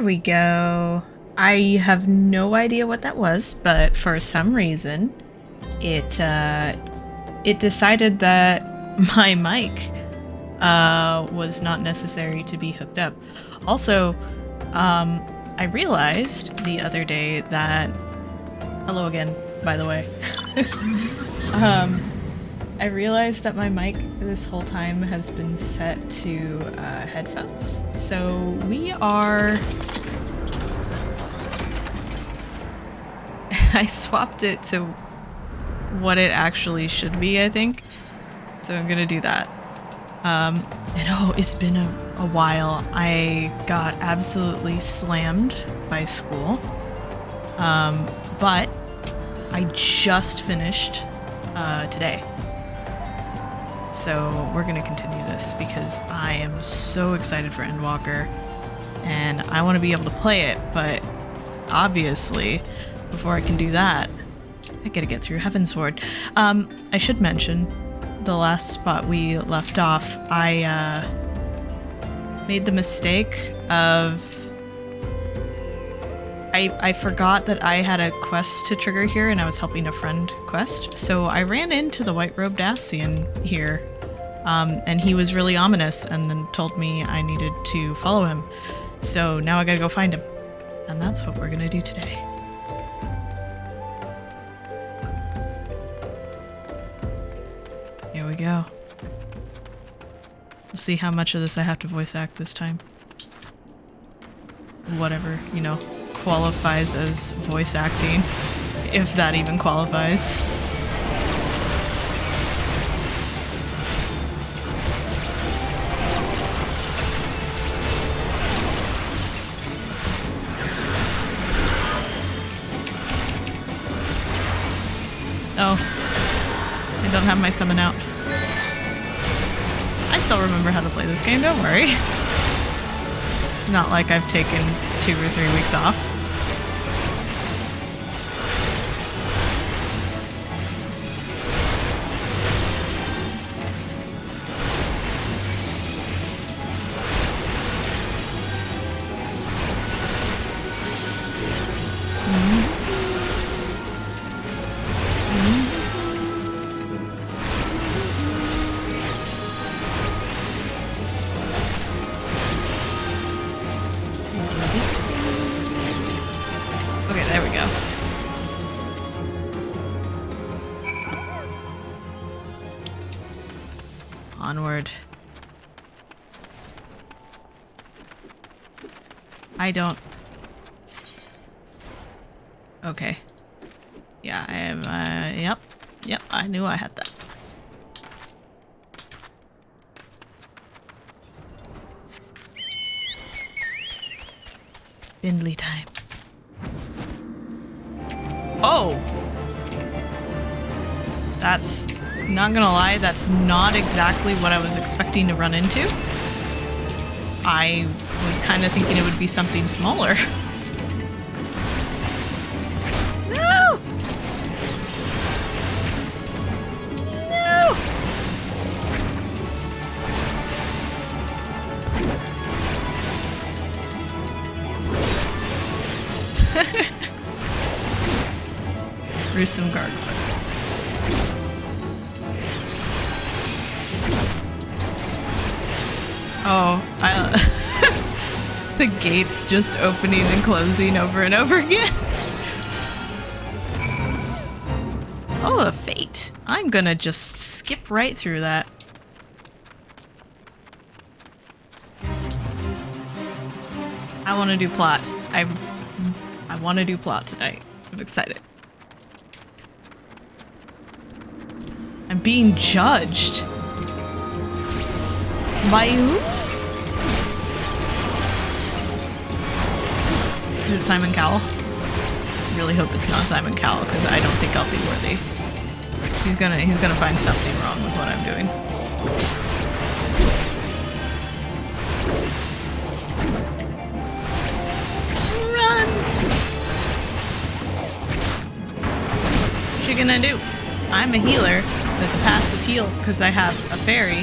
we go. I have no idea what that was, but for some reason, it decided that my mic was not necessary to be hooked up. Also, I realized the other day that... Hello again, by the way. I realized that my mic this whole time has been set to headphones. So we are... I swapped it to what it actually should be, I think. So I'm gonna do that. And oh, it's been a while. I got absolutely slammed by school. But I just finished today. So we're gonna continue this because I am so excited for Endwalker and I want to be able to play it, but obviously before I can do that, I gotta get through Heavensward. I should mention, the last spot we left off, I made the mistake of... I forgot that I had a quest to trigger here and I was helping a friend quest. So I ran into the white-robed Dacian here, and he was really ominous and then told me I needed to follow him. So now I gotta go find him. And that's what we're gonna do today. Here we go. We'll see how much of this I have to voice act this time. Whatever, you know, qualifies as voice acting, if that even qualifies. Oh, I don't have my summon out. I still remember how to play this game, don't worry. It's not like I've taken 2 or 3 weeks off. Onward. I don't... Okay. Yeah, I am, Yep, I knew I had that. Spindly time. Oh! That's... Not gonna lie, that's not exactly what I was expecting to run into. I was kind of thinking it would be something smaller. No! No! Gruesome gargoyle. Oh, the gates just opening and closing over and over again. Oh, a fate. I'm gonna just skip right through that. I want to do plot. I want to do plot tonight. I'm excited. I'm being judged. By who? Is it Simon Cowell? I really hope it's not Simon Cowell, because I don't think I'll be worthy. He's gonna find something wrong with what I'm doing. Run! What you gonna do? I'm a healer with a passive heal because I have a fairy,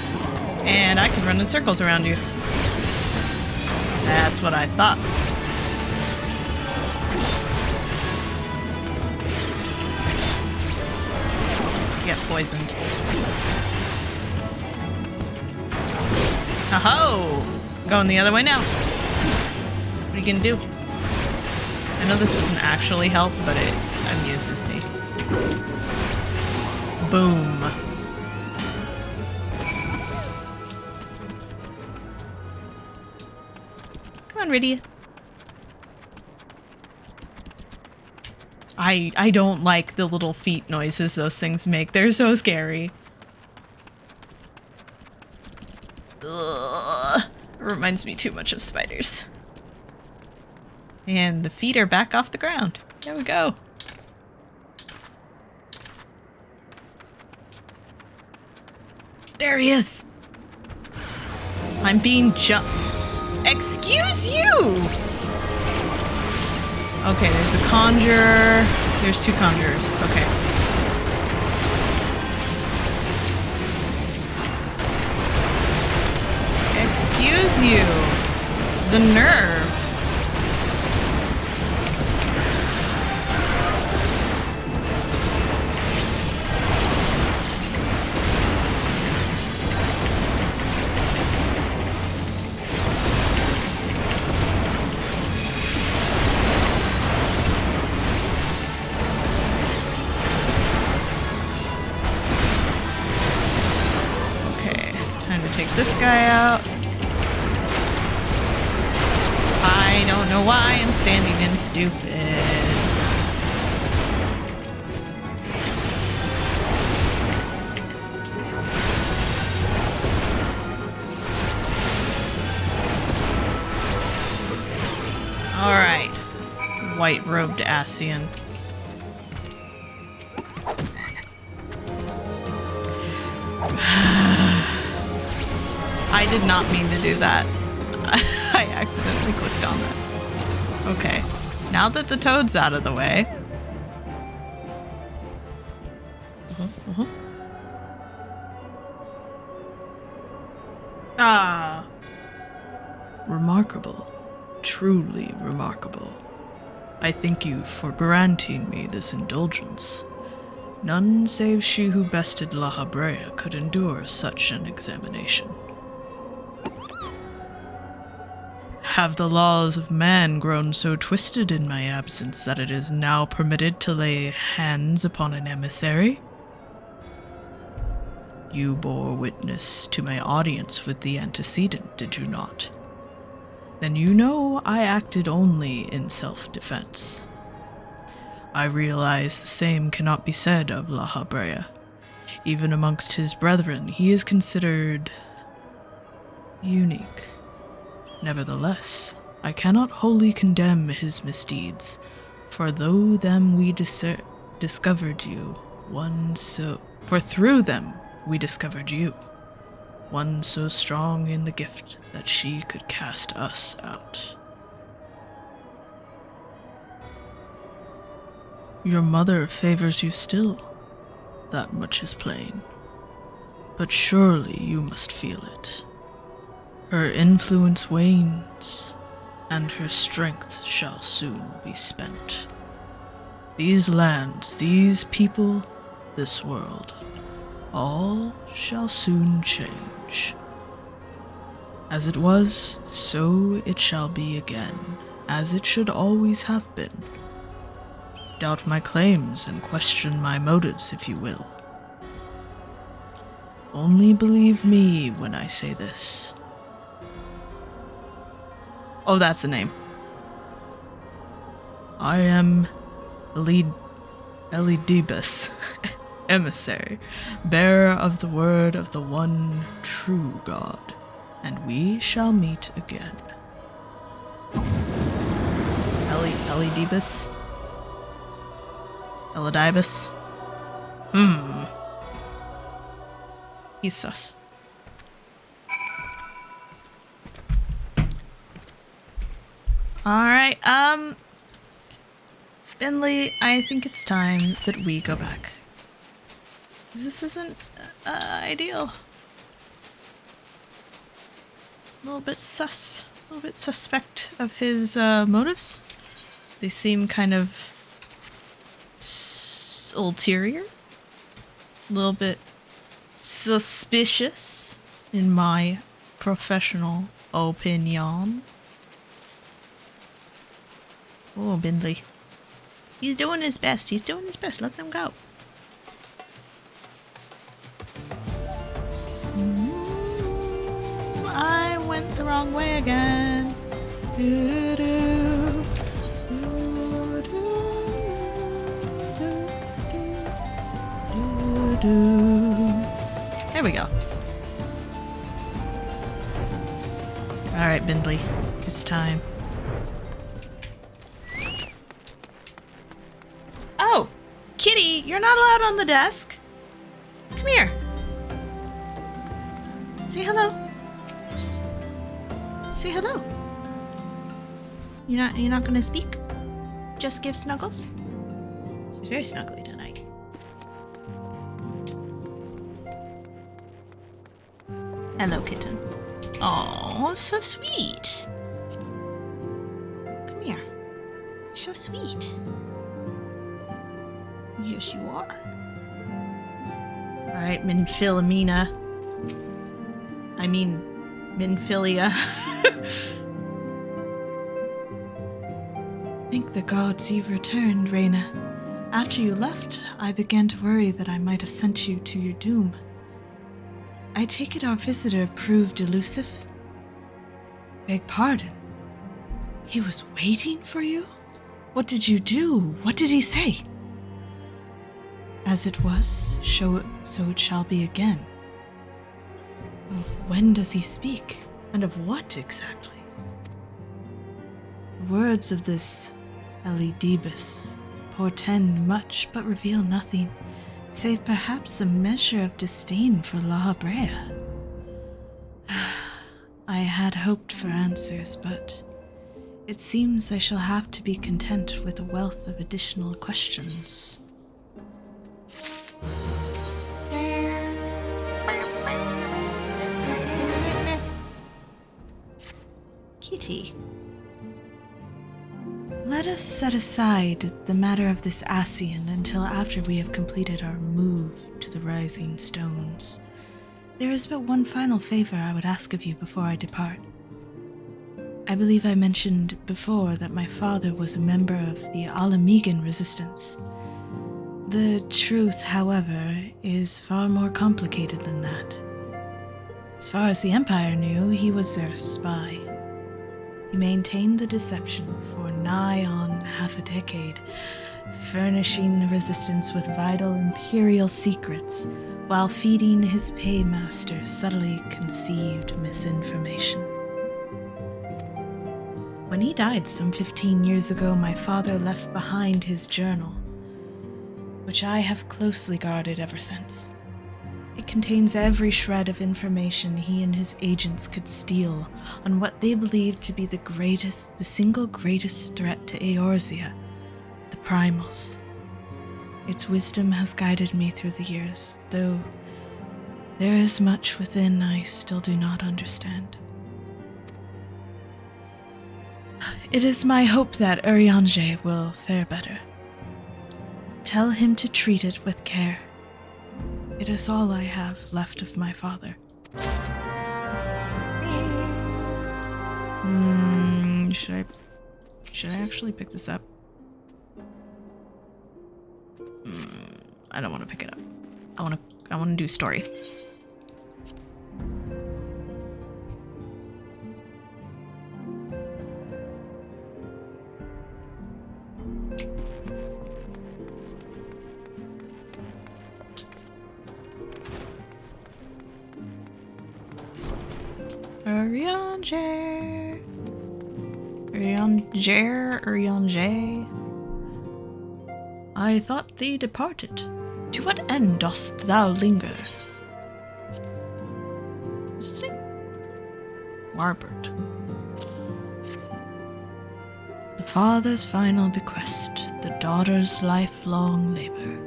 and I can run in circles around you. That's what I thought. get poisoned. Oh-ho! Going the other way now. What are you gonna do? I know this doesn't actually help, but it amuses me. Boom. Come on, Rydia. I don't like the little feet noises those things make. They're so scary. Ugh. It reminds me too much of spiders. And the feet are back off the ground. There we go. There he is. I'm being jumped. Excuse you! Okay, there's a conjurer. There's two conjurers. Okay. Excuse you. The nerve. This guy out. I don't know why I'm standing in stupid. Alright. White-robed Asian. I did not mean to do that. I accidentally clicked on that. Okay. Now that the toad's out of the way. Ah. Remarkable. Truly remarkable. I thank you for granting me this indulgence. None save she who bested La Habrea could endure such an examination. Have the laws of man grown so twisted in my absence that it is now permitted to lay hands upon an emissary? You bore witness to my audience with the antecedent, did you not? Then you know I acted only in self-defense. I realize the same cannot be said of La Habrea. Even amongst his brethren, he is considered unique. Nevertheless, I cannot wholly condemn his misdeeds, for though them we discovered you, for through them we discovered you, one so strong in the gift that she could cast us out. Your mother favors you still, that much is plain, but surely you must feel it. Her influence wanes, and her strength shall soon be spent. These lands, these people, this world, all shall soon change. As it was, so it shall be again, as it should always have been. Doubt my claims and question my motives if you will. Only believe me when I say this. Oh, that's the name. I am Elidibus, emissary, bearer of the word of the one true God, and we shall meet again. Elidibus? Elidibus? He's sus. Alright, Finley, I think it's time that we go back. This isn't ideal. A little bit sus. A little bit suspect of his motives. They seem kind of ulterior. A little bit suspicious, in my professional opinion. Oh, Bindley. He's doing his best. He's doing his best. Let them go. I went the wrong way again. There we go. Alright, Bindley. It's time. Oh! Kitty, you're not allowed on the desk. Come here. Say hello. Say hello. You're not gonna speak? Just give snuggles? She's very snuggly tonight. Hello, kitten. Oh, so sweet. Come here. So sweet. Yes, you are. Alright, Minphilomena. I mean, Minphilia. Thank the gods you've returned, Reyna. After you left, I began to worry that I might have sent you to your doom. I take it our visitor proved elusive? Beg pardon. He was waiting for you? What did you do? What did he say? As it was, so it shall be again. Of when does he speak? And of what exactly? The words of this Elidibus portend much but reveal nothing, save perhaps a measure of disdain for La Brea. I had hoped for answers, but it seems I shall have to be content with a wealth of additional questions. Kitty. Let us set aside the matter of this Ascian until after we have completed our move to the Rising Stones. There is but one final favor I would ask of you before I depart. I believe I mentioned before that my father was a member of the Alamegan resistance. The truth, however, is far more complicated than that. As far as the Empire knew, he was their spy. He maintained the deception for nigh on half a decade, furnishing the resistance with vital Imperial secrets, while feeding his paymaster subtly conceived misinformation. When he died some 15 years ago, my father left behind his journal, which I have closely guarded ever since. It contains every shred of information he and his agents could steal on what they believed to be the single greatest threat to Eorzea, the Primals. Its wisdom has guided me through the years, though there is much within I still do not understand. It is my hope that Urianger will fare better. Tell him to treat it with care. It is all I have left of my father. Should I actually pick this up? I don't want to pick it up. I want to do story. Urianger. I thought thee departed. To what end dost thou linger? Sing. Warbird. The father's final bequest, the daughter's lifelong labor.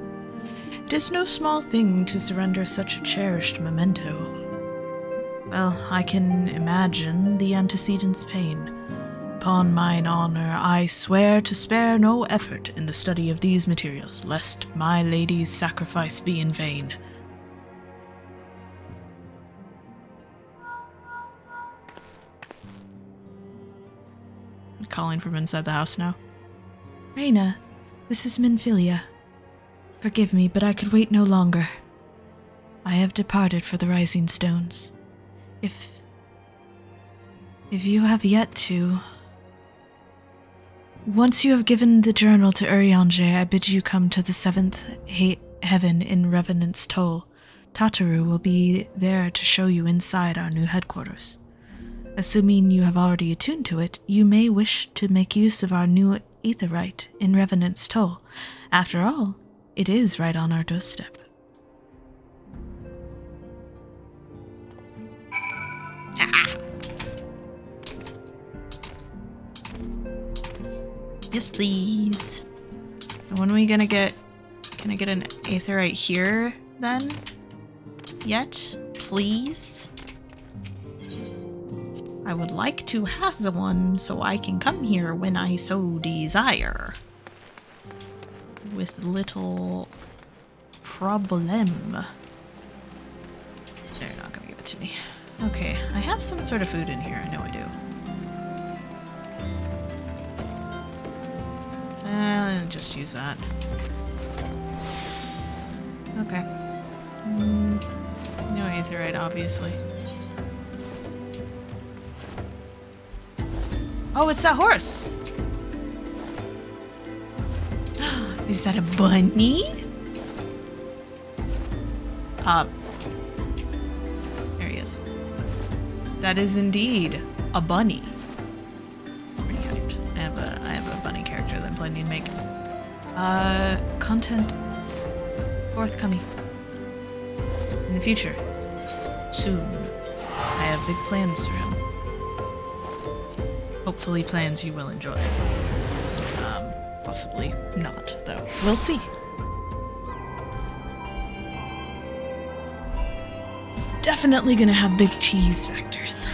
It is no small thing to surrender such a cherished memento. Well, I can imagine the antecedent's pain. Upon mine honor, I swear to spare no effort in the study of these materials, lest my lady's sacrifice be in vain. calling from inside the house now. Reina, this is Minfilia. Forgive me, but I could wait no longer. I have departed for the Rising Stones. If you have yet to... Once you have given the journal to Urianger, I bid you come to the 7th heaven in Revenant's Toll. Tataru will be there to show you inside our new headquarters. Assuming you have already attuned to it, you may wish to make use of our new aetherite in Revenant's Toll. After all, it is right on our doorstep. Yes, please. When are we gonna get... Can I get an aetherite here, then? Yet? Please? I would like to have one so I can come here when I so desire. With little problem. They're not gonna give it to me. Okay, I have some sort of food in here. I know I do. Just use that. Okay. No aetherite, obviously. Oh, it's that horse! Is that a bunny? There he is. That is indeed a bunny. Pretty hyped. I have a bunny character that I'm planning to make. Content forthcoming. In the future. Soon. I have big plans for him. Hopefully plans you will enjoy. Possibly not, though. We'll see. Definitely gonna have big cheese factors.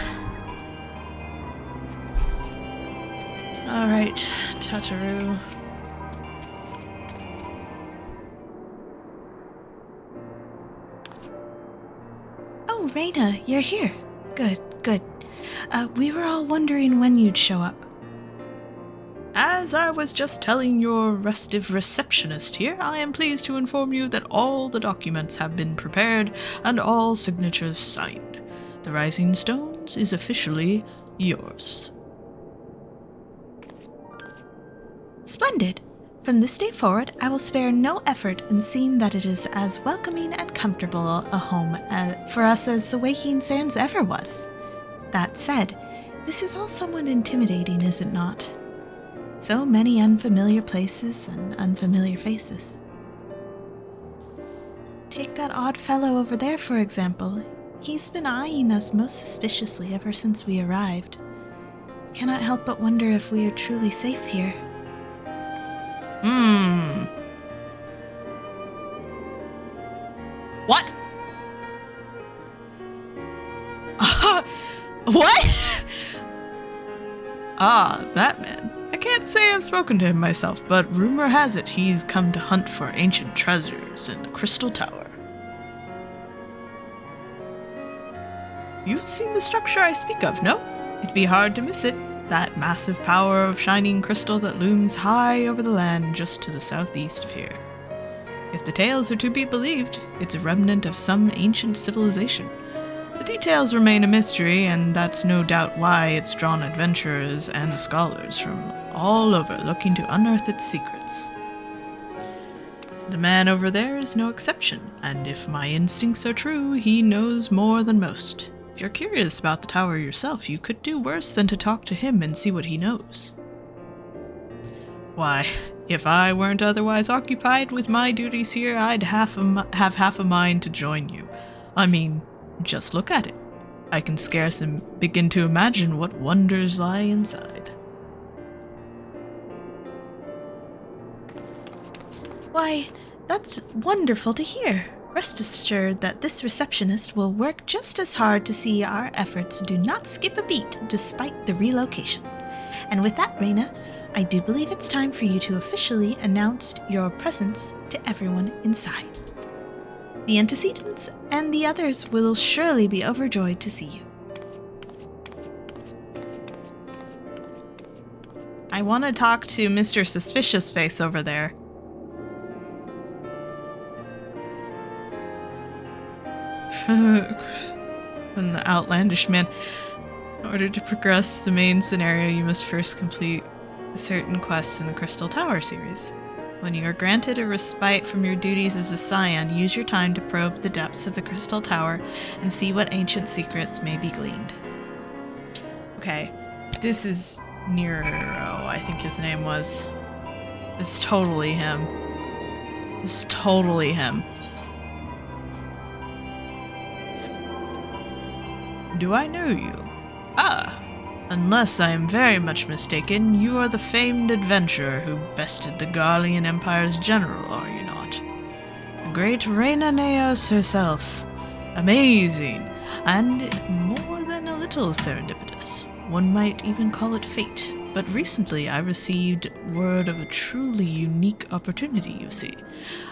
Alright, Tataru. Oh, Reina, you're here. Good, good. We were all wondering when you'd show up. As I was just telling your restive receptionist here, I am pleased to inform you that all the documents have been prepared and all signatures signed. The Rising Stones is officially yours. Splendid. From this day forward, I will spare no effort in seeing that it is as welcoming and comfortable a home for us as the Waking Sands ever was. That said, this is all somewhat intimidating, is it not? So many unfamiliar places and unfamiliar faces. Take that odd fellow over there, for example. He's been eyeing us most suspiciously ever since we arrived. Cannot help but wonder if we are truly safe here. What? What? That man. I can't say I've spoken to him myself, but rumor has it he's come to hunt for ancient treasures in the Crystal Tower. You've seen the structure I speak of, no? It'd be hard to miss it. That massive power of shining crystal that looms high over the land just to the southeast of here. If the tales are to be believed, it's a remnant of some ancient civilization. The details remain a mystery, and that's no doubt why it's drawn adventurers and scholars from all over looking to unearth its secrets. The man over there is no exception, and if my instincts are true, he knows more than most. If you're curious about the tower yourself, you could do worse than to talk to him and see what he knows. Why, if I weren't otherwise occupied with my duties here, I'd have half a mind to join you. I mean, just look at it. I can scarce begin to imagine what wonders lie inside. Why, that's wonderful to hear. Rest assured that this receptionist will work just as hard to see our efforts do not skip a beat despite the relocation. And with that, Reina, I do believe it's time for you to officially announce your presence to everyone inside. The antecedents and the others will surely be overjoyed to see you. I want to talk to Mr. Suspicious Face over there. And the outlandish man. In order to progress the main scenario, you must first complete certain quests in the Crystal Tower series. When you are granted a respite from your duties as a Scion, use your time to probe the depths of the Crystal Tower and see what ancient secrets may be gleaned. Okay, this is Nero, I think his name was. It's totally him. It's totally him. Do I know you? Ah, unless I am very much mistaken, you are the famed adventurer who bested the Garlean Empire's general, are you not? The great Reina Neos herself. Amazing, and more than a little serendipitous. One might even call it fate. But recently I received word of a truly unique opportunity, you see.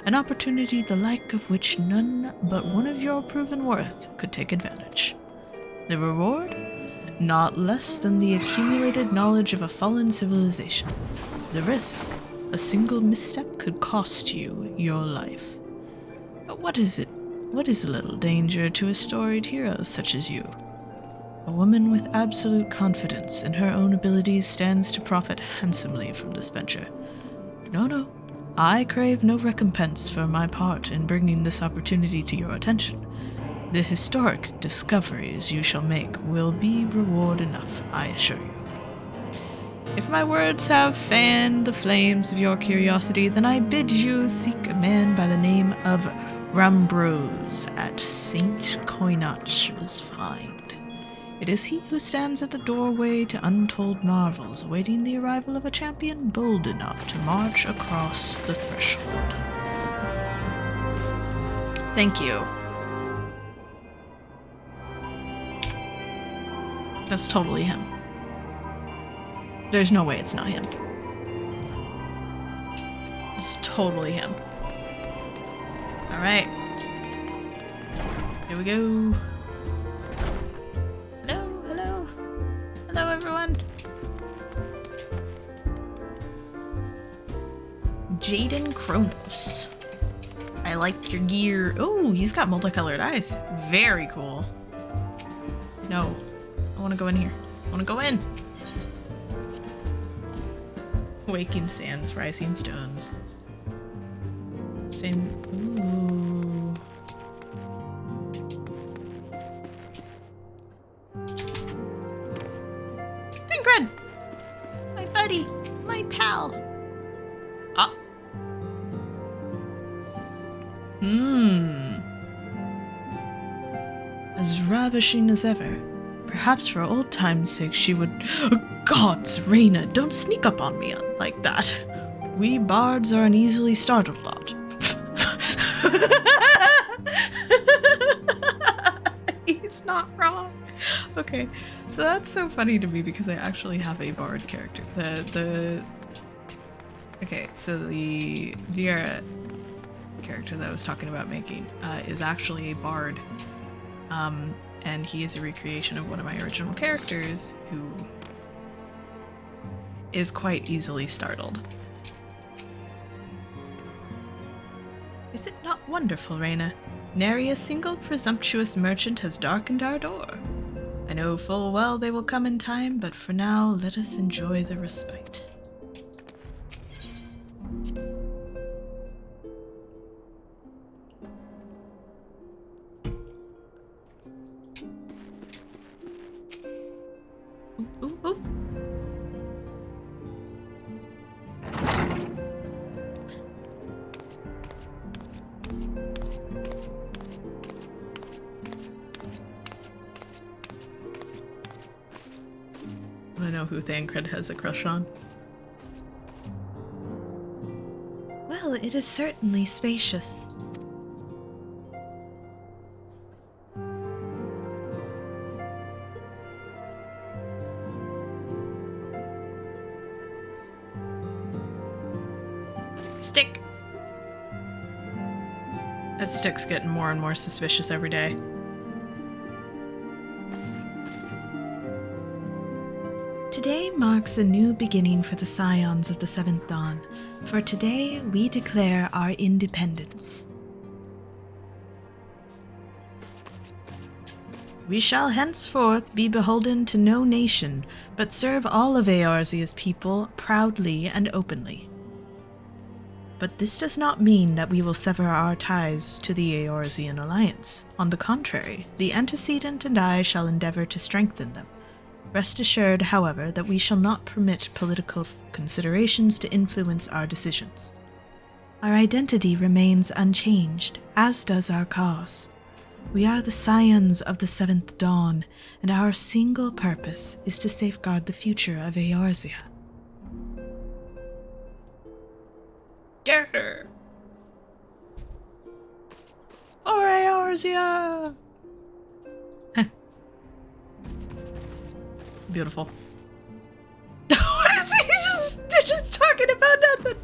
An opportunity the like of which none but one of your proven worth could take advantage. The reward? Not less than the accumulated knowledge of a fallen civilization. The risk? A single misstep could cost you your life. But what is it? What is a little danger to a storied hero such as you? A woman with absolute confidence in her own abilities stands to profit handsomely from this venture. No, I crave no recompense for my part in bringing this opportunity to your attention. The historic discoveries you shall make will be reward enough, I assure you. If my words have fanned the flames of your curiosity, then I bid you seek a man by the name of Rambrose at St. Coinach's Find. It is he who stands at the doorway to untold marvels, awaiting the arrival of a champion bold enough to march across the threshold. Thank you. That's totally him. There's no way it's not him. It's totally him. Alright. Here we go. Hello everyone. Jaden Kronos. I like your gear. Oh, he's got multicolored eyes. Very cool. No. I want to go in here. I want to go in. Waking sands, rising stones. Same. Ooh. Fingrid! My buddy. My pal. Ah. As ravishing as ever. Perhaps for old time's sake she would... Gods, Reina, don't sneak up on me like that. We bards are an easily startled lot. He's not wrong. Okay, so that's so funny to me because I actually have a bard character. Okay, so the Viera character that I was talking about making is actually a bard. And he is a recreation of one of my original characters who is quite easily startled. Is it not wonderful, Reina? Nary a single presumptuous merchant has darkened our door. I know full well they will come in time, but for now, let us enjoy the respite. Ooh. I know who Thancred has a crush on. Well, it is certainly spacious. Stick! That stick's getting more and more suspicious every day. Today marks a new beginning for the Scions of the Seventh Dawn, for today we declare our independence. We shall henceforth be beholden to no nation, but serve all of Eorzea's people proudly and openly. But this does not mean that we will sever our ties to the Eorzean alliance. On the contrary, the antecedent and I shall endeavor to strengthen them. Rest assured, however, that we shall not permit political considerations to influence our decisions. Our identity remains unchanged, as does our cause. We are the Scions of the Seventh Dawn, and our single purpose is to safeguard the future of Eorzea. Gerder! For Eorzea! Beautiful. What is he? They're just talking about nothing.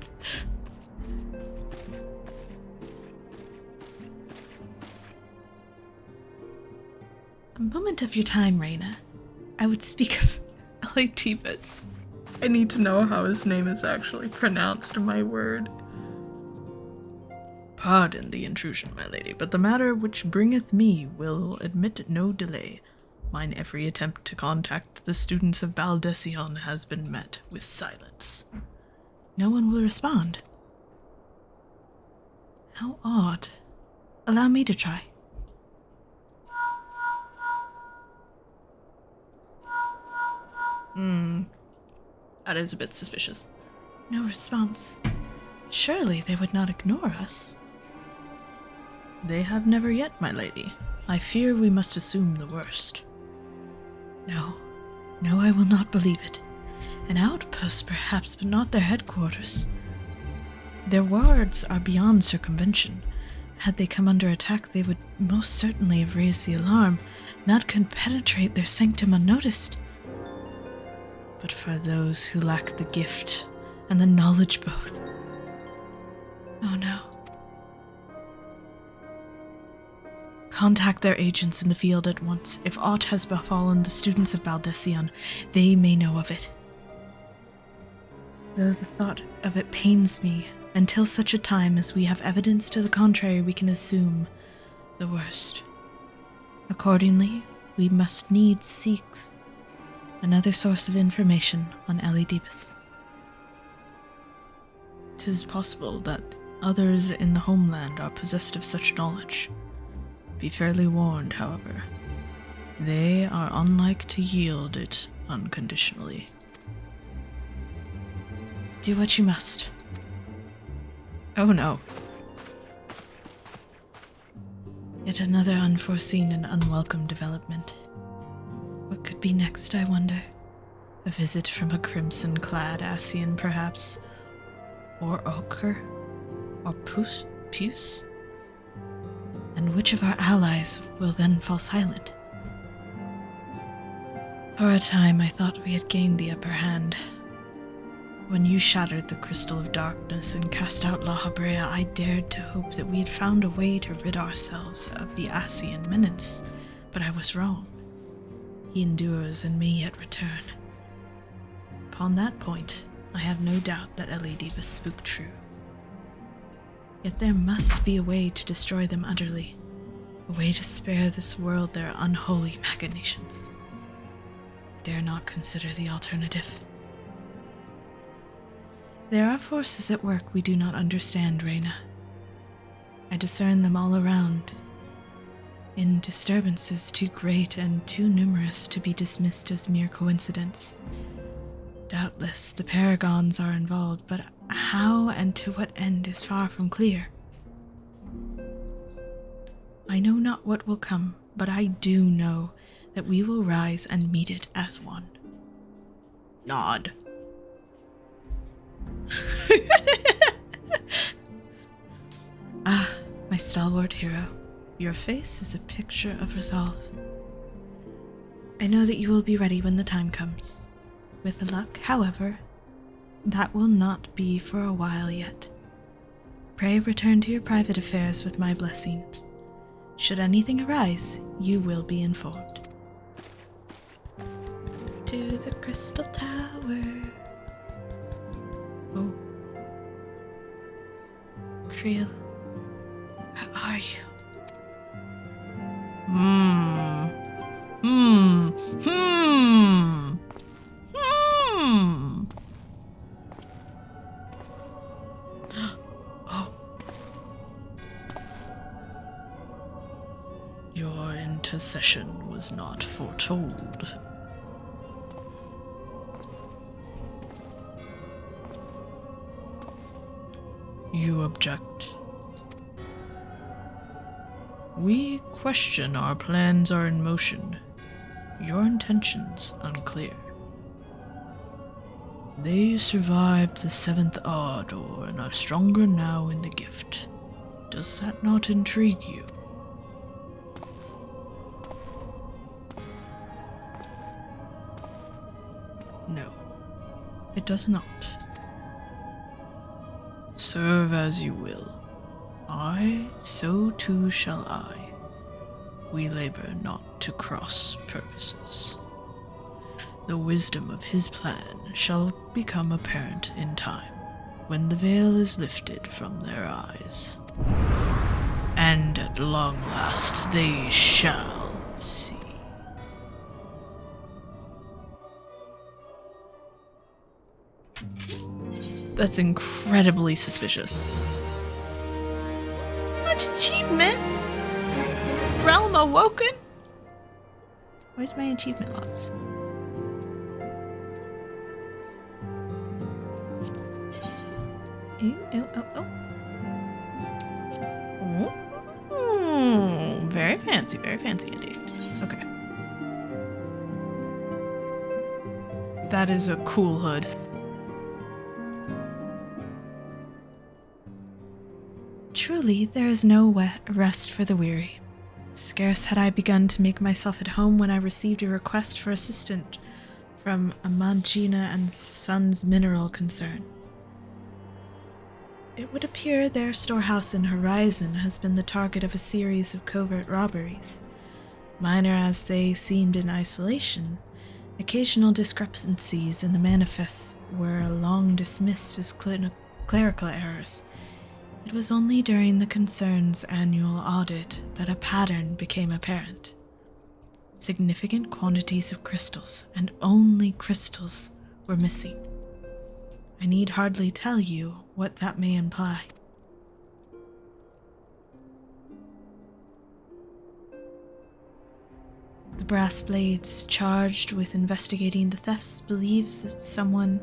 A moment of your time, Reyna. I would speak of Elidibus. I need to know how his name is actually pronounced, my word. Pardon the intrusion, my lady, but the matter which bringeth me will admit no delay. Mine every attempt to contact the students of Baldesion has been met with silence. No one will respond. How odd. Allow me to try. That is a bit suspicious. No response. Surely they would not ignore us. They have never yet, my lady. I fear we must assume the worst. No, I will not believe it. An outpost, perhaps, but not their headquarters. Their wards are beyond circumvention. Had they come under attack, they would most certainly have raised the alarm. None could penetrate their sanctum unnoticed. But for those who lack the gift and the knowledge both. Oh no. Contact their agents in the field at once. If aught has befallen the students of Baldesion, they may know of it. Though the thought of it pains me, until such a time as we have evidence to the contrary, we can assume the worst. Accordingly, we must needs seek another source of information on Elidibus. 'Tis possible that others in the homeland are possessed of such knowledge. Be fairly warned, however. They are unlike to yield it unconditionally. Do what you must. Oh no. Yet another unforeseen and unwelcome development. What could be next, I wonder? A visit from a crimson-clad Ascian, perhaps? Or ochre? Or puce? And which of our allies will then fall silent? For a time I thought we had gained the upper hand. When you shattered the crystal of darkness and cast out La Habrea, I dared to hope that we had found a way to rid ourselves of the Ascian menace, but I was wrong. He endures and may yet return. Upon that point, I have no doubt that Elidibus spoke true. Yet there must be a way to destroy them utterly, a way to spare this world their unholy machinations. I dare not consider the alternative. There are forces at work we do not understand, Reyna. I discern them all around, in disturbances too great and too numerous to be dismissed as mere coincidence. Doubtless the paragons are involved, but how and to what end is far from clear. I know not what will come, but I do know that we will rise and meet it as one. Nod. Ah, my stalwart hero, your face is a picture of resolve. I know that you will be ready when the time comes. With luck, however, that will not be for a while yet. Pray return to your private affairs with my blessings. Should anything arise, you will be informed. to the crystal tower. Oh. Creel, where are you? Oh. Your intercession was not foretold. You object. We question our plans are in motion. Your intentions unclear. They survived the seventh Ardor and are stronger now in the gift. Does that not intrigue you? No, it does not. Serve as you will. So too shall I. We labor not to cross purposes. The wisdom of his plan shall become apparent in time, when the veil is lifted from their eyes. And at long last they shall see. That's incredibly suspicious. Much achievement! Realm awoken? Where's my achievement logs? Very fancy indeed. Okay. That is a cool hood. Truly, there is no rest for the weary. Scarce had I begun to make myself at home when I received a request for assistance from Amangina and Sons Mineral Concern. It would appear their storehouse in Horizon has been the target of a series of covert robberies. Minor as they seemed in isolation, occasional discrepancies in the manifests were long dismissed as clerical errors. It was only during the concern's annual audit that a pattern became apparent. Significant quantities of crystals, and only crystals, were missing. I need hardly tell you what that may imply. The brass blades charged with investigating the thefts believe that someone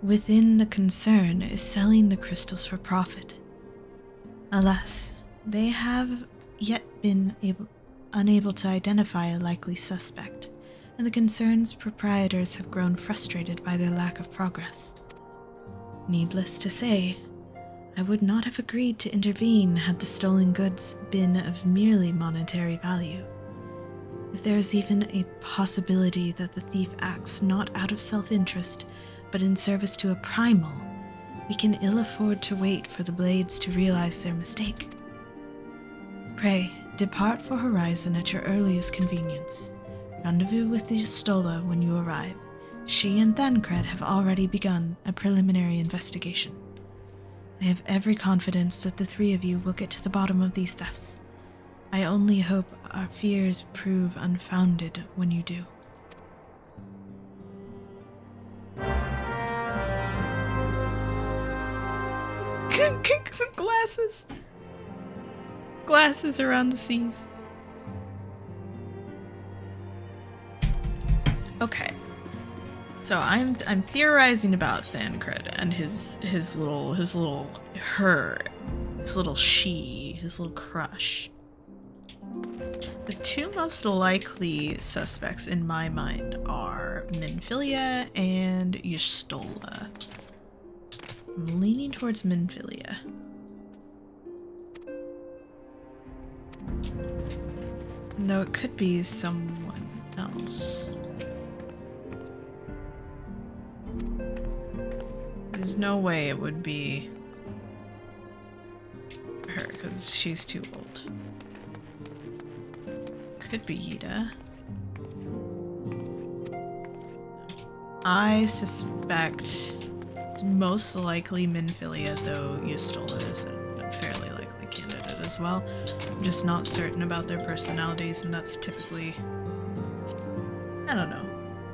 within the concern is selling the crystals for profit. Alas, they have yet been unable to identify a likely suspect, and the concern's proprietors have grown frustrated by their lack of progress. Needless to say, I would not have agreed to intervene had the stolen goods been of merely monetary value. If there is even a possibility that the thief acts not out of self-interest, but in service to a primal, we can ill afford to wait for the blades to realize their mistake. Pray, depart for Horizon at your earliest convenience. Rendezvous with the Stola when you arrive. She and Thancred have already begun a preliminary investigation. I have every confidence that the three of you will get to the bottom of these thefts. I only hope our fears prove unfounded when you do. Glasses around the seas. Okay. So I'm theorizing about Thancred and his little crush. The two most likely suspects in my mind are Minfilia and Y'shtola. I'm leaning towards Minfilia. Though it could be someone else. There's no way it would be her, because she's too old. Could be Yida. I suspect it's most likely Minfilia, though Yustola is a fairly likely candidate as well. I'm just not certain about their personalities, and that's typically, I don't know,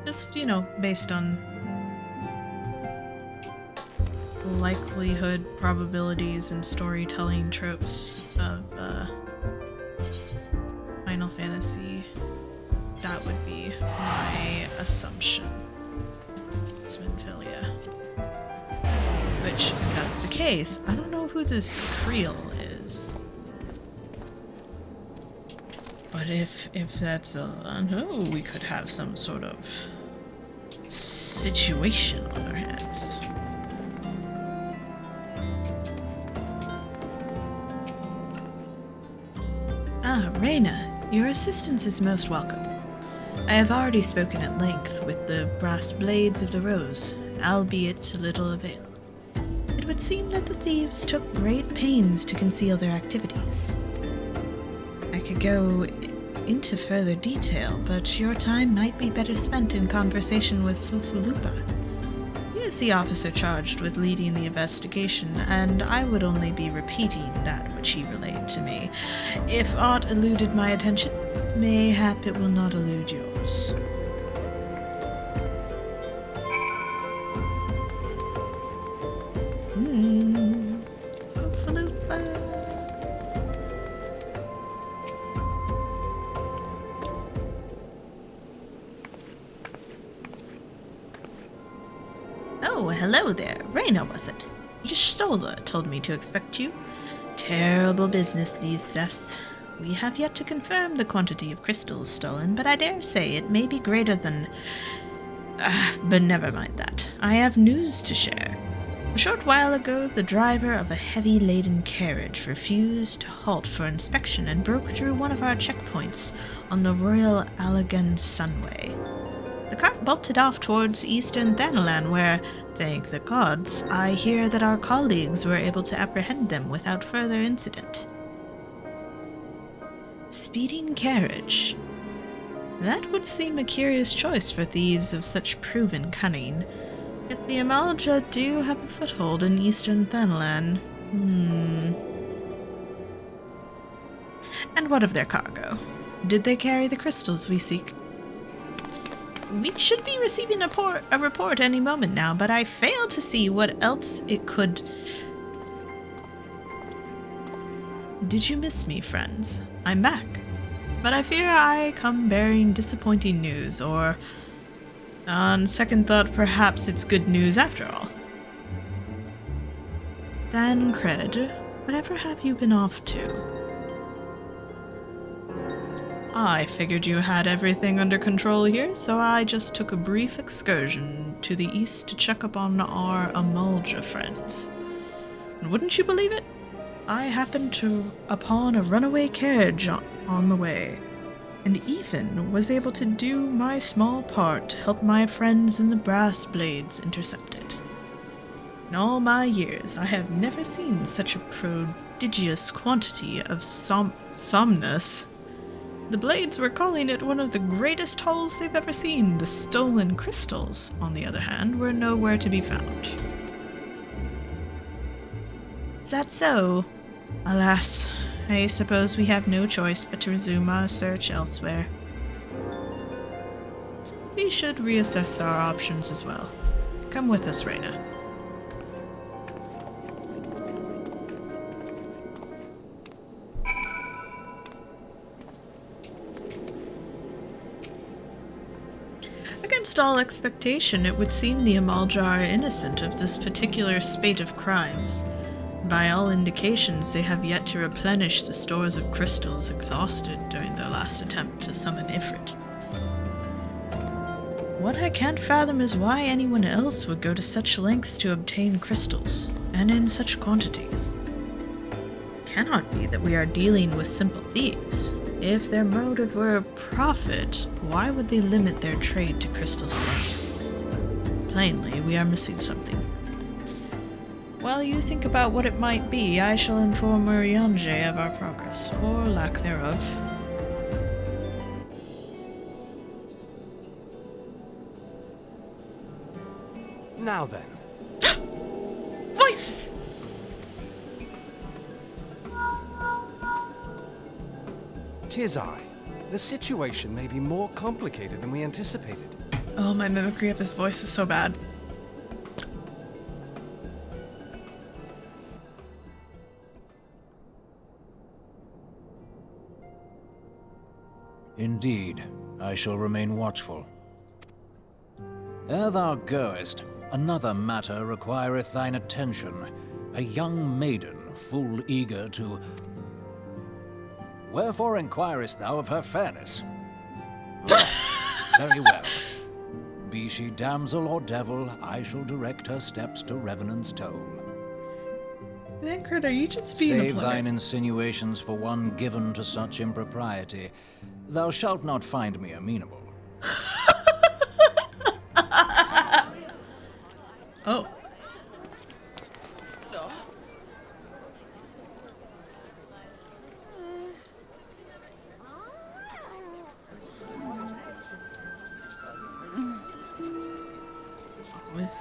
just, you know, based on likelihood, probabilities, and storytelling tropes of Final Fantasy. That would be my assumption. It's Minfilia. Which, if that's the case, I don't know who this Creel is. But if that's a no, we could have some sort of situation on our hands. Ah, Reyna, your assistance is most welcome. I have already spoken at length with the brass blades of the Rose, albeit to little avail. It would seem that the thieves took great pains to conceal their activities. I could go into further detail, but your time might be better spent in conversation with Fufulupa. He is the officer charged with leading the investigation, and I would only be repeating that which he relayed to me. If aught eluded my attention, mayhap it will not elude yours. Fufulupa. Oh, hello there. Reyna, was it? Yustola told me to expect you. Terrible business, these thefts. We have yet to confirm the quantity of crystals stolen, but I dare say it may be greater than... but never mind that. I have news to share. A short while ago, the driver of a heavy-laden carriage refused to halt for inspection and broke through one of our checkpoints on the Royal Allegan Sunway. The cart bolted off towards eastern Thanalan, where, thank the gods, I hear that our colleagues were able to apprehend them without further incident. Speeding carriage. That would seem a curious choice for thieves of such proven cunning. Yet the Amalja do have a foothold in eastern Thanalan. And what of their cargo? Did they carry the crystals we seek? We should be receiving a report any moment now, but I fail to see what else it could... Did you miss me, friends? I'm back. But I fear I come bearing disappointing news, or... on second thought, perhaps it's good news after all. Thancred, whatever have you been off to? I figured you had everything under control here, so I just took a brief excursion to the east to check up on our Amalja friends. And wouldn't you believe it? I happened upon a runaway carriage on the way, and even was able to do my small part to help my friends in the Brass Blades intercept it. In all my years, I have never seen such a prodigious quantity of somnus. The Blades were calling it one of the greatest hauls they've ever seen. The stolen crystals, on the other hand, were nowhere to be found. Is that so? Alas, I suppose we have no choice but to resume our search elsewhere. We should reassess our options as well. Come with us, Reyna. Against all expectation, it would seem the Amalja are innocent of this particular spate of crimes. By all indications, they have yet to replenish the stores of crystals exhausted during their last attempt to summon Ifrit. What I can't fathom is why anyone else would go to such lengths to obtain crystals, and in such quantities. It cannot be that we are dealing with simple thieves. If their motive were profit, why would they limit their trade to crystals alone? Plainly, we are missing something. While you think about what it might be, I shall inform Urianger of our progress, or lack thereof. Now then. Voice! Tis I. The situation may be more complicated than we anticipated. Oh, my mimicry of his voice is so bad. Indeed, I shall remain watchful. Ere thou goest, another matter requireth thine attention. A young maiden, full eager to... Wherefore inquirest thou of her fairness? Right, very well. Be she damsel or devil, I shall direct her steps to Revenant's Toll. Thancred, are you just being Save a player? thine insinuations for one given to such impropriety. Thou shalt not find me amenable. Oh. With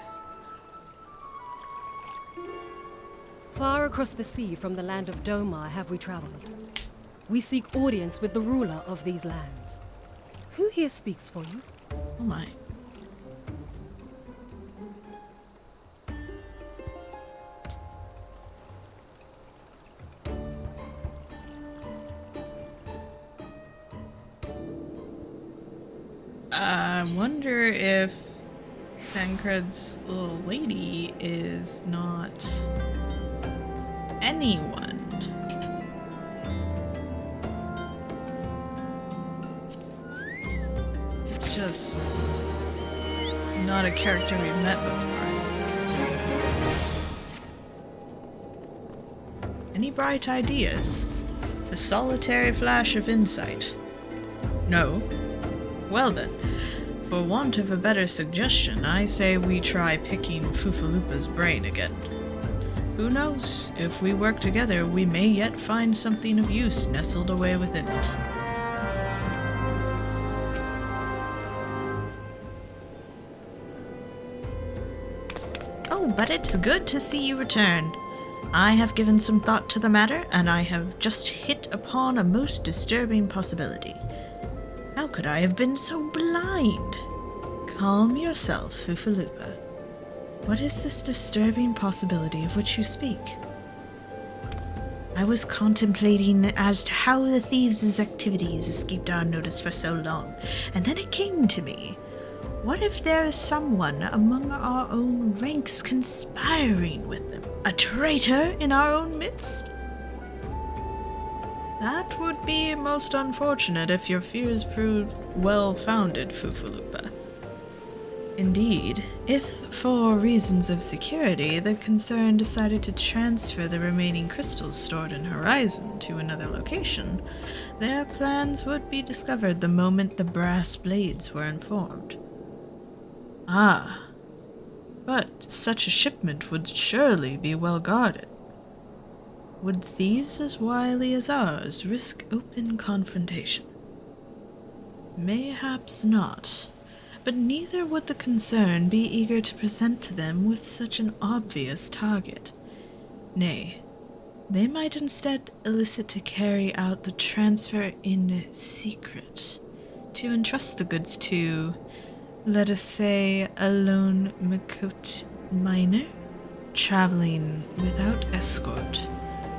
Far across the sea from the land of Domar have we traveled. We seek audience with the ruler of these lands. Who here speaks for you? oh my. I wonder if Thancred's little lady is not anyone. It's just not a character we've met before. Any bright ideas? A solitary flash of insight? No? Well then, for want of a better suggestion, I say we try picking Fufalupa's brain again. Who knows? If we work together, we may yet find something of use nestled away within it. Oh, but it's good to see you returned. I have given some thought to the matter, and I have just hit upon a most disturbing possibility. How could I have been so blind? Calm yourself, Fufalupa. What is this disturbing possibility of which you speak? I was contemplating as to how the thieves' activities escaped our notice for so long, and then it came to me. What if there is someone among our own ranks conspiring with them? A traitor in our own midst? That would be most unfortunate if your fears proved well-founded, Fufalupa. Indeed, if, for reasons of security, the concern decided to transfer the remaining crystals stored in Horizon to another location, their plans would be discovered the moment the brass blades were informed. Ah, but such a shipment would surely be well guarded. Would thieves as wily as ours risk open confrontation? Mayhaps not, but neither would the concern be eager to present to them with such an obvious target. Nay, they might instead elicit to carry out the transfer in secret, to entrust the goods to, let us say, a lone Makot miner, traveling without escort,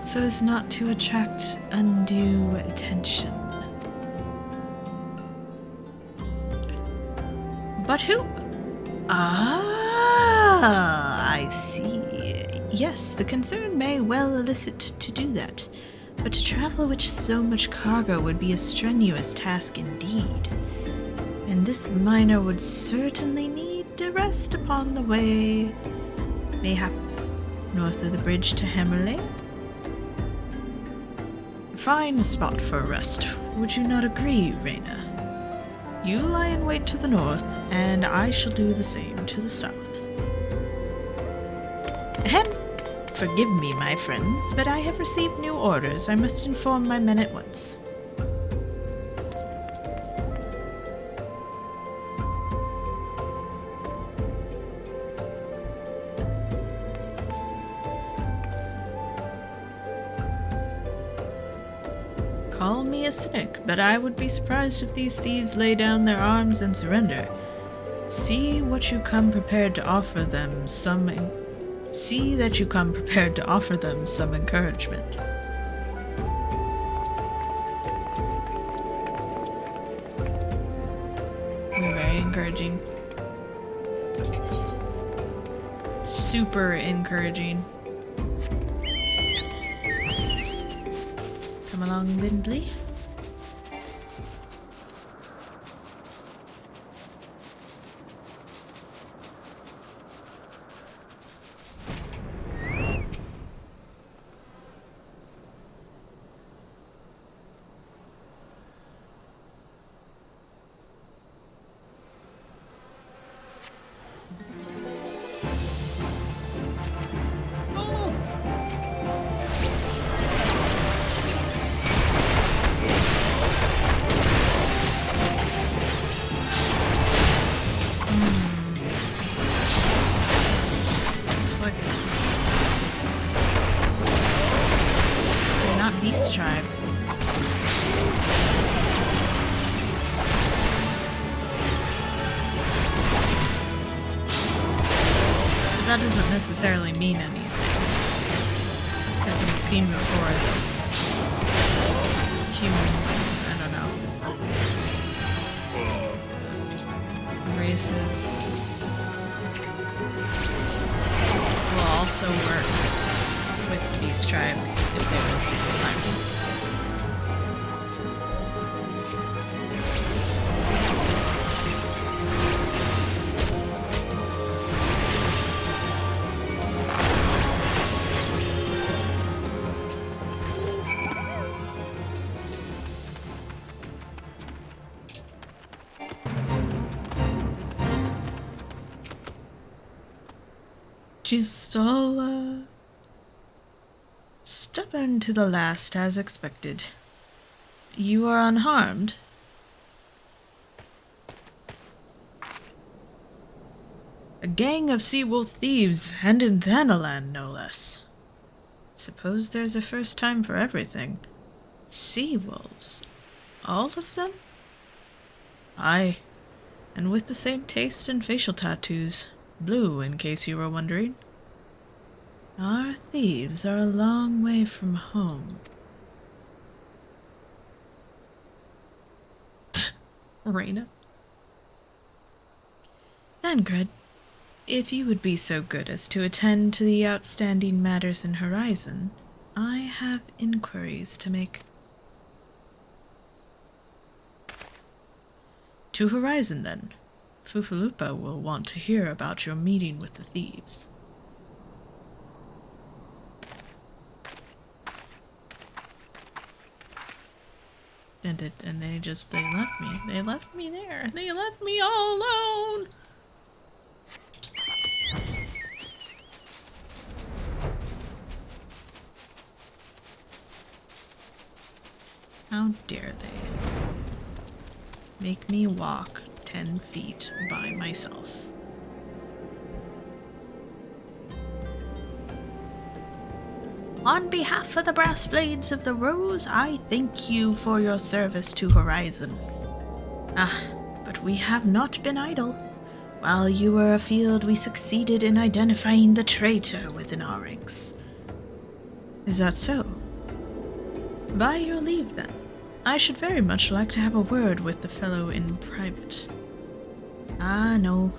so as not to attract undue attention. But who? Ah, I see. Yes, the concern may well elicit to do that, but to travel with so much cargo would be a strenuous task indeed. And this miner would certainly need to rest upon the way, mayhap north of the bridge to Hammerley. Fine spot for a rest, would you not agree, Reyna? You lie in wait to the north, and I shall do the same to the south. Ahem. Forgive me, my friends, but I have received new orders. I must inform my men at once. Call me a cynic, but I would be surprised if these thieves lay down their arms and surrender. See that you come prepared to offer them some encouragement. You're very encouraging. Super encouraging. Come along, Bindley. Beast tribe. But that doesn't necessarily mean anything. Because we've seen before that human, I don't know, races will also work with the Beast tribe if they were to just all, stubborn to the last, as expected. You are unharmed? A gang of sea-wolf thieves, and in Thanalan, no less. Suppose there's a first time for everything. Sea-wolves? All of them? Aye, and with the same taste and facial tattoos. Blue, in case you were wondering. Our thieves are a long way from home. Reyna? Thancred, if you would be so good as to attend to the outstanding matters in Horizon, I have inquiries to make. To Horizon, then. Fufalupa will want to hear about your meeting with the thieves. And they left me. They left me there. They left me all alone. How dare they make me walk 10 feet by myself. On behalf of the Brass Blades of the Rose, I thank you for your service to Horizon. But we have not been idle. While you were afield, we succeeded in identifying the traitor within our ranks. Is that so? By your leave, then. I should very much like to have a word with the fellow in private. No.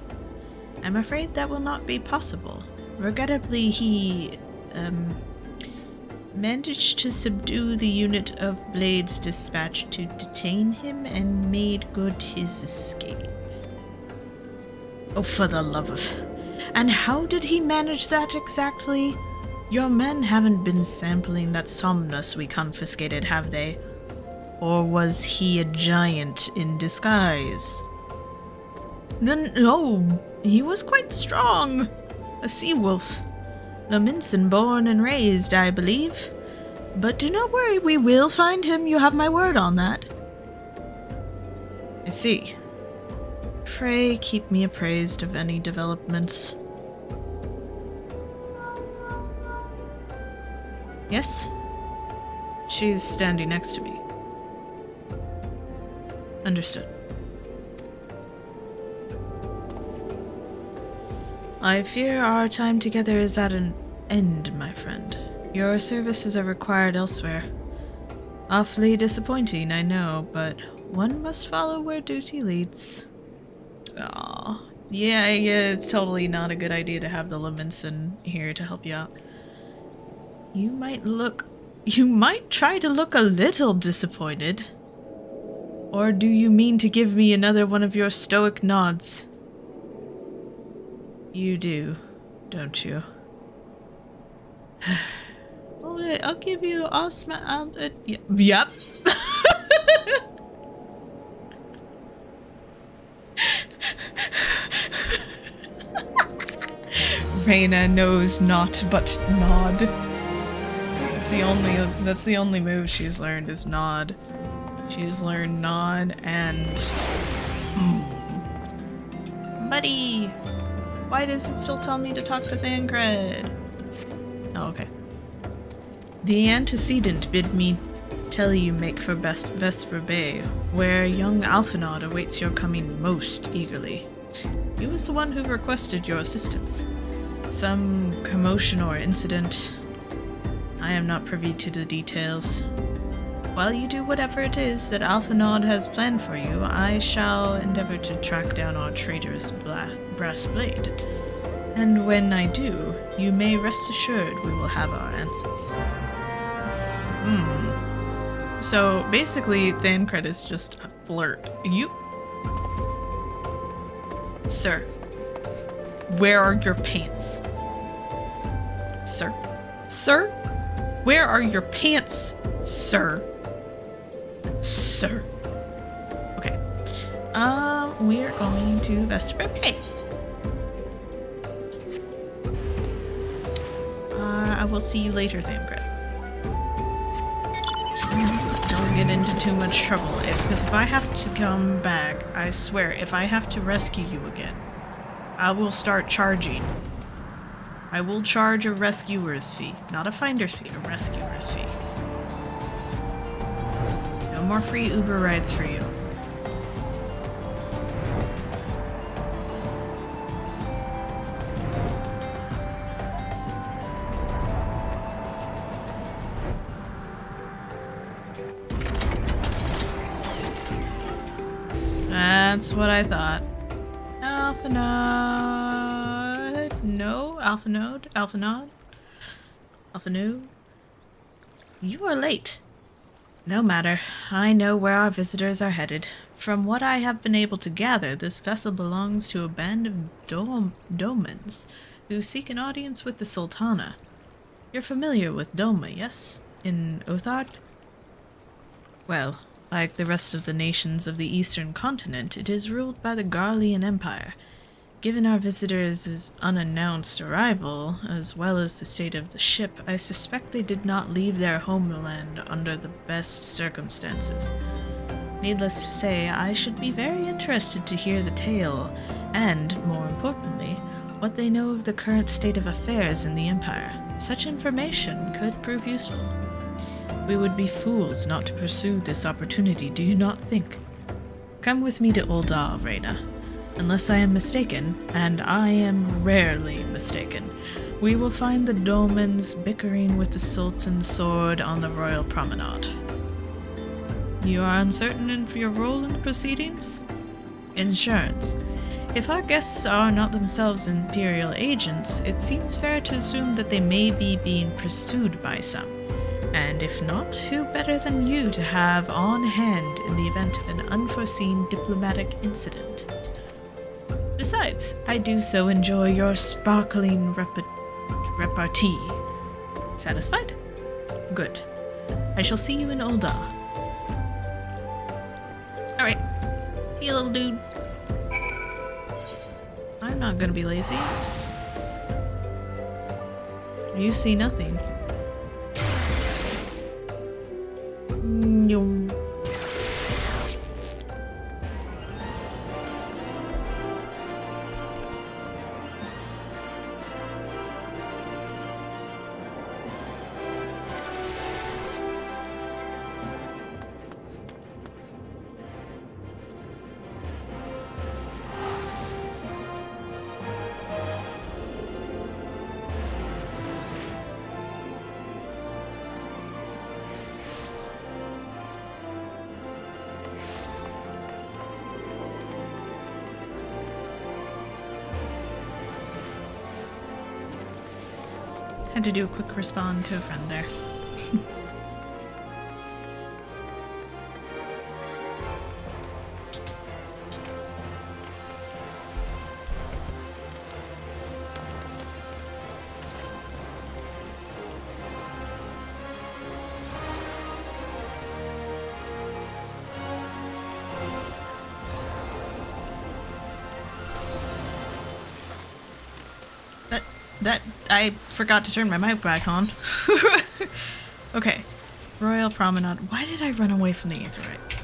I'm afraid that will not be possible. Regrettably, he, managed to subdue the unit of Blades dispatched to detain him and made good his escape. Oh, for the love of... And how did he manage that exactly? Your men haven't been sampling that Somnus we confiscated, have they? Or was he a giant in disguise? No, he was quite strong. A sea-wolf. Lominson born and raised, I believe. But do not worry, we will find him. You have my word on that. I see. Pray keep me appraised of any developments. Yes? She's standing next to me. Understood. I fear our time together is at an end, my friend. Your services are required elsewhere. Awfully disappointing, I know, but one must follow where duty leads. Aw. Yeah, it's totally not a good idea to have the Levinson here to help you out. You might try to look a little disappointed. Or do you mean to give me another one of your stoic nods? You do, don't you? Well, I'll give you all yep. Reyna knows not but nod. That's the only move she's learned is nod. She's learned nod and Buddy! Why does it still tell me to talk to Thancred? Oh, okay. The antecedent bid me tell you make for Vesper Bay, where young Alphinaud awaits your coming most eagerly. He was the one who requested your assistance. Some commotion or incident. I am not privy to the details. While you do whatever it is that Alphinaud has planned for you, I shall endeavor to track down our traitorous brass blade. And when I do, you may rest assured we will have our answers. So basically, Thancred is just a flirt. Sir, where are your pants? Sir? Sir? Where are your pants, sir? Sir. Okay. We are going to Vesper Bay. I will see you later, Thancred. Don't get into too much trouble, because if I have to come back, I swear, if I have to rescue you again, I will start charging. I will charge a rescuer's fee. Not a finder's fee, a rescuer's fee. No more free Uber rides for you. That's what I thought. Alphinaud? No? Alphinaud? You are late. No matter. I know where our visitors are headed. From what I have been able to gather, this vessel belongs to a band of Domans who seek an audience with the Sultana. You're familiar with Doma, yes? In Othard? Well, like the rest of the nations of the eastern continent, it is ruled by the Garlean Empire. Given our visitors' unannounced arrival, as well as the state of the ship, I suspect they did not leave their homeland under the best circumstances. Needless to say, I should be very interested to hear the tale, and, more importantly, what they know of the current state of affairs in the Empire. Such information could prove useful. We would be fools not to pursue this opportunity, do you not think? Come with me to Ul'dah, Reyna. Unless I am mistaken, and I am rarely mistaken, we will find the Domans bickering with the Sultan's sword on the royal promenade. You are uncertain in your role in the proceedings? Insurance. If our guests are not themselves Imperial agents, it seems fair to assume that they may be being pursued by some. And if not, who better than you to have on hand in the event of an unforeseen diplomatic incident? Besides, I do so enjoy your sparkling repartee. Satisfied? Good. I shall see you in Ul'dah. Alright. See you, little dude. I'm not gonna be lazy. You see nothing. Yum. Had to do a quick respond to a friend there. That I forgot to turn my mic back on. Okay. Royal Promenade. Why did I run away from the Aetheryte?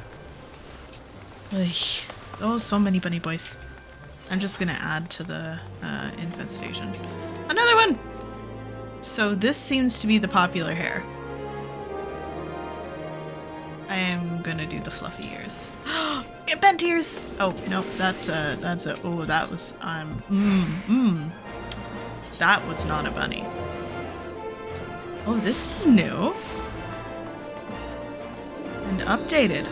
Oh, so many bunny boys. I'm just gonna add to the infestation. Another one! So this seems to be the popular hair. I am gonna do the fluffy ears. Bent ears! Oh, no, that's a, oh, that was, that was not a bunny. Oh, this is new. And updated.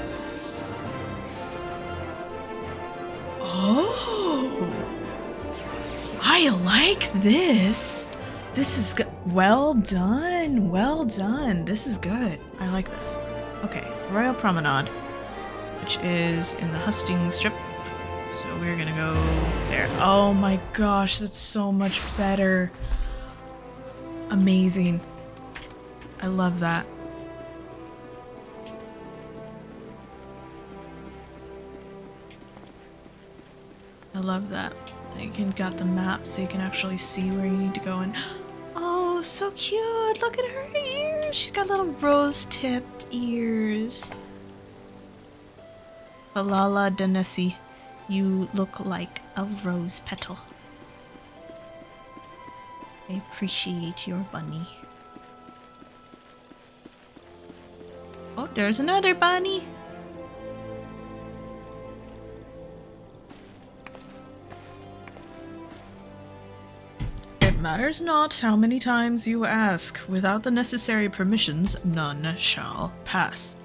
Oh! I like this! This is good. Well done, well done. This is good. I like this. Okay, Royal Promenade, which is in the Husting Strip. So we're gonna go there. Oh my gosh, that's so much better. Amazing. I love that. I love that. You can got the map so you can actually see where you need to go and oh, so cute. Look at her ears. She's got little rose-tipped ears. Falala Danesi. You look like a rose petal. I appreciate your bunny. Oh, there's another bunny. It matters not how many times you ask. Without the necessary permissions, none shall pass.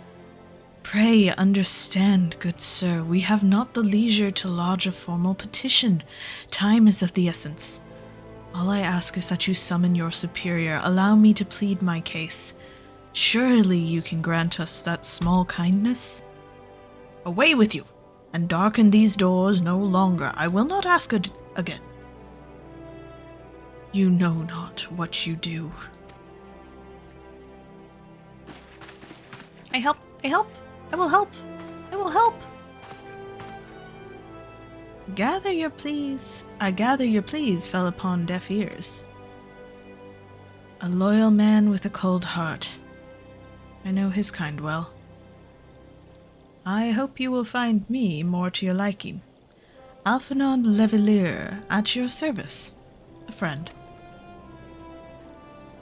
Pray understand, good sir, we have not the leisure to lodge a formal petition. Time is of the essence. All I ask is that you summon your superior. Allow me to plead my case. Surely you can grant us that small kindness? Away with you, and darken these doors no longer. I will not ask it again. You know not what you do. I help. I will help. I will help. I gather your pleas fell upon deaf ears. A loyal man with a cold heart. I know his kind well. I hope you will find me more to your liking. Alphinaud Levelier, at your service. A friend.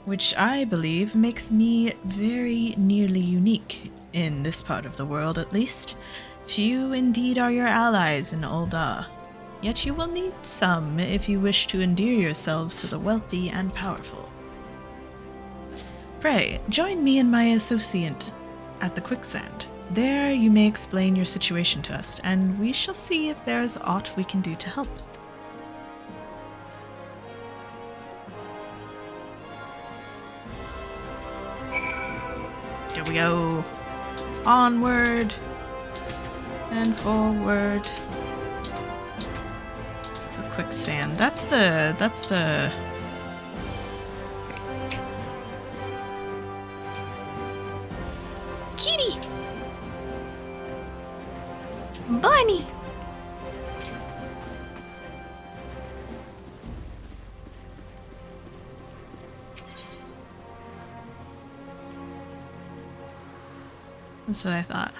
Which I believe makes me very nearly unique, in this part of the world at least. Few indeed are your allies in Ul'dah, yet you will need some if you wish to endear yourselves to the wealthy and powerful. Pray, join me and my associate at the quicksand. There you may explain your situation to us, and we shall see if there is aught we can do to help. Here we go. Onward and forward. The quicksand. That's the Kitty! Bunny! That's what I thought.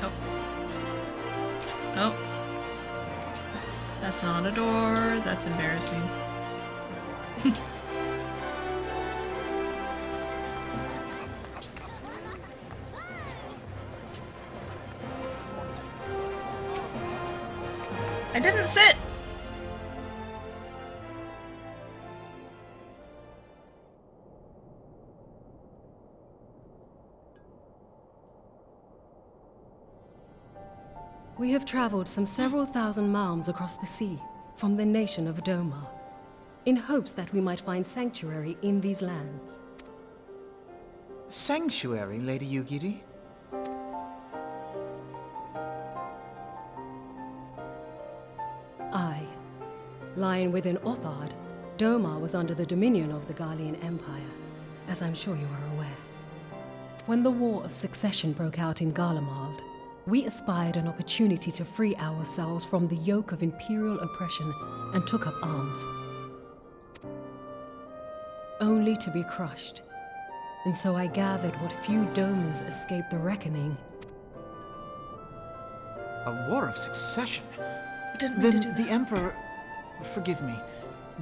Oh. Oh. That's not a door. That's embarrassing. I didn't sit! We have traveled some several thousand miles across the sea from the nation of Doma, in hopes that we might find sanctuary in these lands. Sanctuary, Lady Yugiri? Aye. Lying within Othard, Doma was under the dominion of the Garlean Empire, as I'm sure you are aware. When the War of Succession broke out in Garlemald, we aspired an opportunity to free ourselves from the yoke of imperial oppression and took up arms. Only to be crushed. And so I gathered what few Domans escaped the reckoning. A war of succession? We didn't mean to do Then that. the Emperor... Forgive me.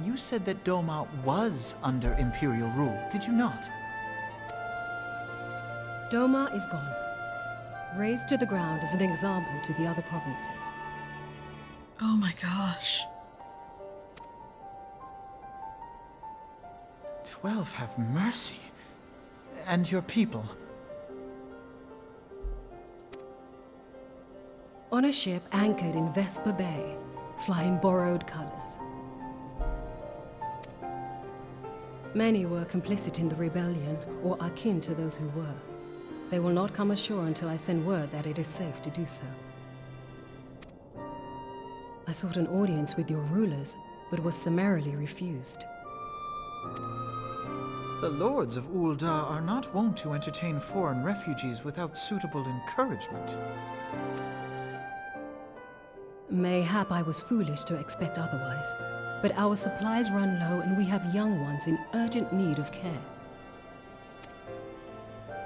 You said that Doma was under Imperial rule, did you not? Doma is gone. Razed to the ground as an example to the other provinces. Oh my gosh. 12 have mercy. And your people? On a ship anchored in Vesper Bay, flying borrowed colors. Many were complicit in the rebellion, or akin to those who were. They will not come ashore until I send word that it is safe to do so. I sought an audience with your rulers, but was summarily refused. The lords of Ul'dah are not wont to entertain foreign refugees without suitable encouragement. Mayhap I was foolish to expect otherwise, but our supplies run low and we have young ones in urgent need of care.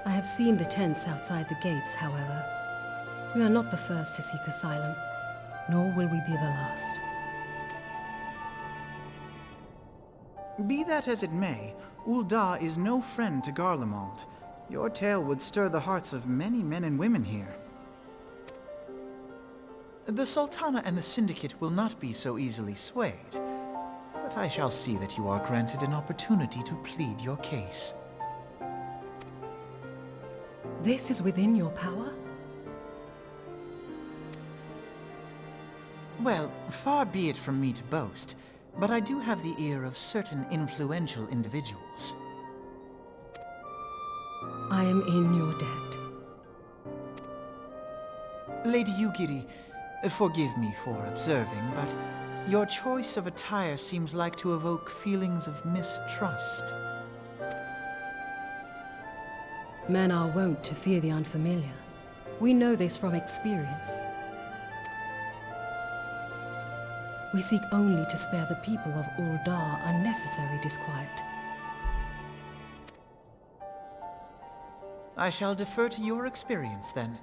I have seen the tents outside the gates, however. We are not the first to seek asylum, nor will we be the last. Be that as it may, Ul'dah is no friend to Garlemald. Your tale would stir the hearts of many men and women here. The Sultana and the Syndicate will not be so easily swayed, but I shall see that you are granted an opportunity to plead your case. This is within your power? Well, far be it from me to boast, but I do have the ear of certain influential individuals. I am in your debt. Lady Yugiri, forgive me for observing, but your choice of attire seems like to evoke feelings of mistrust. Men are wont to fear the unfamiliar. We know this from experience. We seek only to spare the people of Ul'dah unnecessary disquiet. I shall defer to your experience, then.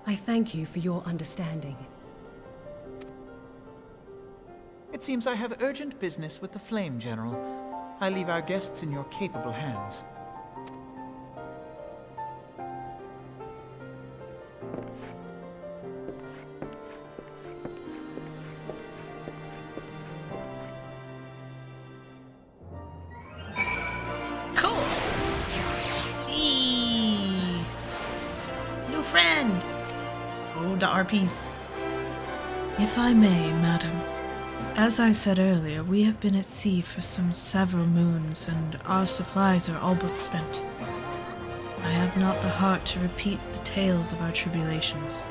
I thank you for your understanding. It seems I have urgent business with the Flame General. I leave our guests in your capable hands. Cool. Eee. New friend. Oh, the RPs. If I may, madam. As I said earlier, we have been at sea for several moons, and our supplies are all but spent. I have not the heart to repeat the tales of our tribulations,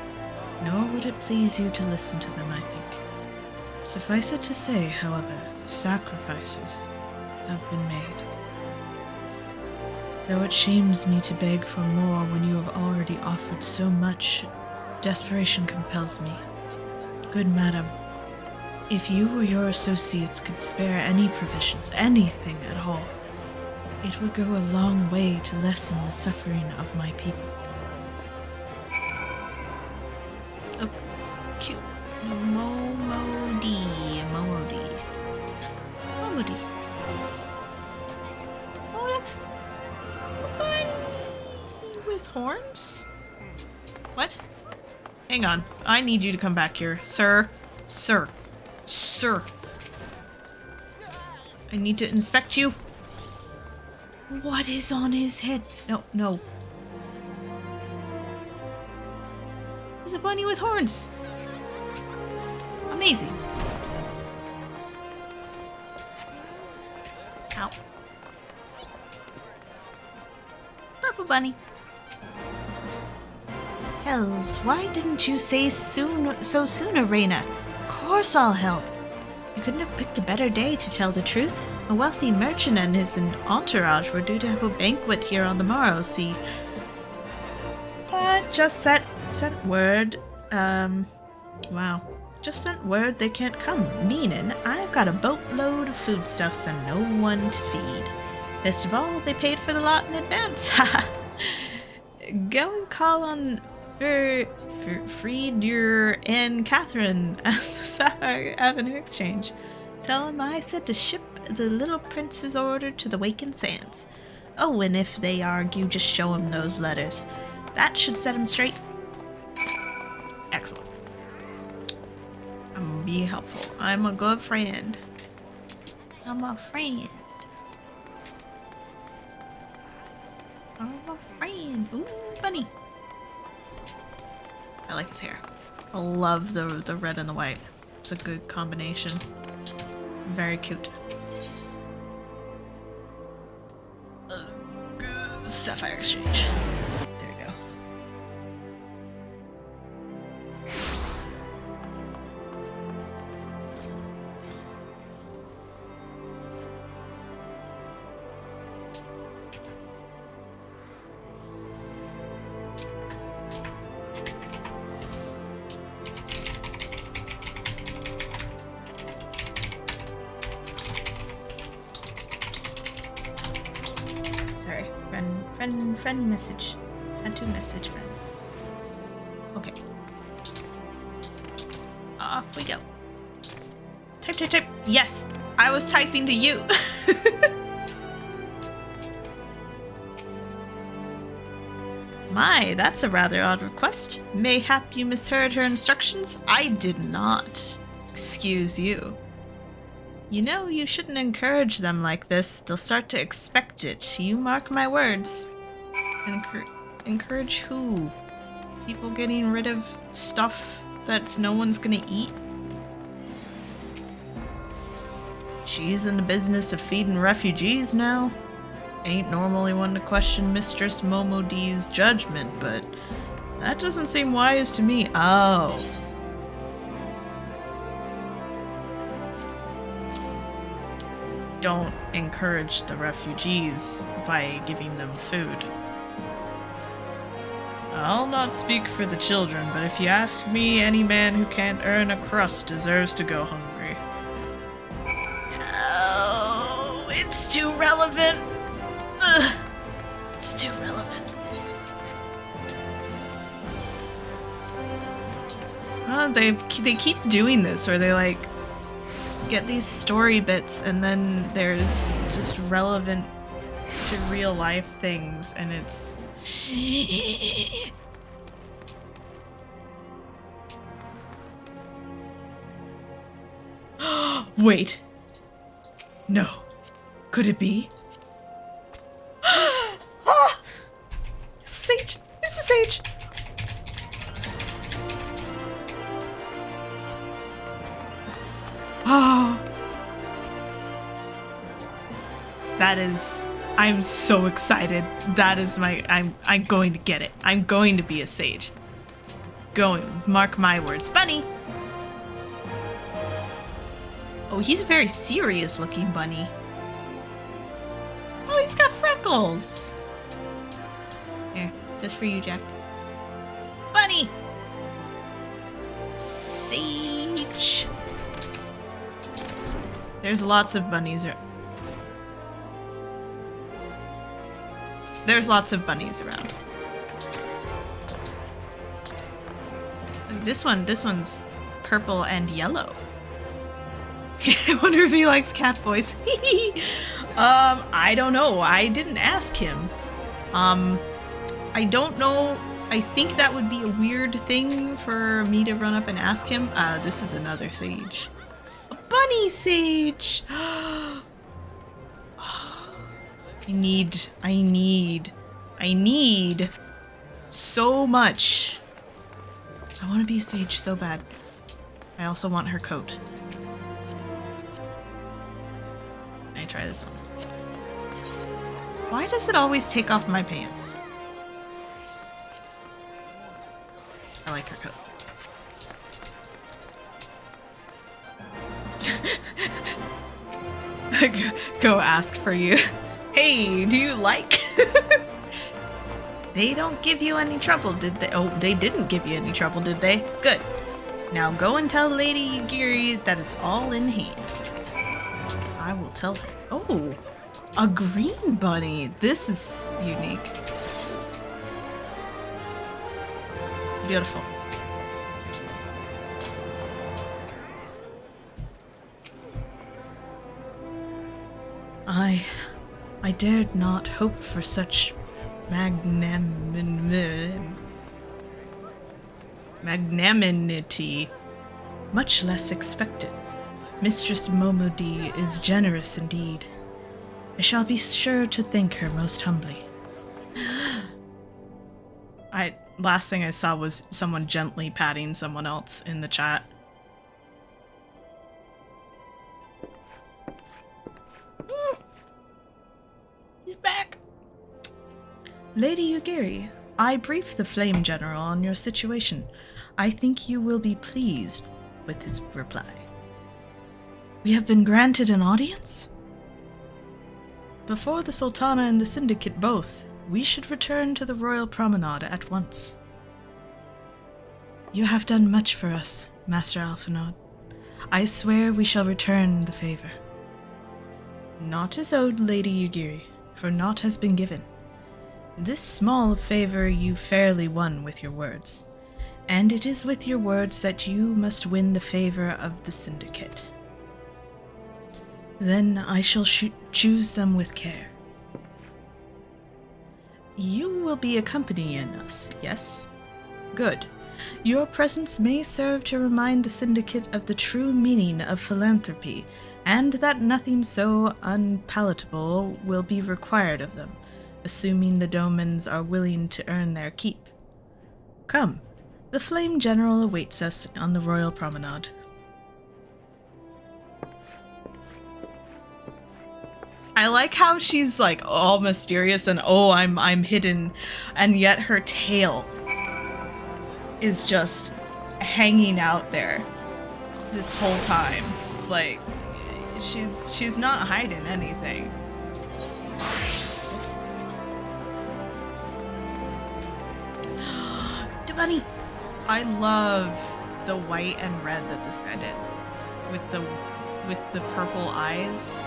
nor would it please you to listen to them, I think. Suffice it to say, however, sacrifices have been made. Though it shames me to beg for more when you have already offered so much, desperation compels me. Good madam, if you or your associates could spare any provisions, anything at all, it would go a long way to lessen the suffering of my people. Oh, cute. Momodi. Oh, look. A bunny with horns? What? Hang on. I need you to come back here. Sir. Sir. Sir. I need to inspect you. What is on his head? No, no. It's a bunny with horns. Amazing. Ow. Purple bunny. Hells, why didn't you say so soon, Arena? Of course I'll help. You couldn't have picked a better day to tell the truth. A wealthy merchant and his entourage were due to have a banquet here on the morrow, see. Just sent word, wow. Just sent word they can't come, meaning I've got a boatload of foodstuffs and no one to feed. Best of all, they paid for the lot in advance. Go and call on Frieder and Catherine at the Sapphire Avenue Exchange. Tell them I said to ship the little prince's order to the Wakened Sands. Oh, and if they argue, just show them those letters. That should set them straight. Excellent. I'm gonna be helpful. I'm a good friend. I'm a friend. I'm a friend. Ooh, bunny. I like his hair. I love the red and the white. It's a good combination. Very cute. Sapphire Exchange. There we go. Sorry, friend message. Had to message friend. Okay. Off we go. Type. Yes, I was typing to you. My, that's a rather odd request. Mayhap you misheard her instructions? I did not. Excuse you. You know, you shouldn't encourage them like this. They'll start to expect it. You mark my words. Encourage who? People getting rid of stuff that no one's gonna eat? She's in the business of feeding refugees now. Ain't normally one to question Mistress Momo D's judgment, but that doesn't seem wise to me. Oh. Don't encourage the refugees by giving them food. I'll not speak for the children, but if you ask me, any man who can't earn a crust deserves to go hungry. Oh, it's too relevant. Ugh, it's too relevant. They keep doing this where they like get these story bits and then there's just relevant to real life things and it's wait. No. Could it be? Sage! It's a sage! Oh. That is... I'm so excited. That is my... I'm going to get it. I'm going to be a sage. Going. Mark my words. Bunny! Oh, he's a very serious looking bunny. Oh, he's got freckles! Here, just for you, Jack. Bunny! Sage! There's lots of bunnies. There's lots of bunnies around. This one's purple and yellow. I wonder if he likes cat boys. I don't know. I didn't ask him. I don't know. I think that would be a weird thing for me to run up and ask him. This is another sage. A bunny sage! I need so much. I want to be Sage so bad. I also want her coat. Can I try this on? Why does it always take off my pants? I like her coat. Go ask for you. Hey, do you like? They don't give you any trouble, did they? Oh, they didn't give you any trouble, did they? Good. Now go and tell Lady Yugiri that it's all in hand. I will tell her. Oh, a green bunny. This is unique. Beautiful. I dared not hope for such magnanimity, much less expected. Mistress Momodi is generous indeed. I shall be sure to thank her most humbly. Last thing I saw was someone gently patting someone else in the chat. He's back. Lady Yugiri, I briefed the Flame General on your situation. I think you will be pleased with his reply. We have been granted an audience? Before the Sultana and the Syndicate both, we should return to the Royal Promenade at once. You have done much for us, Master Alphinaud. I swear we shall return the favor. Naught is owed, Lady Yugiri, for naught has been given. This small favor you fairly won with your words, and it is with your words that you must win the favor of the Syndicate. Then I shall choose them with care. You will be accompanying us, yes? Good. Your presence may serve to remind the Syndicate of the true meaning of philanthropy, and that nothing so unpalatable will be required of them, assuming the Domans are willing to earn their keep. Come, the Flame General awaits us on the Royal Promenade. I like how she's like all mysterious and I'm hidden, and yet her tail is just hanging out there this whole time. Like she's not hiding anything. The bunny. I love the white and red that this guy did with the purple eyes.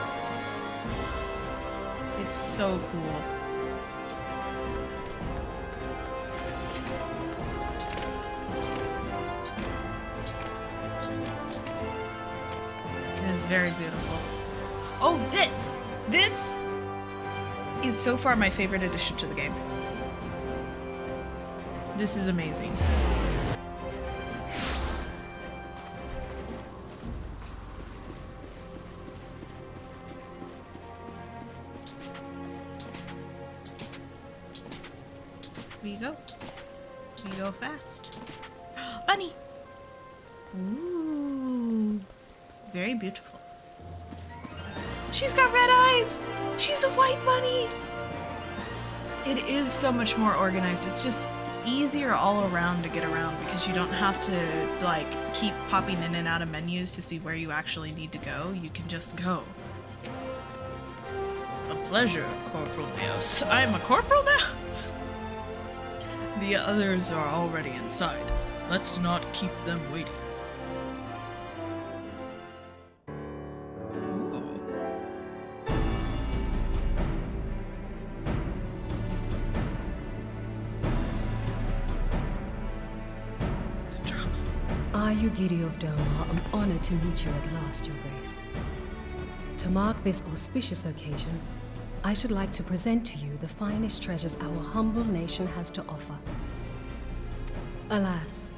It's so cool. It is very beautiful. Oh, this is so far my favorite addition to the game. This is amazing. We go fast. Bunny! Ooh. Very beautiful. She's got red eyes! She's a white bunny! It is so much more organized. It's just easier all around to get around because you don't have to, like, keep popping in and out of menus to see where you actually need to go. You can just go. A pleasure, Corporal Leos. I am a corporal now? The others are already inside. Let's not keep them waiting. Ooh. The drama. I, Yugiri of Doma, am honored to meet you at last, Your Grace. To mark this auspicious occasion, I should like to present to you the finest treasures our humble nation has to offer. Alas,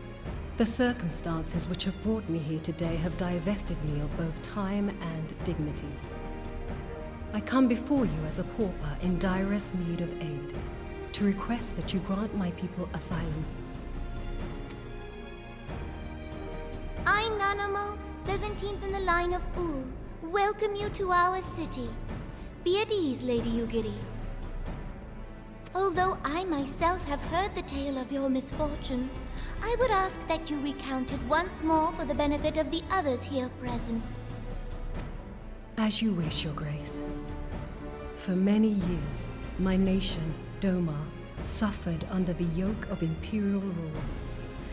the circumstances which have brought me here today have divested me of both time and dignity. I come before you as a pauper in direst need of aid, to request that you grant my people asylum. Anonymous, 17th in the line of Ul, welcome you to our city. Be at ease, Lady Ugiri. Although I myself have heard the tale of your misfortune, I would ask that you recount it once more for the benefit of the others here present. As you wish, Your Grace. For many years, my nation, Doma, suffered under the yoke of imperial rule,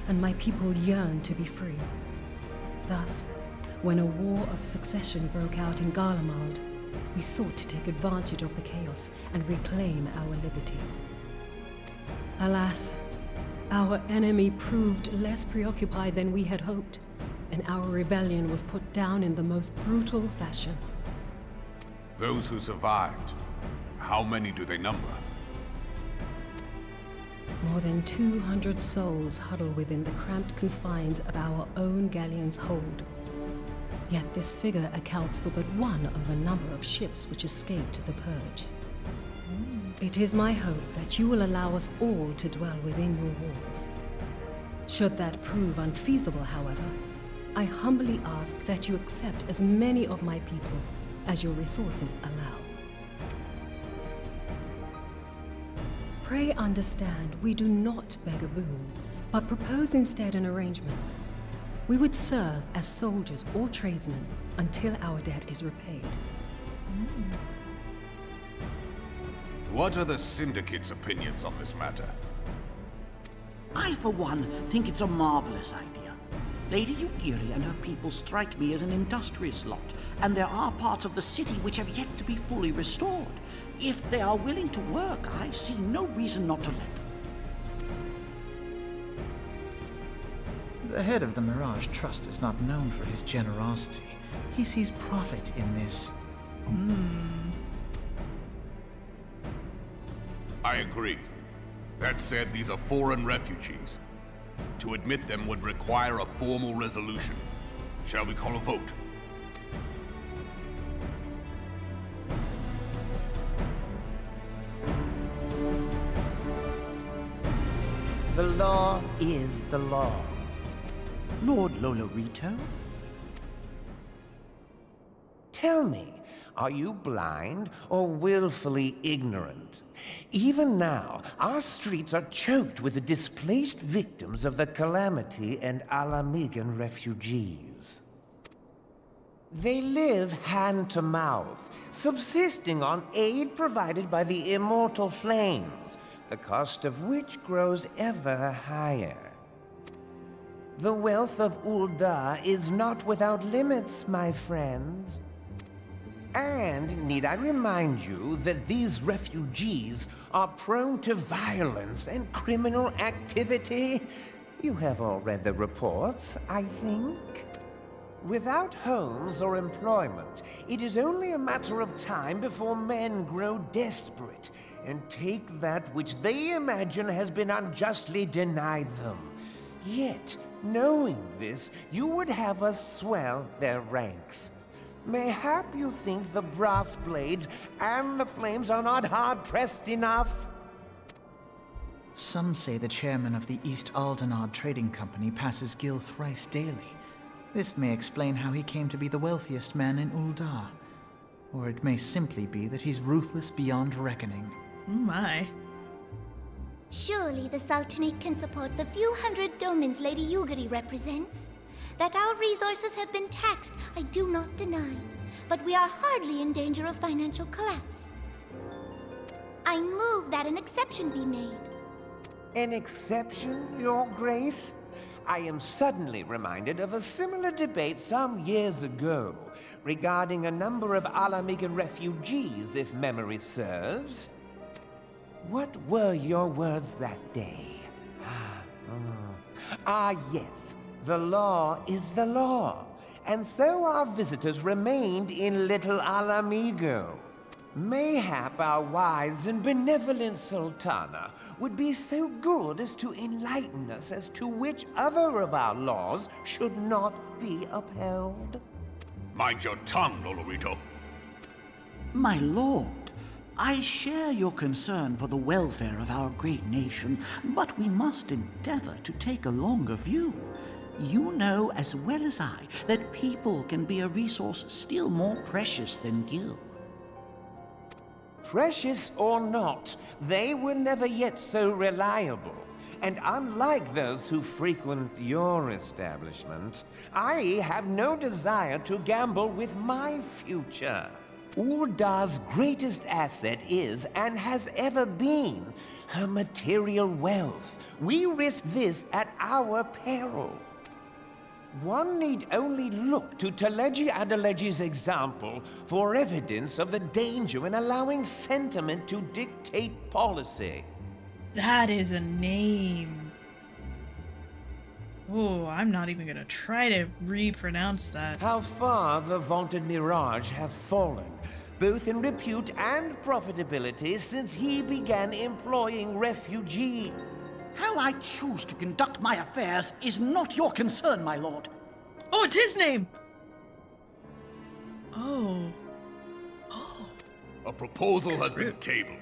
and my people yearned to be free. Thus, when a war of succession broke out in Garlemald, we sought to take advantage of the chaos and reclaim our liberty. Alas, our enemy proved less preoccupied than we had hoped, and our rebellion was put down in the most brutal fashion. Those who survived, how many do they number? More than 200 souls huddle within the cramped confines of our own galleon's hold. Yet this figure accounts for but one of a number of ships which escaped the Purge. It is my hope that you will allow us all to dwell within your walls. Should that prove unfeasible, however, I humbly ask that you accept as many of my people as your resources allow. Pray understand, we do not beg a boon, but propose instead an arrangement. We would serve as soldiers or tradesmen until our debt is repaid. What are the Syndicate's opinions on this matter? I, for one, think it's a marvelous idea. Lady Ugiri and her people strike me as an industrious lot, and there are parts of the city which have yet to be fully restored. If they are willing to work, I see no reason not to let them. The head of the Mirage Trust is not known for his generosity. He sees profit in this. I agree. That said, these are foreign refugees. To admit them would require a formal resolution. Shall we call a vote? The law is the law. Lord Lolorito? Tell me, are you blind or willfully ignorant? Even now, our streets are choked with the displaced victims of the Calamity and Alamigan refugees. They live hand to mouth, subsisting on aid provided by the immortal flames, the cost of which grows ever higher. The wealth of Ul'dah is not without limits, my friends. And need I remind you that these refugees are prone to violence and criminal activity? You have all read the reports, I think. Without homes or employment, it is only a matter of time before men grow desperate and take that which they imagine has been unjustly denied them. Yet, knowing this, you would have us swell their ranks. Mayhap you think the brass blades and the flames are not hard-pressed enough? Some say the chairman of the East Aldenard Trading Company passes Gil thrice daily. This may explain how he came to be the wealthiest man in Ul'dah. Or it may simply be that he's ruthless beyond reckoning. Oh my. Surely the Sultanate can support the few hundred domins Lady Ugiri represents. That our resources have been taxed, I do not deny. But we are hardly in danger of financial collapse. I move that an exception be made. An exception, Your Grace? I am suddenly reminded of a similar debate some years ago regarding a number of Alamigan refugees, if memory serves. What were your words that day? Yes. The law is the law, and so our visitors remained in Little Alamigo. Mayhap our wise and benevolent Sultana would be so good as to enlighten us as to which other of our laws should not be upheld. Mind your tongue, Lolorito. My lord, I share your concern for the welfare of our great nation, but we must endeavor to take a longer view. You know as well as I that people can be a resource still more precious than gil. Precious or not, they were never yet so reliable. And unlike those who frequent your establishment, I have no desire to gamble with my future. Uldar's greatest asset is, and has ever been, her material wealth. We risk this at our peril. One need only look to Teleji Adeleji's example for evidence of the danger in allowing sentiment to dictate policy. That is a name. Oh, I'm not even gonna try to repronounce that. How far the vaunted Mirage hath fallen, both in repute and profitability, since he began employing refugees. How I choose to conduct my affairs is not your concern, my lord. Oh, it's his name! Oh. A proposal has been tabled.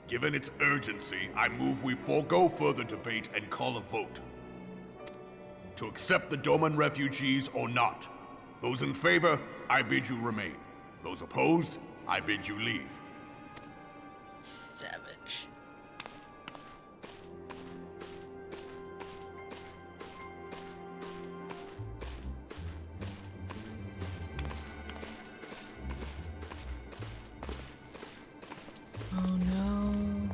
Given its urgency, I move we forego further debate and call a vote. To accept the Doman refugees or not. Those in favor, I bid you remain. Those opposed, I bid you leave. Savage. Oh no.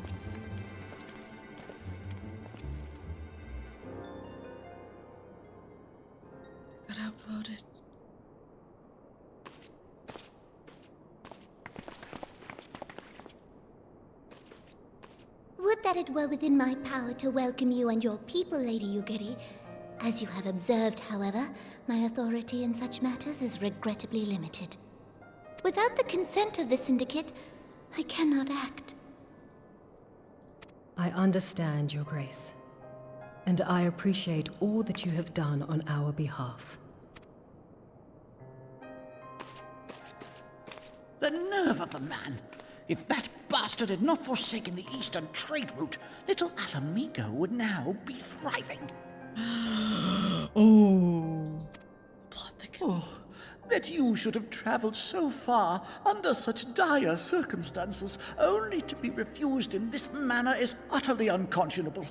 Got outvoted. Would that it were within my power to welcome you and your people, Lady Yugiri. As you have observed, however, my authority in such matters is regrettably limited. Without the consent of the Syndicate, I cannot act. I understand, Your Grace, and I appreciate all that you have done on our behalf. The nerve of the man! If that bastard had not forsaken the eastern trade route, little Alamigo would now be thriving. Oh. Plot thickens. Oh, that you should have traveled so far under such dire circumstances, only to be refused in this manner is utterly unconscionable.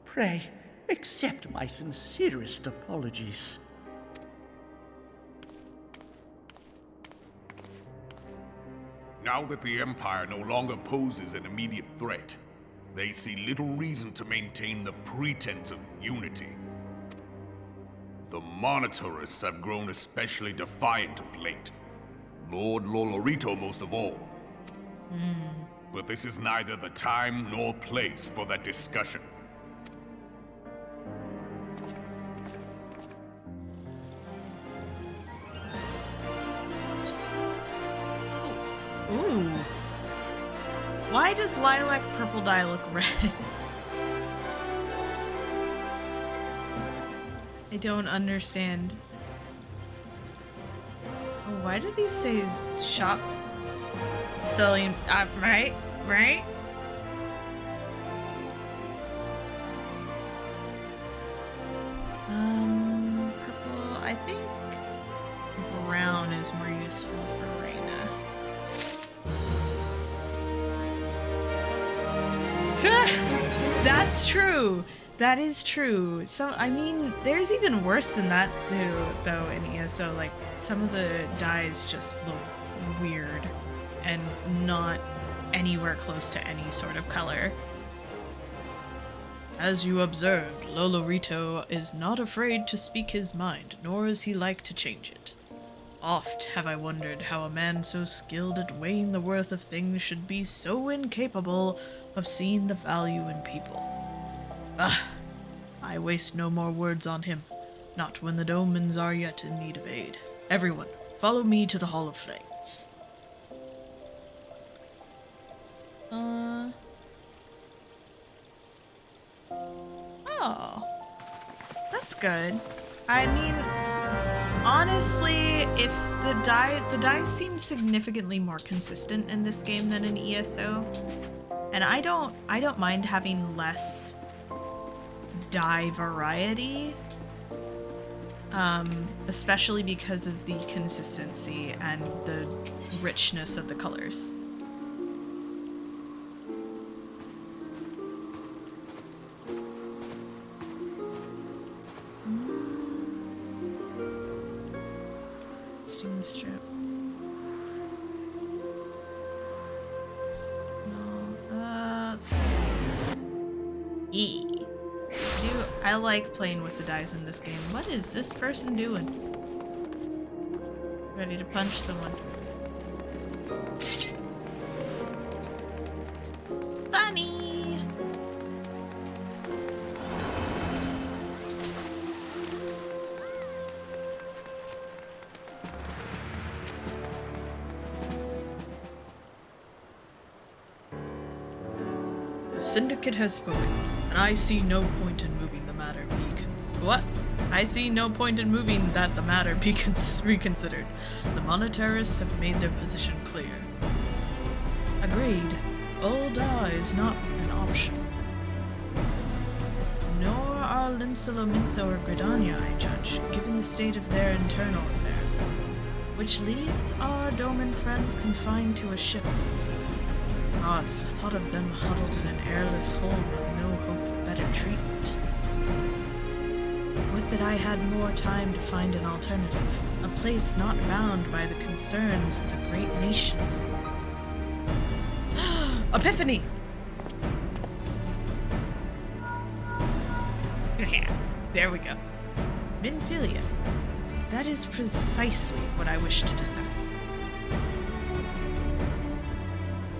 Pray, accept my sincerest apologies. Now that the Empire no longer poses an immediate threat, they see little reason to maintain the pretense of unity. The Monitorists have grown especially defiant of late. Lord Lolorito most of all. But this is neither the time nor place for that discussion. Ooh. Why does lilac purple dye look red? I don't understand. Oh, why do these say shop selling? Right? Purple. I think brown is more useful for Reina. That's true. That is true. So, I mean, there's even worse than that, though, in ESO. Like, some of the dyes just look weird and not anywhere close to any sort of color. As you observed, Lolorito is not afraid to speak his mind, nor is he like to change it. Oft have I wondered how a man so skilled at weighing the worth of things should be so incapable of seeing the value in people. I waste no more words on him, not when the Domans are yet in need of aid. Everyone, follow me to the Hall of Flames. Oh, that's good. I mean, honestly, if the dyes seem significantly more consistent in this game than in ESO, and I don't mind having less dye variety. especially because of the consistency and the richness of the colors. Steam strip. I like playing with the dice in this game. What is this person doing? Ready to punch someone. Funny! The Syndicate has spoken, and I see no point in moving the matter be What? I see no point in moving that the matter be reconsidered. The monetarists have made their position clear. Agreed. Ul'dah is not an option. Nor are Limsalominso or Gridania, I judge, given the state of their internal affairs. Which leaves our Doman friends confined to a ship. Odds, the thought of them huddled in an airless hold with no hope of better treatment. Would that I had more time to find an alternative, a place not bound by the concerns of the great nations. Epiphany! There we go. Minfilia. That is precisely what I wish to discuss.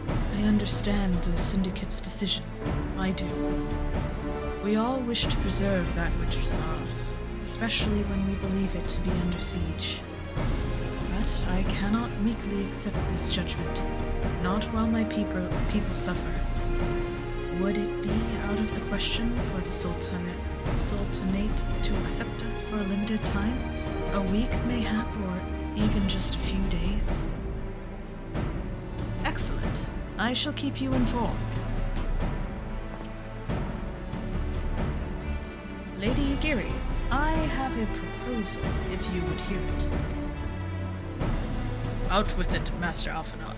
I understand the Syndicate's decision. I do. We all wish to preserve that which is ours, especially when we believe it to be under siege. But I cannot meekly accept this judgment, not while my people suffer. Would it be out of the question for the Sultanate to accept us for a limited time? A week, mayhap, or even just a few days? Excellent. I shall keep you informed. Lady Yugiri, I have a proposal, if you would hear it. Out with it, Master Alphanot.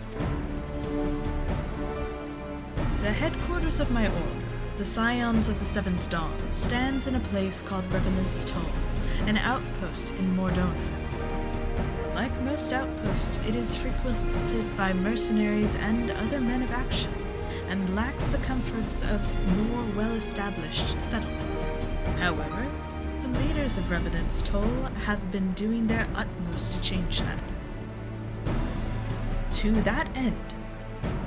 The headquarters of my order, the Scions of the Seventh Dawn, stands in a place called Revenant's Toll, an outpost in Mordona. Like most outposts, it is frequented by mercenaries and other men of action, and lacks the comforts of more well-established settlements. However, the leaders of Revenant's Toll have been doing their utmost to change that. To that end,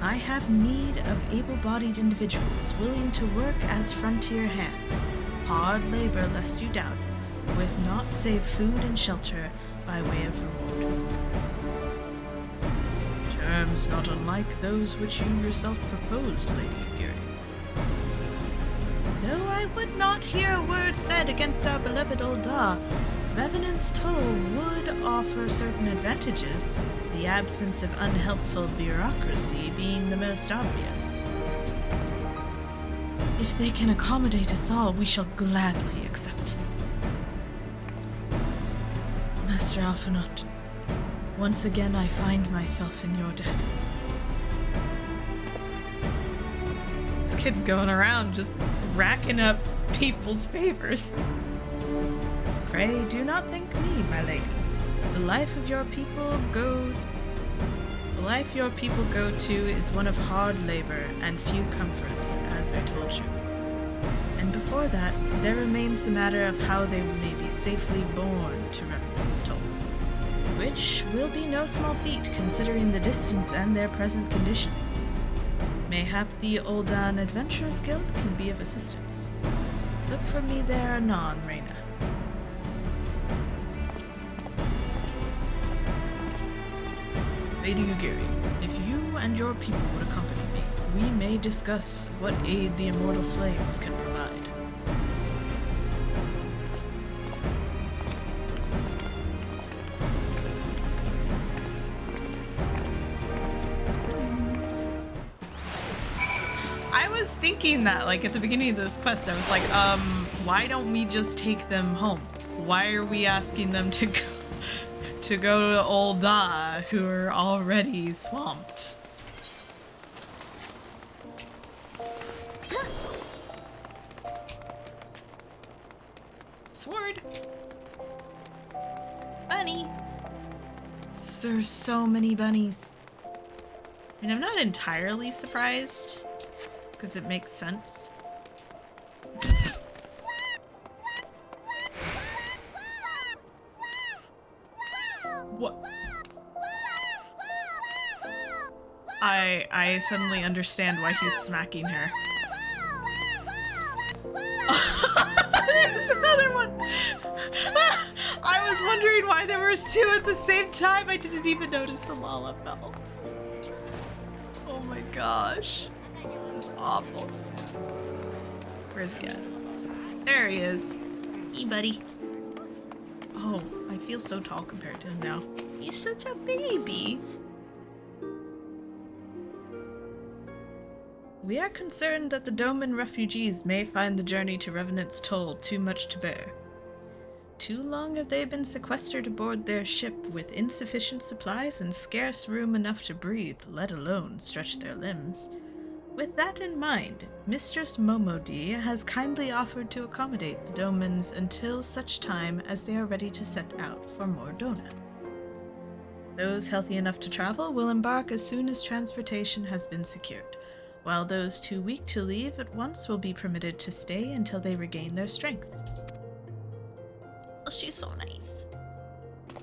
I have need of able-bodied individuals willing to work as frontier hands, hard labor lest you doubt, with naught save food and shelter by way of reward. Terms not unlike those which you yourself proposed, Lady Yugiri. Though I would not hear a word said against our beloved Ul'dah, Revenant's Toll would offer certain advantages, the absence of unhelpful bureaucracy being the most obvious. If they can accommodate us all, we shall gladly accept. Master Alphanot, once again I find myself in your debt. This kid's going around just racking up people's favors. Pray do not thank me, my lady. The life your people go to is one of hard labor and few comforts, as I told you. And before that, there remains the matter of how they may be safely borne to Revenant's Toll, which will be no small feat considering the distance and their present condition. Mayhap the Ul'dah Adventurers Guild can be of assistance. Look for me there anon, Reyna. Lady Yugiri, if you and your people would accompany me, we may discuss what aid the immortal flames can provide. I was thinking that, like, at the beginning of this quest, I was like, why don't we just take them home? why are we asking them to go to Ul'dah, who are already swamped? Sword. Bunny. There's so many bunnies. I mean, I'm not entirely surprised, because it makes sense. What? I suddenly understand why he's smacking her. There's another one! I was wondering why there was two at the same time. I didn't even notice the Lala fell. Oh my gosh. This is awful. Where's he at? There he is. Hey, buddy. Oh, I feel so tall compared to him now. He's such a baby. We are concerned that the Doman refugees may find the journey to Revenant's Toll too much to bear. Too long have they been sequestered aboard their ship with insufficient supplies and scarce room enough to breathe, let alone stretch their limbs. With that in mind, Mistress Momodi has kindly offered to accommodate the Domans until such time as they are ready to set out for Mordona. Those healthy enough to travel will embark as soon as transportation has been secured, while those too weak to leave at once will be permitted to stay until they regain their strength. Oh, she's so nice.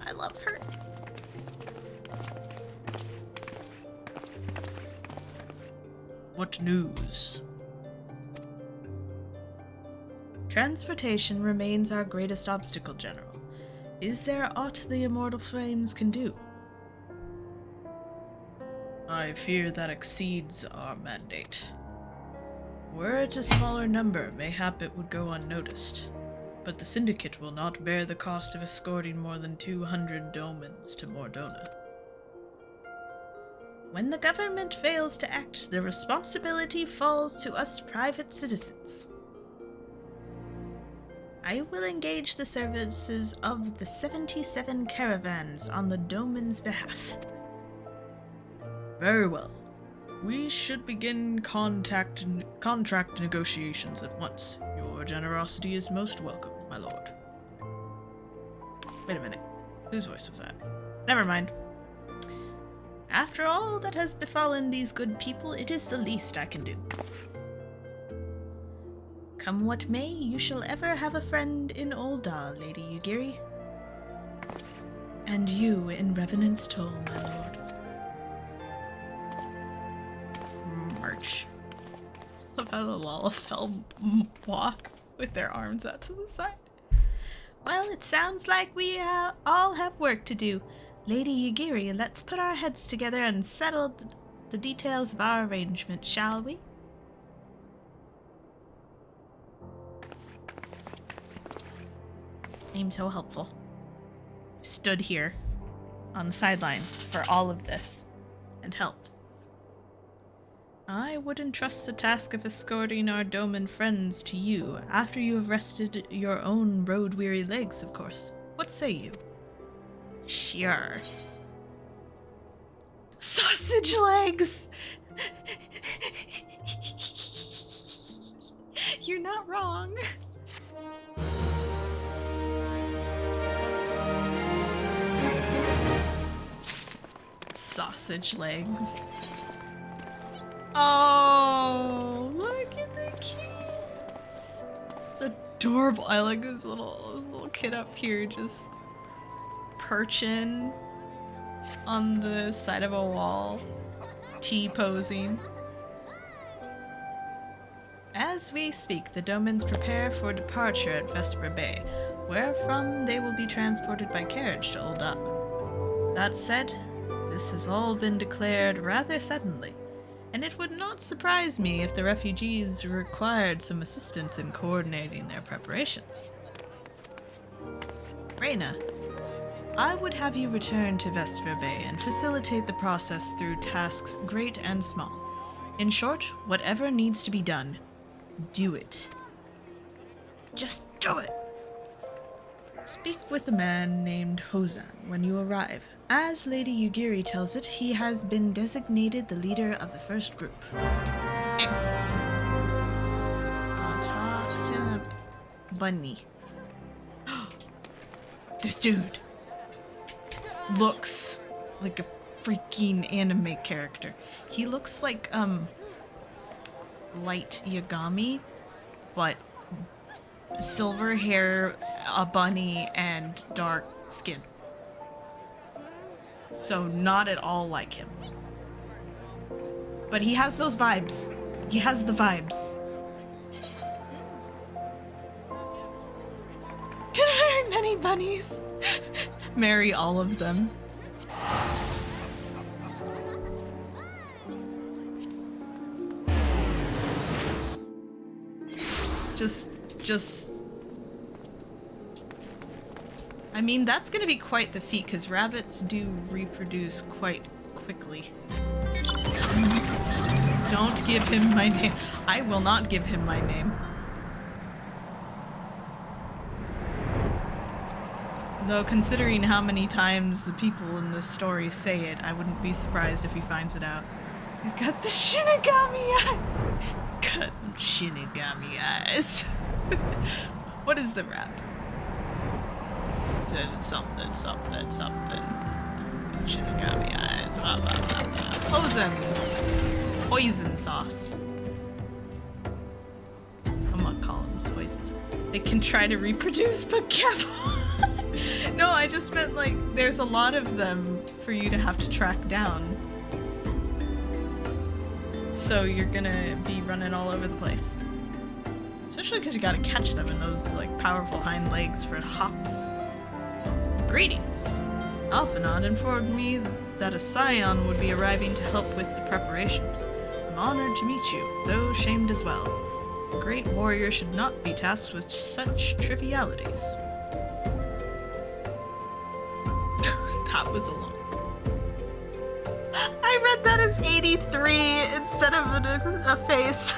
I love her. What news? Transportation remains our greatest obstacle, General. Is there aught the Immortal Flames can do? I fear that exceeds our mandate. Were it a smaller number, mayhap it would go unnoticed. But the Syndicate will not bear the cost of escorting more than 200 Domans to Mordona. When the government fails to act, the responsibility falls to us private citizens. I will engage the services of the 77 caravans on the Doman's behalf. Very well. We should begin contract negotiations at once. Your generosity is most welcome, my lord. Wait a minute. Whose voice was that? Never mind. After all that has befallen these good people, it is the least I can do. Come what may, you shall ever have a friend in Ul'dah, Lady Yugiri. And you in Revenant's Toll, my lord. March. Love how the Lalafell walk with their arms out to the side. Well, it sounds like we all have work to do. Lady Yugiri, let's put our heads together and settle the details of our arrangement, shall we? Seemed so helpful. Stood here on the sidelines for all of this and helped. I would entrust the task of escorting our Doman friends to you after you have rested your own road-weary legs, of course. What say you? Sure. Sausage legs! You're not wrong. Sausage legs. Oh, look at the kids. It's adorable. I like this little kid up here just perching on the side of a wall, T-posing. As we speak, the Domans prepare for departure at Vesper Bay, wherefrom they will be transported by carriage to Ul'dah. That said, this has all been declared rather suddenly, and it would not surprise me if the refugees required some assistance in coordinating their preparations. Reyna, I would have you return to Vesper Bay and facilitate the process through tasks great and small. In short, whatever needs to be done, do it. Just do it! Speak with a man named Hozan when you arrive. As Lady Yugiri tells it, he has been designated the leader of the first group. Excellent. I'll talk to Bunny. This dude looks like a freaking anime character. He looks like, Light Yagami, but silver hair, a bunny, and dark skin. So not at all like him. But he has those vibes. He has the vibes. Can I earn many bunnies? Marry all of them. Just... I mean, that's gonna be quite the feat, because rabbits do reproduce quite quickly. Don't give him my name. I will not give him my name. Though, considering how many times the people in this story say it, I wouldn't be surprised if he finds it out. He's got the Shinigami eyes! Got Shinigami eyes. What is the rap? Something. Shinigami eyes. Blah, blah, blah, blah. Poison sauce. I'm gonna call them poison sauce. They can try to reproduce, but careful. No, I just meant like there's a lot of them for you to have to track down. So you're gonna be running all over the place. Especially because you gotta catch them in those like powerful hind legs for hops. Greetings. Alphanod informed me that a scion would be arriving to help with the preparations. I'm honored to meet you, though shamed as well. A great warrior should not be tasked with such trivialities. That was a long. I read that as 83 instead of a face.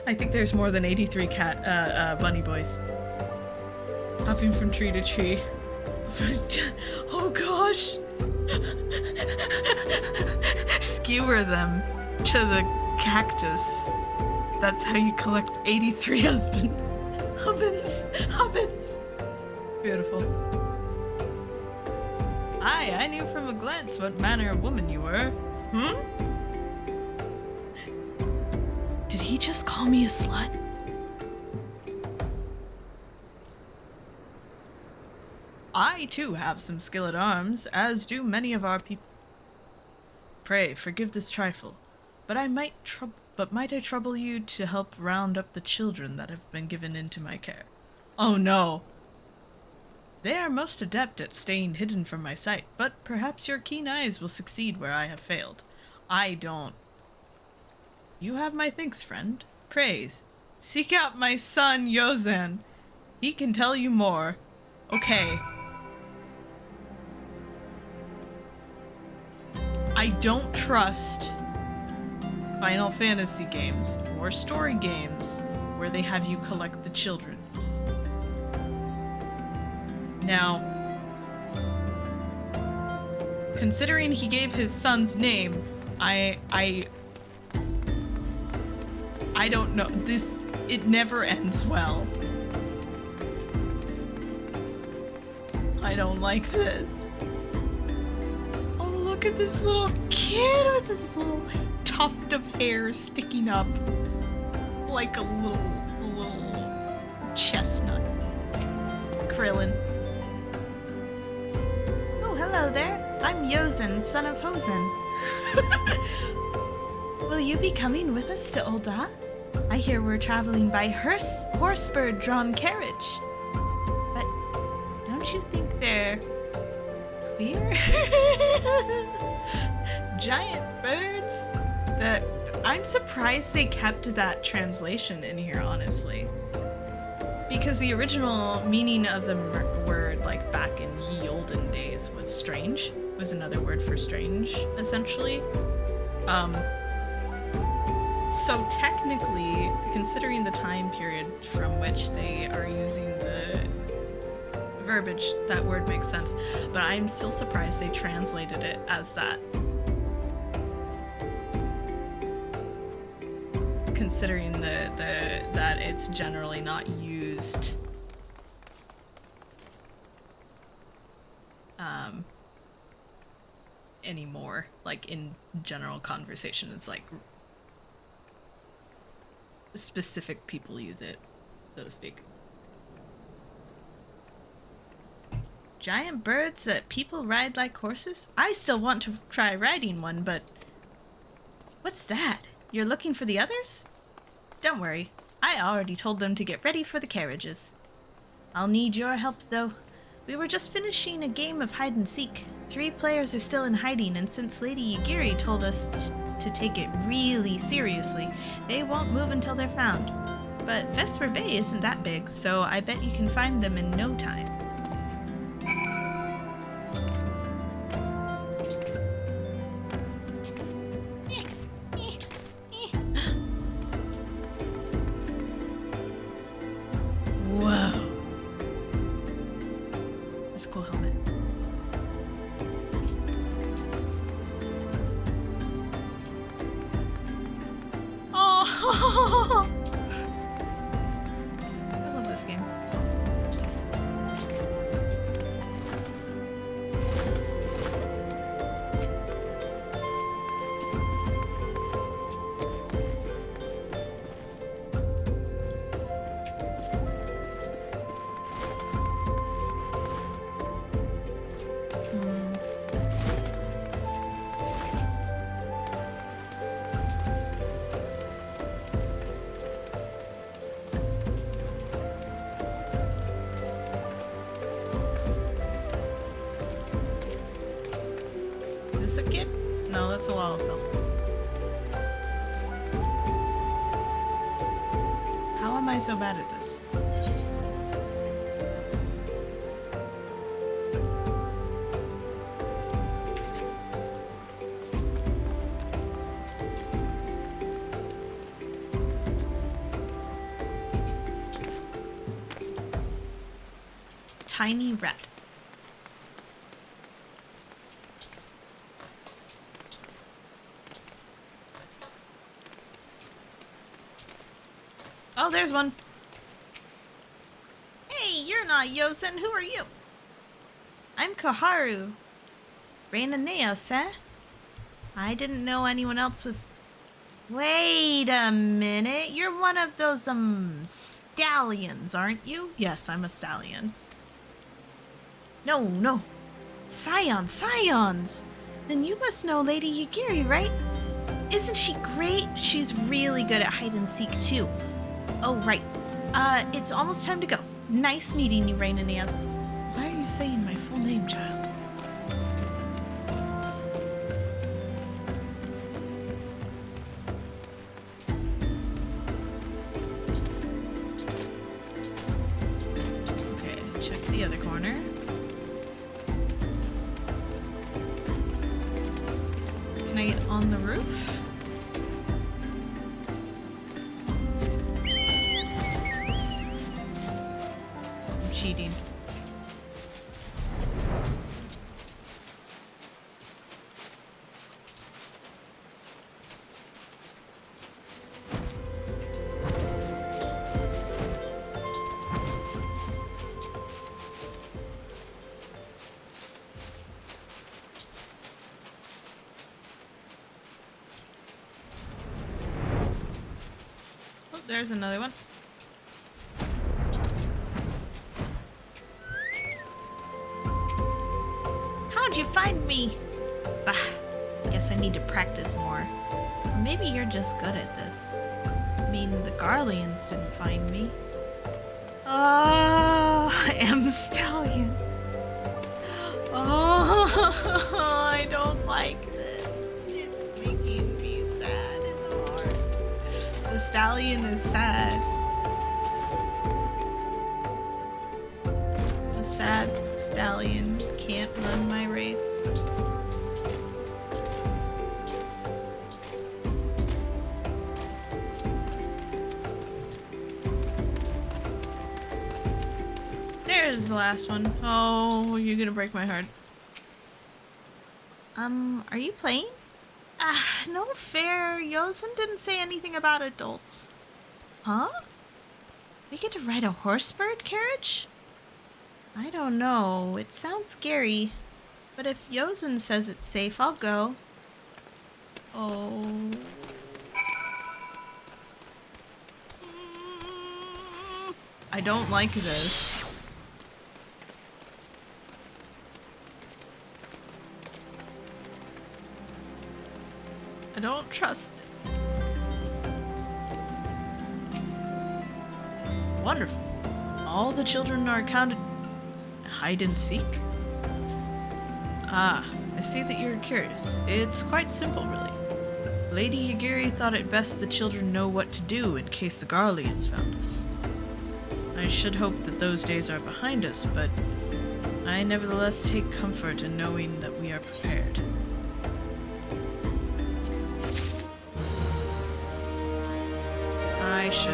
I think there's more than 83 bunny boys. Hopping from tree to tree. Oh gosh! Skewer them to the cactus. That's how you collect 83 Hubbins. Beautiful. I knew from a glance what manner of woman you were. Did he just call me a slut? I too have some skill at arms, as do many of our people. Pray forgive this trifle, but might I trouble you to help round up the children that have been given into my care? Oh no. They are most adept at staying hidden from my sight, but perhaps your keen eyes will succeed where I have failed. I don't. You have my thanks, friend. Praise. Seek out my son, Yozan. He can tell you more. Okay. I don't trust Final Fantasy games or story games where they have you collect the children. Now, considering he gave his son's name, I don't know. It never ends well. I don't like this. Oh, look at this little kid with this little tuft of hair sticking up like a little chestnut. Krillin. Oh, hello there. I'm Yozan, son of Hozan. Will you be coming with us to Ul'dah? I hear we're traveling by horse-bird-drawn carriage. But don't you think they're queer? Giant birds? I'm surprised they kept that translation in here, honestly. Because the original meaning of the word, like back in ye olden days, was strange. Was another word for strange, essentially. So technically, considering the time period from which they are using the verbiage, that word makes sense. But I'm still surprised they translated it as that. Considering that it's generally not used anymore. Like in general conversation, it's like specific people use it, so to speak. Giant birds that people ride like horses? I still want to try riding one, but... What's that? You're looking for the others? Don't worry. I already told them to get ready for the carriages. I'll need your help, though. We were just finishing a game of hide and seek. 3 players are still in hiding, and since Lady Yagiri told us to take it really seriously, they won't move until they're found. But Vesper Bay isn't that big, so I bet you can find them in no time. Whoa. That's a cool helmet. Oh! I love this game. Is this a kid? No, that's a Lalafell. How am I so bad at this? Tiny rat. Oh, there's one. Hey, you're not Yosen. Who are you? I'm Koharu. Reina Neos, eh? I didn't know anyone else was... Wait a minute. You're one of those, stallions, aren't you? Yes, I'm a stallion. No. Scions. Then you must know Lady Yagiri, right? Isn't she great? She's really good at hide and seek, too. Oh, right. It's almost time to go. Nice meeting you, Reina Neos. Why are you saying my full name, child? Okay, check the other corner. Can I get on the roof? I'm cheating. Oh, there's another one. How'd you find me? Bah, guess I need to practice more. Or maybe you're just good at this. I mean, the Garleans didn't find me. I am stallion. Oh, I don't like this. It's making me sad in the heart. The stallion is sad. A sad stallion can't run my race. is the last one. Oh, you're gonna break my heart. Are you playing? No fair. Yosen didn't say anything about adults. Huh? We get to ride a horsebird carriage? I don't know. It sounds scary. But if Yosen says it's safe, I'll go. Oh. I don't like this. I don't trust it. Wonderful. All the children are counted hide and seek? Ah, I see that you're curious. It's quite simple, really. Lady Yagiri thought it best the children know what to do in case the Garleans found us. I should hope that those days are behind us, but I nevertheless take comfort in knowing that we are prepared. I should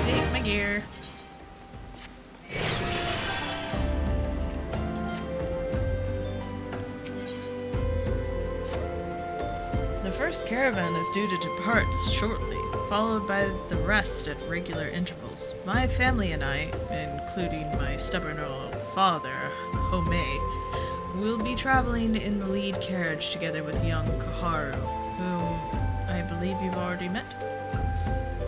take my gear. The first caravan is due to depart shortly, followed by the rest at regular intervals. My family and I, including my stubborn old father, Home, will be traveling in the lead carriage together with young Koharu, whom I believe you've already met.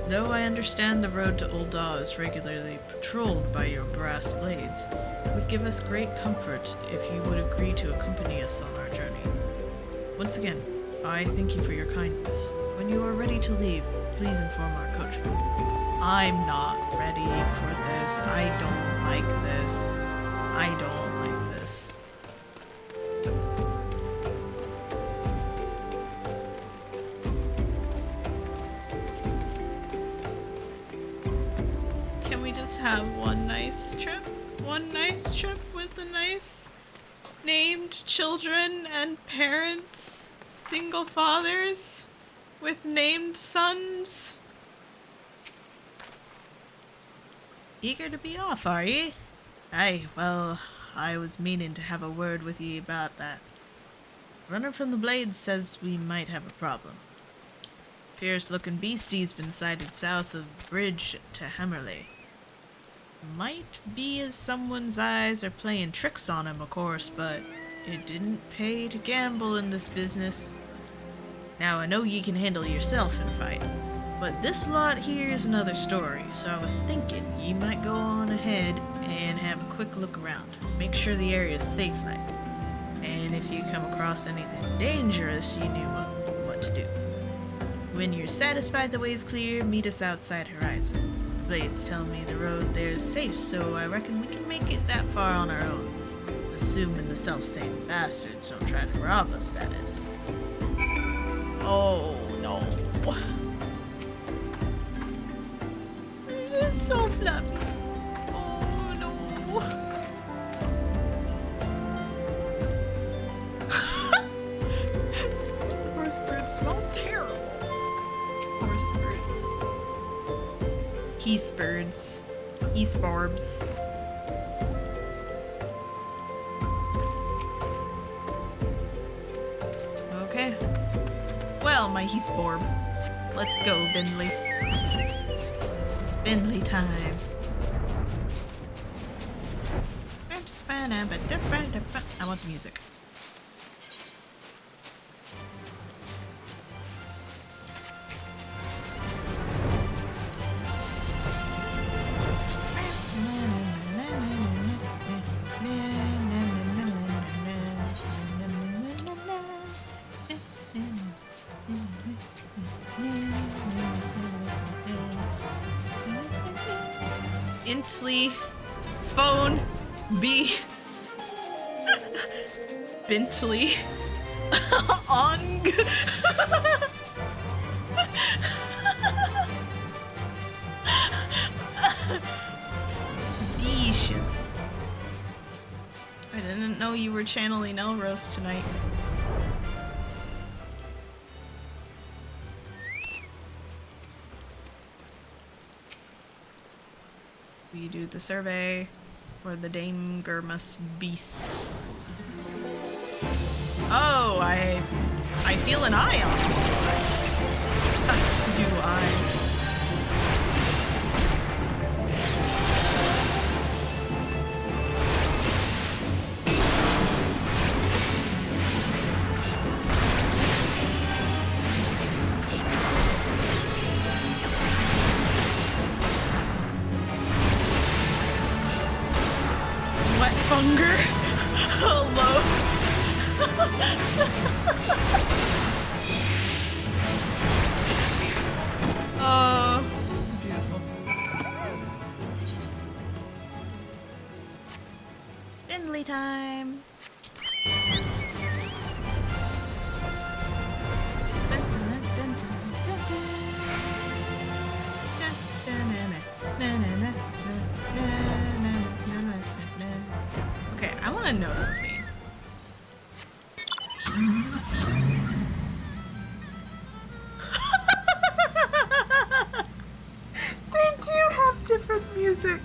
Though I understand the road to Ul'dah is regularly patrolled by your brass blades, it would give us great comfort if you would agree to accompany us on our journey. Once again, I thank you for your kindness. When you are ready to leave, please inform our coachman. I'm not ready for this. I don't like this. I don't like this. Can we just have one nice trip? One nice trip with the nice named children and parents? Single fathers with named sons. Eager to be off, are ye? Aye, well, I was meaning to have a word with ye about that. Runner from the Blades says we might have a problem. Fierce-looking beastie's been sighted south of the bridge to Hammerley. Might be as someone's eyes are playing tricks on him, of course, but it didn't pay to gamble in this business. Now, I know ye can handle yourself in a fight, but this lot here is another story, so I was thinking ye might go on ahead and have a quick look around. Make sure the area's safe like. And if you come across anything dangerous, you knew what to do. When you're satisfied the way's clear, meet us outside Horizon. The Blades tell me the road there is safe, so I reckon we can make it that far on our own. Assuming the self-same bastards don't try to rob us, that is. Oh, no. It is so fluffy. Oh, no. Horse birds smell terrible. Horse birds. Geese birds. Geese barbs. Okay. Well, my Heathborb. Let's go, Bindley. Bindley time. I want the music. Intly phone B Bentley on delicious. I didn't know you were channeling Elrose tonight. We do the survey. For the Damegermus beast. Oh, I feel an eye on me. Do I? Wet funger? Hello? Oh, beautiful. Spindly time. Okay, I want to know something. They do have different music.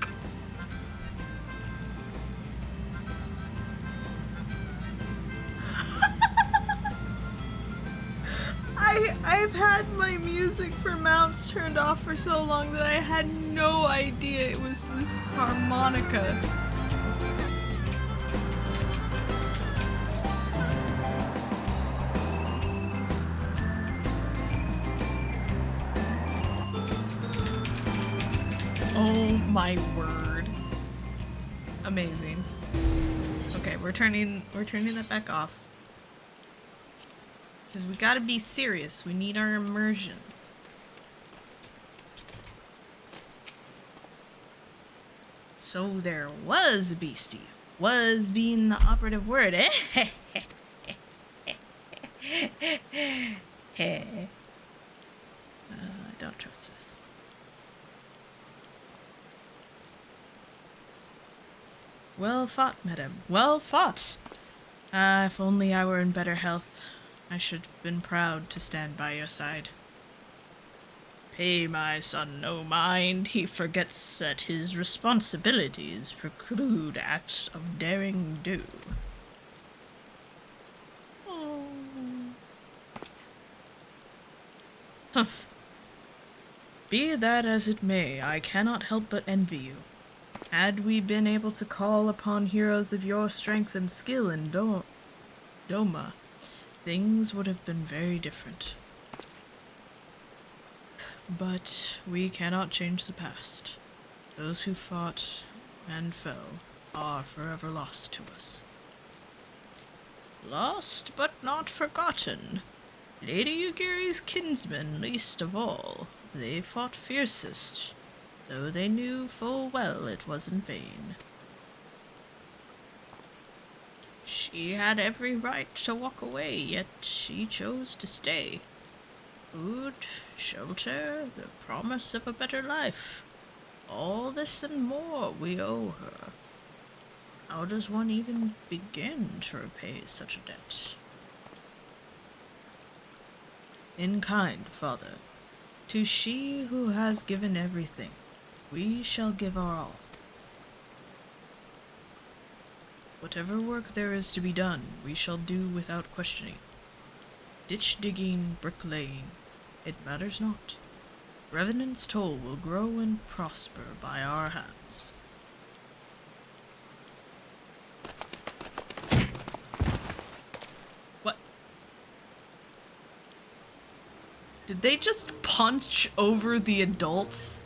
I've had my music for mounts turned off for so long that I had no idea it was this harmonica. Oh my word. Amazing. Okay, we're turning that back off. Because we gotta be serious. We need our immersion. So there was a beastie. Was being the operative word, eh? I don't trust this. Well fought, madam. Well fought. If only I were in better health, I should have been proud to stand by your side. Pay my son no mind. He forgets that his responsibilities preclude acts of daring do. Oh. Humph. Be that as it may, I cannot help but envy you. Had we been able to call upon heroes of your strength and skill in Doma, things would have been very different. But we cannot change the past. Those who fought and fell are forever lost to us. Lost but not forgotten. Lady Yugiri's kinsmen least of all. They fought fiercest, though they knew full well it was in vain. She had every right to walk away, yet she chose to stay. Food, shelter, the promise of a better life. All this and more we owe her. How does one even begin to repay such a debt? In kind, Father, to she who has given everything, we shall give our all. Whatever work there is to be done, we shall do without questioning. Ditch digging, bricklaying, it matters not. Revenant's toll will grow and prosper by our hands. What? Did they just punch over the adults?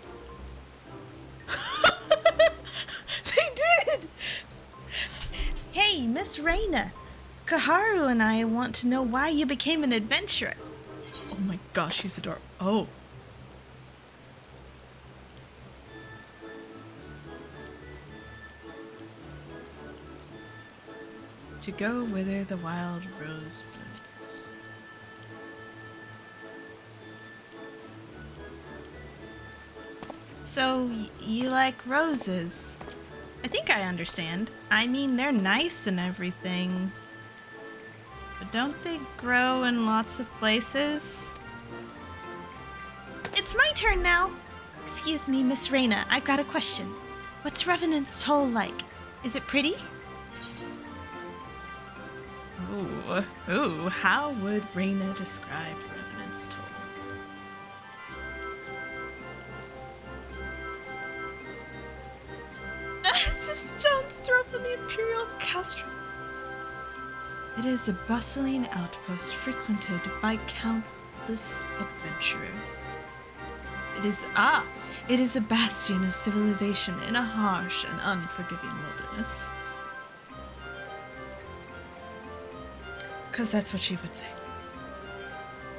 They did! Hey, Miss Reina. Kaharu and I want to know why you became an adventurer. Oh my gosh, she's adorable. Oh. To go whither the wild rose blooms. So, you like roses? I think I understand. I mean, they're nice and everything. But don't they grow in lots of places? It's my turn now. Excuse me, Miss Reina. I've got a question. What's Revenant's toll like? Is it pretty? Ooh, how would Reina describe Revenant's Toll? It's a stone's throw from the Imperial Castrum. It is a bustling outpost frequented by countless adventurers. It is a bastion of civilization in a harsh and unforgiving wilderness. 'Cause that's what she would say.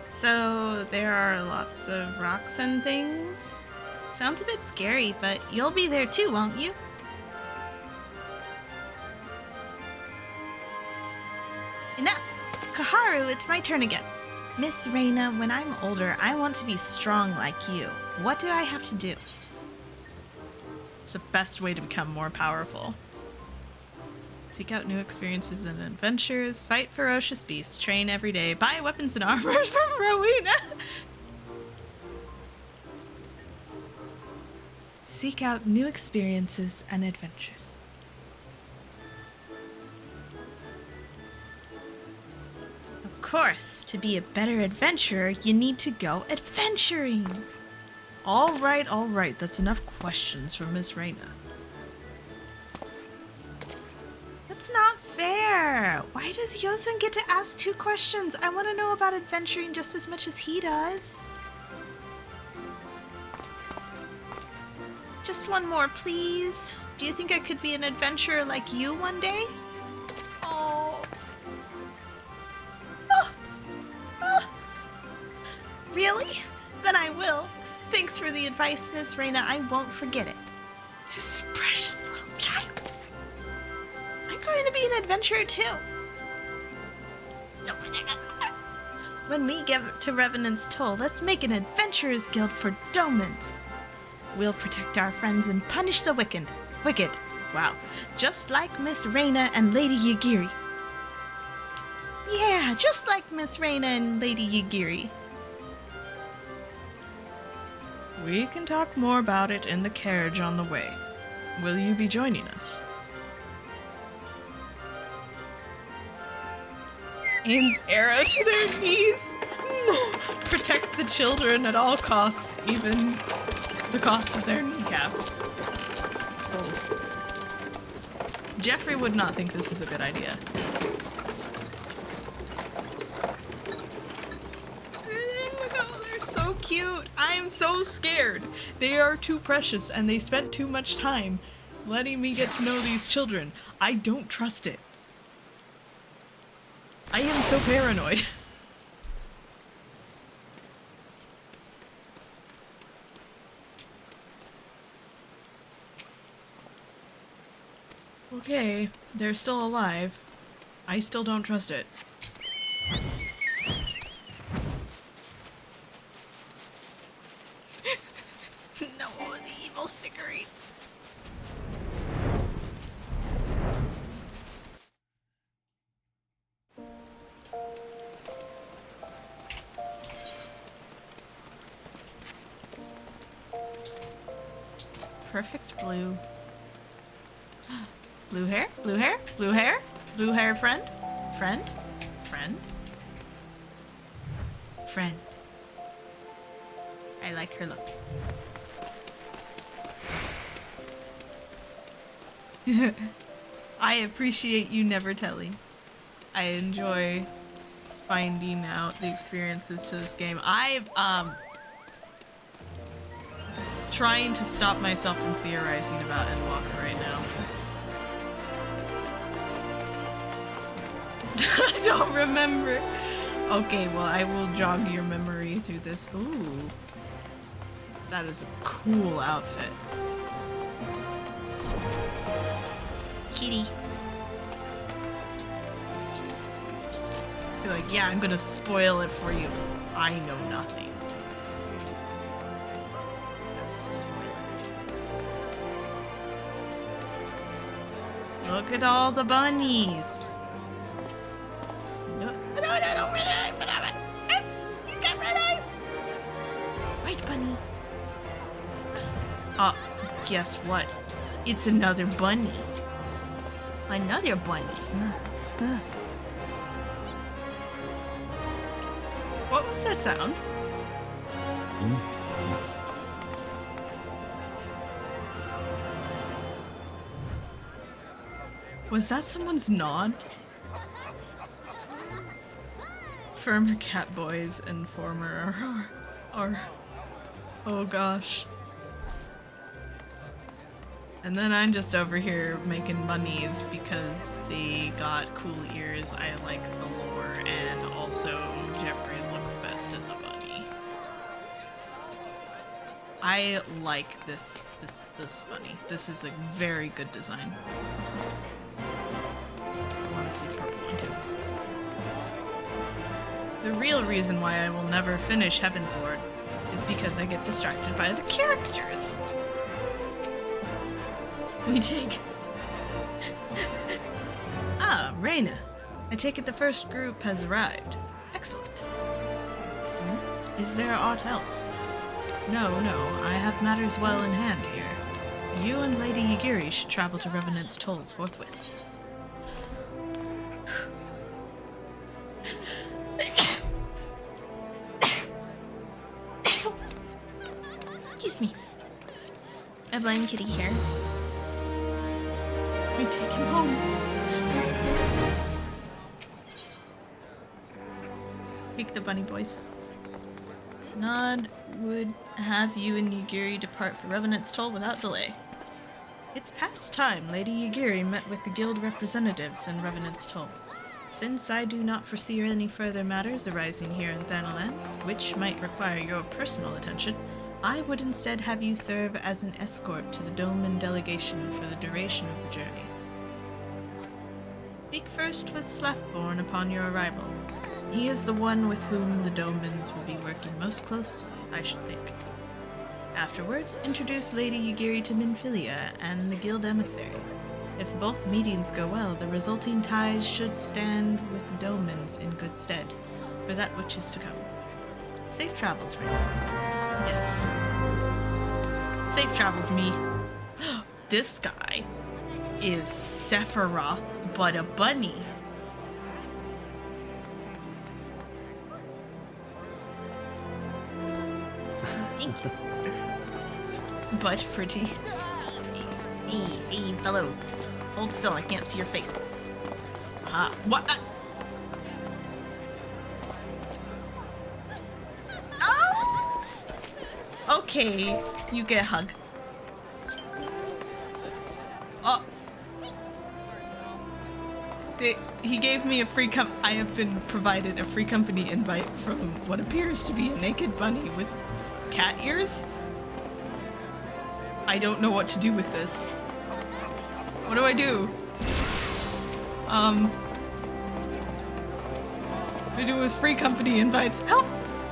So there are lots of rocks and things. Sounds a bit scary, but you'll be there too, won't you? Enough! Kaharu, it's my turn again. Miss Reina, when I'm older, I want to be strong like you. What do I have to do? It's the best way to become more powerful. Seek out new experiences and adventures, fight ferocious beasts, train every day, buy weapons and armor from Rowena. Seek out new experiences and adventures. Of course, to be a better adventurer, you need to go adventuring. All right, that's enough questions from Miss Reina. That's not fair. Why does Yosen get to ask 2 questions? I want to know about adventuring just as much as he does. Just one more, please. Do you think I could be an adventurer like you one day? Oh. Really? Then I will. Thanks for the advice, Miss Reina. I won't forget it. This precious little child. I'm going to be an adventurer too. When we get to Revenant's Toll, let's make an adventurers guild for Domans. We'll protect our friends and punish the wicked. Wow. Just like Miss Reina and Lady Yagiri. Yeah, just like Miss Reina and Lady Yagiri. We can talk more about it in the carriage on the way. Will you be joining us? Aims arrow to their knees. Protect the children at all costs, even the cost of their kneecap. Oh. Jeffrey would not think this is a good idea. Oh, they're so cute. I'm so scared. They are too precious and they spent too much time letting me get to know these children. I don't trust it. I am so paranoid. Okay, they're still alive. I still don't trust it. No, the evil stickery. Perfect blue. Blue hair? Blue hair? Blue hair? Blue hair friend? Friend? Friend? Friend. I like her look. I appreciate you never telling. I enjoy finding out the experiences to this game. I've trying to stop myself from theorizing about Endwalker right now. I don't remember. Okay, well, I will jog your memory through this. Ooh. That is a cool outfit. Kitty. Be like, yeah, I'm gonna spoil it for you. I know nothing. That's a spoiler. Look at all the bunnies. No, He's got red eyes. White bunny. guess what? It's another bunny. Another bunny. What was that sound? Was that someone's nod? Former cat boys and former or oh gosh. And then I'm just over here making bunnies because they got cool ears. I like the lore, and also Jeffrey looks best as a bunny. I like this bunny. This is a very good design. I want to see the purple one too. The real reason why I will never finish Heavensward is because I get distracted by the characters. We take... Ah, Reyna. I take it the first group has arrived. Excellent. Is there aught else? No, I have matters well in hand here. You and Lady Yagiri should travel to Revenant's Toll forthwith. Excuse me. A blind kitty cares. We take him home. Pick the bunny boys. Nod would have you and Yagiri depart for Revenant's Toll without delay. It's past time Lady Yagiri met with the guild representatives in Revenant's Toll. Since I do not foresee any further matters arising here in Thanalan, which might require your personal attention, I would instead have you serve as an escort to the Doman delegation for the duration of the journey. Speak first with Slaffborn upon your arrival. He is the one with whom the Domans will be working most closely, I should think. Afterwards, introduce Lady Yagiri to Minfilia and the guild emissary. If both meetings go well, the resulting ties should stand with the Domans in good stead for that which is to come. Safe travels, Ray. Yes. Safe travels, me. This guy is Sephiroth, but a bunny. Thank you. But pretty. Hey, fellow. Hold still, I can't see your face. Ah, what? Oh! Okay, you get a hug. Oh. He gave me a free I have been provided a free company invite from what appears to be a naked bunny with cat ears. I don't know what to do with this. What do I do? What do I do with free company invites? Help!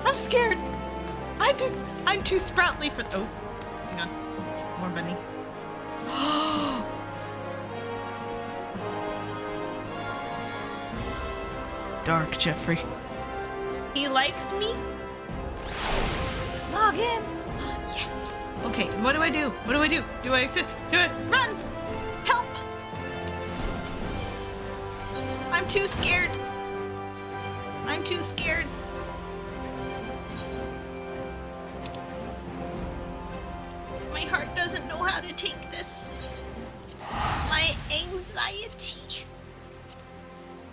I'm scared! I'm too sproutly for- oh. Hang on. More bunny. Dark Jeffrey. He likes me? Log in! Yes! Okay, what do I do? What do I do? Do I exit? Do I run? Help! I'm too scared. I'm too scared. My heart doesn't know how to take this. My anxiety.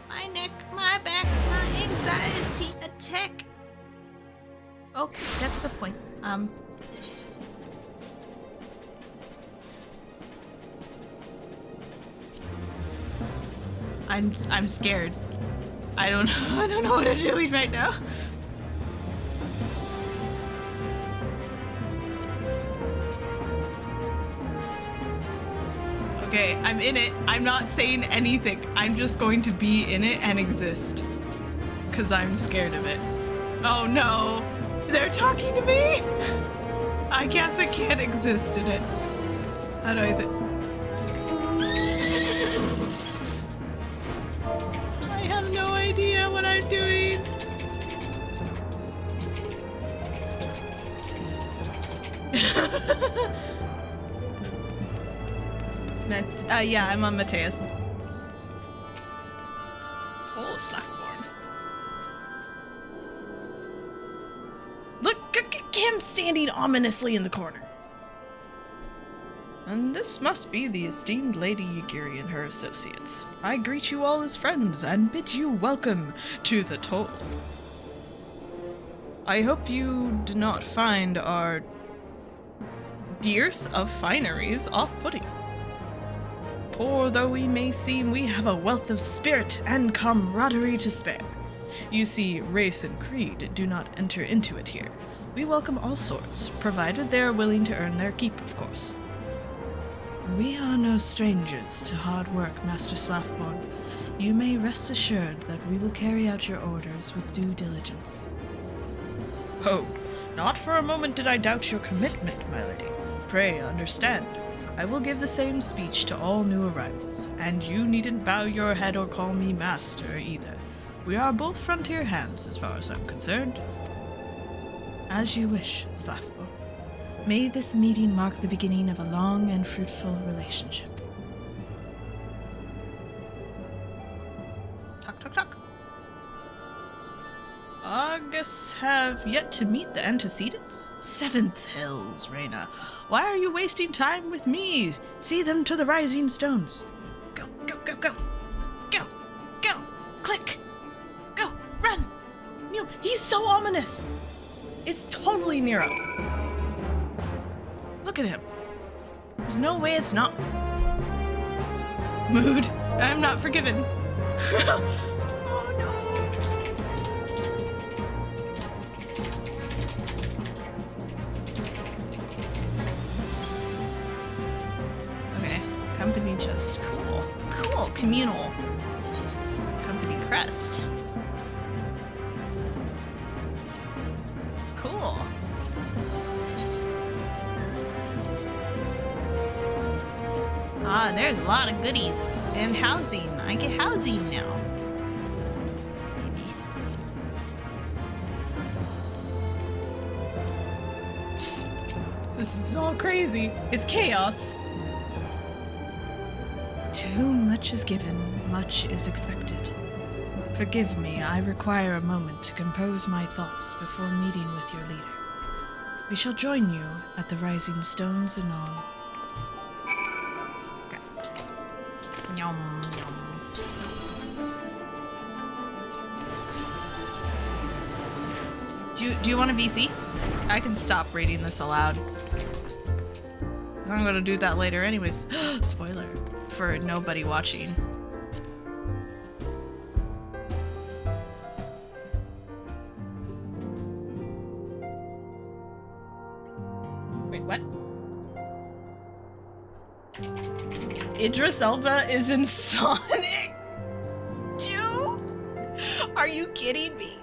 My neck, my back, my anxiety attack. Okay, that's a good point. I'm scared. I don't know what I'm doing right now. Okay, I'm in it. I'm not saying anything. I'm just going to be in it and exist. Cause I'm scared of it. Oh no! They're talking to me? I guess I can't exist in it. How do I I have no idea what I'm doing. Yeah, I'm on Mateus. Oh, Slackborn. Look, him standing ominously in the corner. And this must be the esteemed Lady Yagiri and her associates. I greet you all as friends and bid you welcome to the toll. I hope you do not find our dearth of fineries off-putting. Poor though we may seem, we have a wealth of spirit and camaraderie to spare. You see, race and creed do not enter into it here. We welcome all sorts, provided they are willing to earn their keep, of course. We are no strangers to hard work, Master Slaffborn. You may rest assured that we will carry out your orders with due diligence. Oh, not for a moment did I doubt your commitment, my lady. Pray understand. I will give the same speech to all new arrivals, and you needn't bow your head or call me master either. We are both frontier hands as far as I'm concerned. As you wish, Slaffborn. May this meeting mark the beginning of a long and fruitful relationship. Talk, talk, talk. Argus have yet to meet the antecedents? Seventh hills, Reyna. Why are you wasting time with me? See them to the rising stones. Go, go, go, go. Go, go, click. Go, run. He's so ominous. It's totally Nero. Look at him. There's no way it's not. Mood. I'm not forgiven. Oh no. Okay. Company chest. Cool. Cool. Communal. Company crest. Cool. Ah, there's a lot of goodies. And housing. I get housing now. Maybe. Psst. This is all crazy. It's chaos. To whom much is given, much is expected. Forgive me, I require a moment to compose my thoughts before meeting with your leader. We shall join you at the Rising Stones anon. Yum, yum. Do you want a VC? I can stop reading this aloud. I'm gonna do that later anyways. Spoiler for nobody watching. Wait, what? Idris Elba is in Sonic 2? Are you kidding me?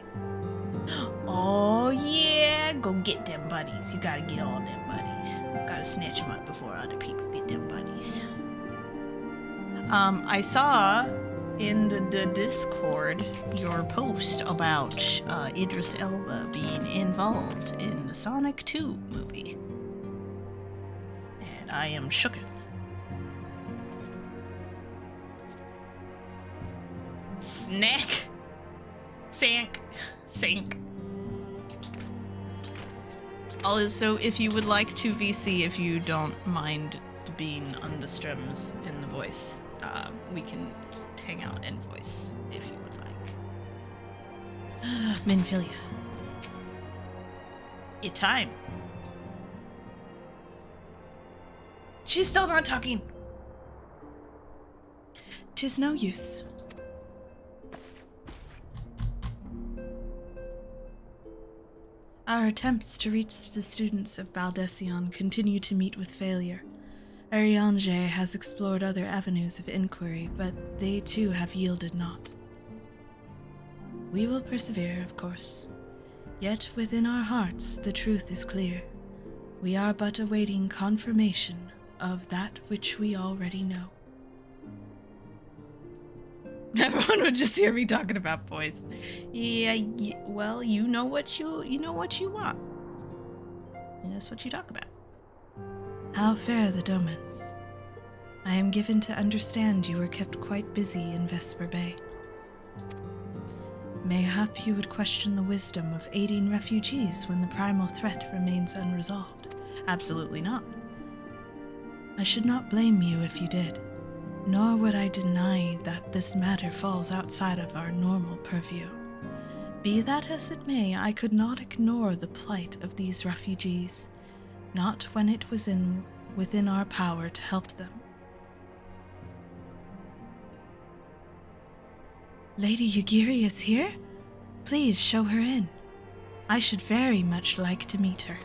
Oh yeah, go get them bunnies. You gotta get all them bunnies. Gotta snatch them up before other people get them bunnies. I saw in the Discord your post about Idris Elba being involved in the Sonic 2 movie. And I am shooketh. Snack. Sink. Also, if you would like to VC, if you don't mind being on the streams in the voice, we can hang out and voice if you would like. Minfilia. It's time. She's still not talking. 'Tis no use. Our attempts to reach the students of Baldesion continue to meet with failure. Ariange has explored other avenues of inquiry, but they too have yielded naught. We will persevere, of course. Yet within our hearts the truth is clear. We are but awaiting confirmation of that which we already know. Everyone would just hear me talking about boys. Yeah, well, you know what you want. And that's what you talk about. How fare the Domans? I am given to understand you were kept quite busy in Vesper Bay. Mayhap you would question the wisdom of aiding refugees when the primal threat remains unresolved. Absolutely not. I should not blame you if you did, nor would I deny that this matter falls outside of our normal purview. Be that as it may, I could not ignore the plight of these refugees, not when it was within our power to help them. Lady Yugiri is here? Please show her in. I should very much like to meet her.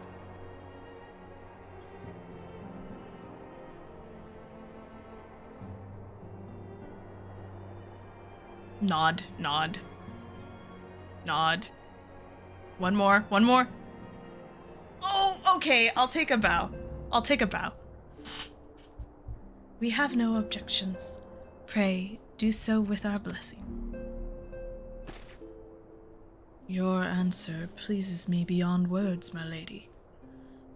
Nod, nod. Nod. One more, one more. Oh, okay, I'll take a bow. I'll take a bow. We have no objections. Pray, do so with our blessing. Your answer pleases me beyond words, my lady.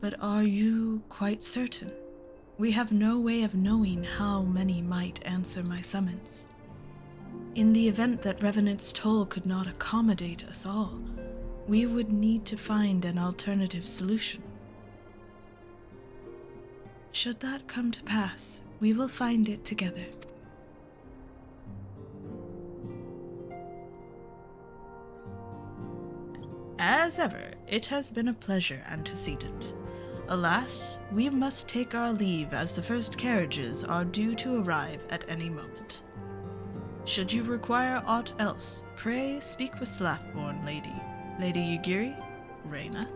But are you quite certain? We have no way of knowing how many might answer my summons. In the event that Revenant's toll could not accommodate us all, we would need to find an alternative solution. Should that come to pass, we will find it together. As ever, it has been a pleasure, antecedent. Alas, we must take our leave as the first carriages are due to arrive at any moment. Should you require aught else, pray speak with Slathborn, lady. Lady Yugiri, Reyna.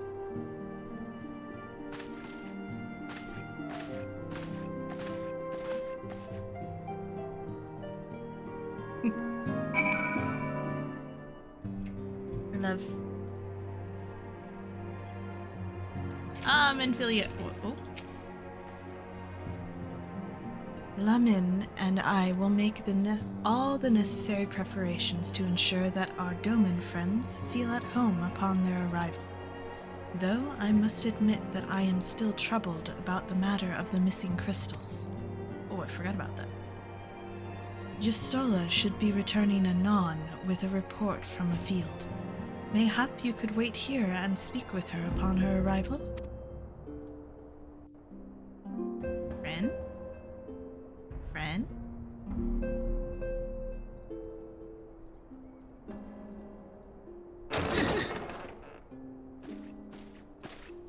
Love. Infiliate. Oh. Lamin and I will make all the necessary preparations to ensure that our Doman friends feel at home upon their arrival. Though I must admit that I am still troubled about the matter of the missing crystals. Oh, I forgot about that. Yustola should be returning anon with a report from a field. Mayhap you could wait here and speak with her upon her arrival? Friend? Friend?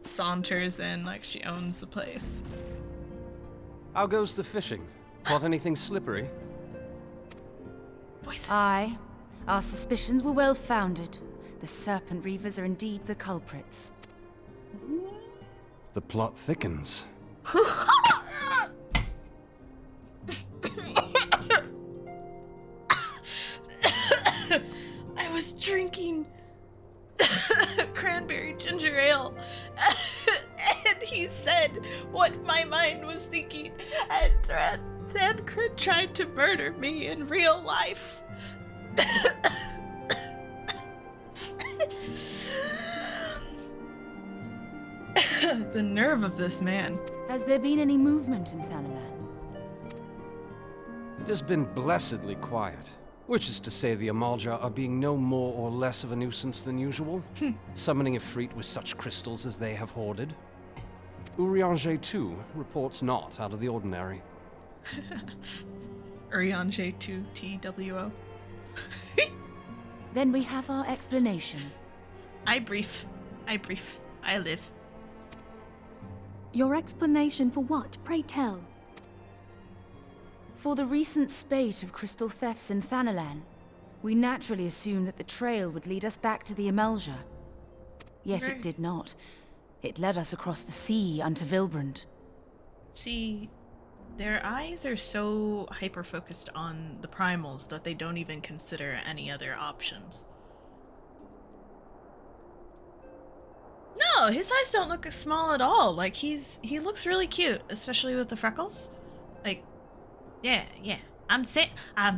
Saunters in like she owns the place. How goes the fishing? Caught anything slippery? Voices. Aye. Our suspicions were well founded. The Serpent Reavers are indeed the culprits. The plot thickens. I was drinking cranberry ginger ale, and he said what my mind was thinking, and Thancred tried to murder me in real life. The nerve of this man. Has there been any movement in Thanalan? It has been blessedly quiet. Which is to say the Amalja are being no more or less of a nuisance than usual, summoning Ifrit with such crystals as they have hoarded. Urianger, too, reports not out of the ordinary. Urianger 2 TWO. Then we have our explanation. I brief. I live. Your explanation for what, pray tell? For the recent spate of crystal thefts in Thanalan, we naturally assumed that the trail would lead us back to the Amalja. Yet it did not. It led us across the sea unto Vilbrand. See, their eyes are so hyper-focused on the primals that they don't even consider any other options. No, his eyes don't look small at all. Like, he looks really cute, especially with the freckles. Like, yeah. I'm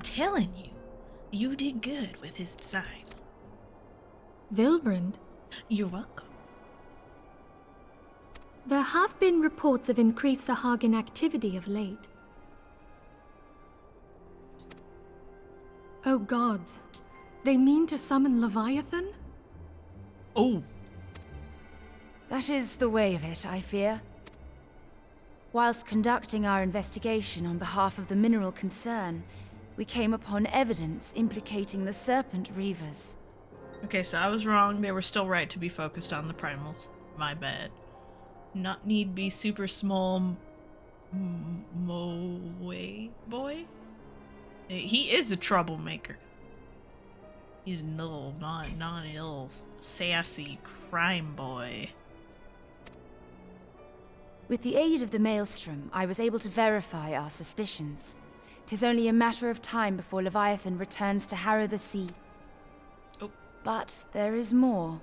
telling you, you did good with his design. Vilbrand? You're welcome. There have been reports of increased Sahagin activity of late. Oh gods, They mean to summon Leviathan? Oh. That is the way of it, I fear. Whilst conducting our investigation on behalf of the mineral concern, we came upon evidence implicating the Serpent Reavers. Okay, so I was wrong. They were still right to be focused on the primals. My bad. Not need be super small boy? He is a troublemaker. He's a little, naughty little sassy crime boy. With the aid of the Maelstrom, I was able to verify our suspicions. 'Tis only a matter of time before Leviathan returns to harrow the sea. Oh. But there is more.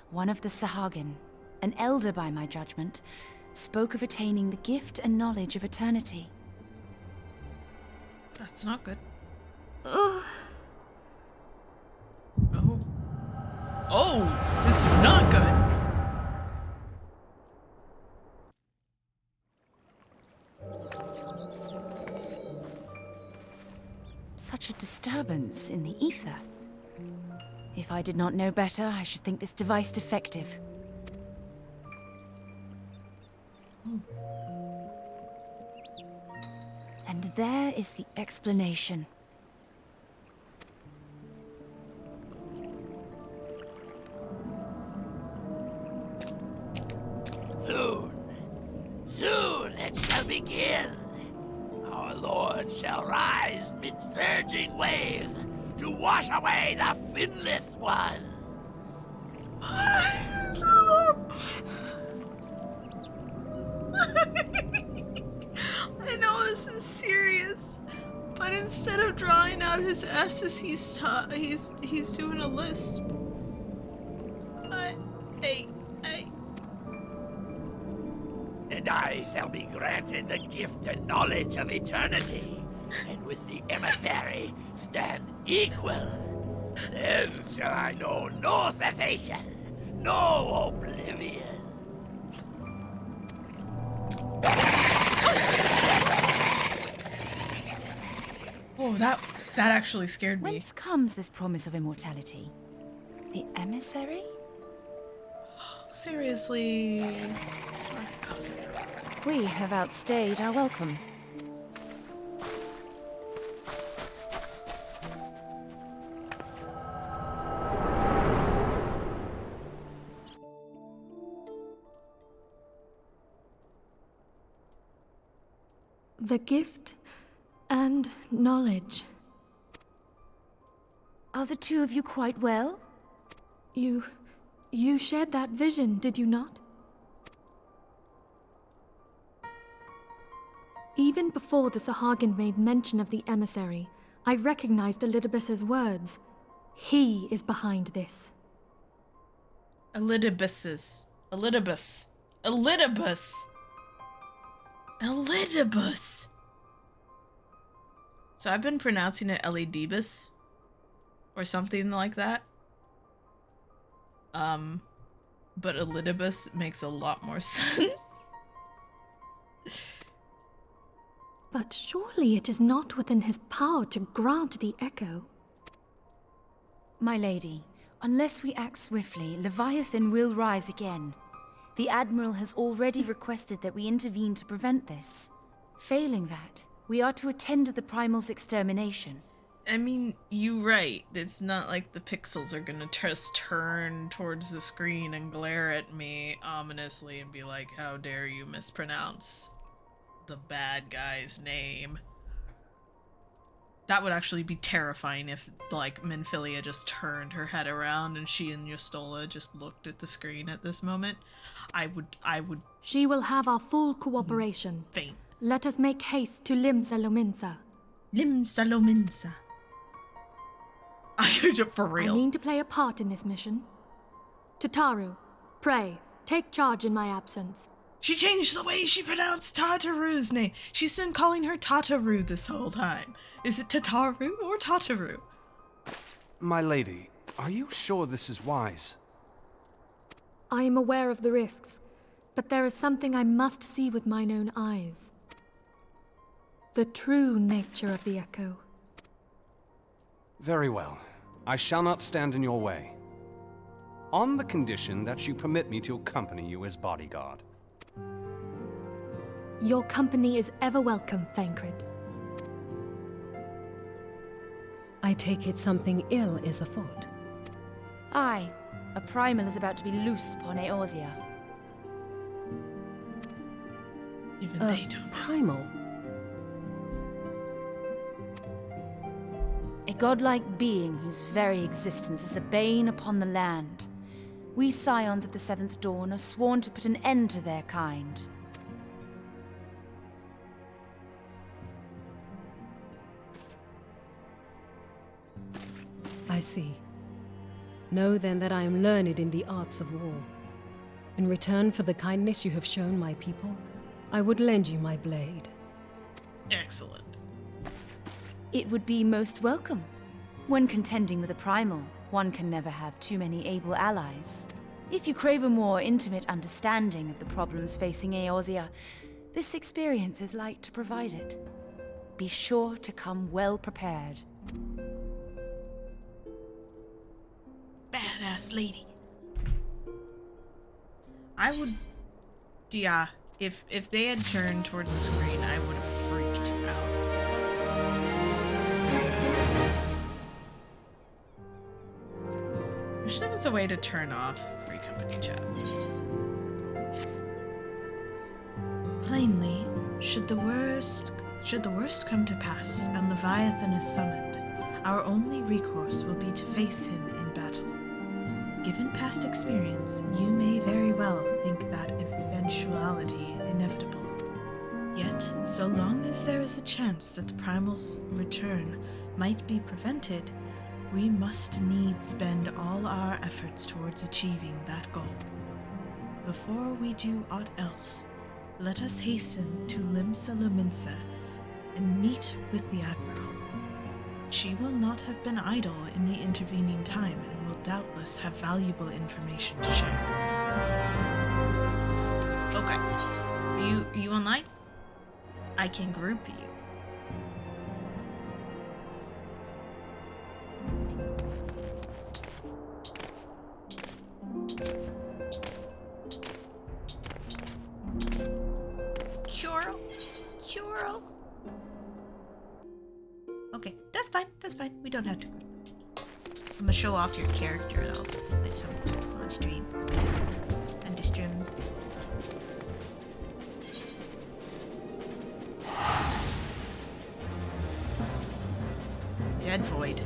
One of the Sahagin, an elder by my judgment, spoke of attaining the gift and knowledge of eternity. That's not good. Ugh. Oh. Oh, this is not good. Such a disturbance in the ether. If I did not know better, I should think this device defective. And there is the explanation. Soon it shall begin. Our Lord shall rise midst surging waves to wash away the finless ones. I know this is serious, but instead of drawing out his S's, he's doing a lisp. And I shall be granted the gift and knowledge of eternity, and with the emissary stand equal. Then shall I know no cessation, no oblivion. Oh, that actually scared me. Whence comes this promise of immortality? The emissary? Seriously. We have outstayed our welcome. The gift and knowledge. Are the two of you quite well? You shared that vision, did you not? Even before the Sahagin made mention of the emissary, I recognized Elidibus's words. He is behind this. Elidibus. So I've been pronouncing it Elidibus or something like that. But Elidibus makes a lot more sense. But surely it is not within his power to grant the echo. My lady, unless we act swiftly, Leviathan will rise again. The Admiral has already requested that we intervene to prevent this. Failing that, we are to attend to the Primal's extermination. I mean, you're right. It's not like the pixels are gonna just turn towards the screen and glare at me ominously and be like, how dare you mispronounce the bad guy's name. That would actually be terrifying if, like, Minfilia just turned her head around and she and Yustola just looked at the screen at this moment. I would... She will have our full cooperation. Faint. Let us make haste to Limsa-Lominsa. Limsa-Lominsa. For real. I mean to play a part in this mission. Tataru, pray, take charge in my absence. She changed the way she pronounced Tataru's name. She's been calling her Tataru this whole time. Is it Tataru or Tataru? My lady, are you sure this is wise? I am aware of the risks, but there is something I must see with mine own eyes. The true nature of the echo. Very well. I shall not stand in your way. On the condition that you permit me to accompany you as bodyguard. Your company is ever welcome, Thancred. I take it something ill is afoot. Aye, a primal is about to be loosed upon Eorzea. Even they don't. Primal? A godlike being whose very existence is a bane upon the land. We scions of the Seventh Dawn are sworn to put an end to their kind. I see. Know then that I am learned in the arts of war. In return for the kindness you have shown my people, I would lend you my blade. Excellent. It would be most welcome. When contending with a primal, one can never have too many able allies. If you crave a more intimate understanding of the problems facing Eorzea, this experience is like to provide it. Be sure to come well prepared. Badass lady. I would... Yeah, if they had turned towards the screen, I would have freaked out. I wish there was a way to turn off free company chat. Plainly, should the worst come to pass and Leviathan is summoned, our only recourse will be to face him in battle. Given past experience, you may very well think that eventuality inevitable. Yet, so long as there is a chance that the primal's return might be prevented, we must needs spend all our efforts towards achieving that goal. Before we do aught else, let us hasten to Limsa Luminsa and meet with the Admiral. She will not have been idle in the intervening time and will doubtless have valuable information to share. Okay. You online? I can group you. Curl. Okay, that's fine. We don't have to. I'm gonna show off your character though at some point on stream. And the streams. Dead Void.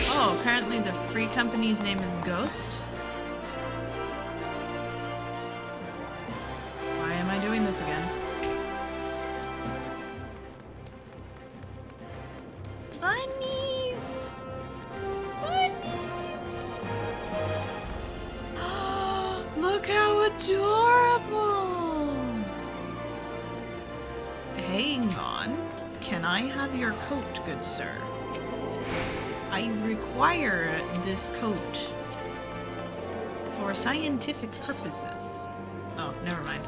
Oh, apparently the free company's name is Ghost. Why am I doing this again? Bunnies! Bunnies! Look how adorable! Hang on. Can I have your coat, good sir? I require this coat for scientific purposes. Oh, never mind.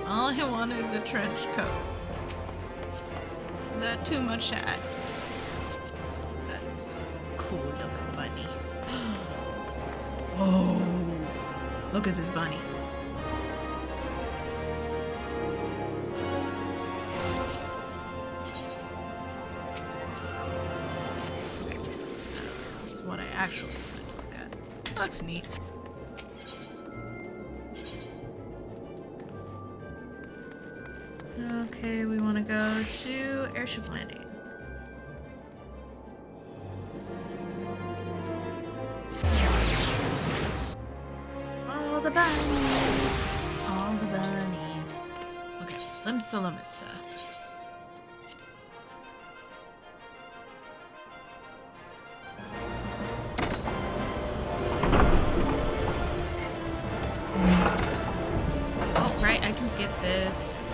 All I want is a trench coat. Is that too much to add? That is a cool looking bunny. Oh, look at this bunny. What I actually wanted to look at. That's neat. Okay, we want to go to airship landing. All the bunnies. All the bunnies. Okay, Limsa Luminsa. Oh, right, I can skip this.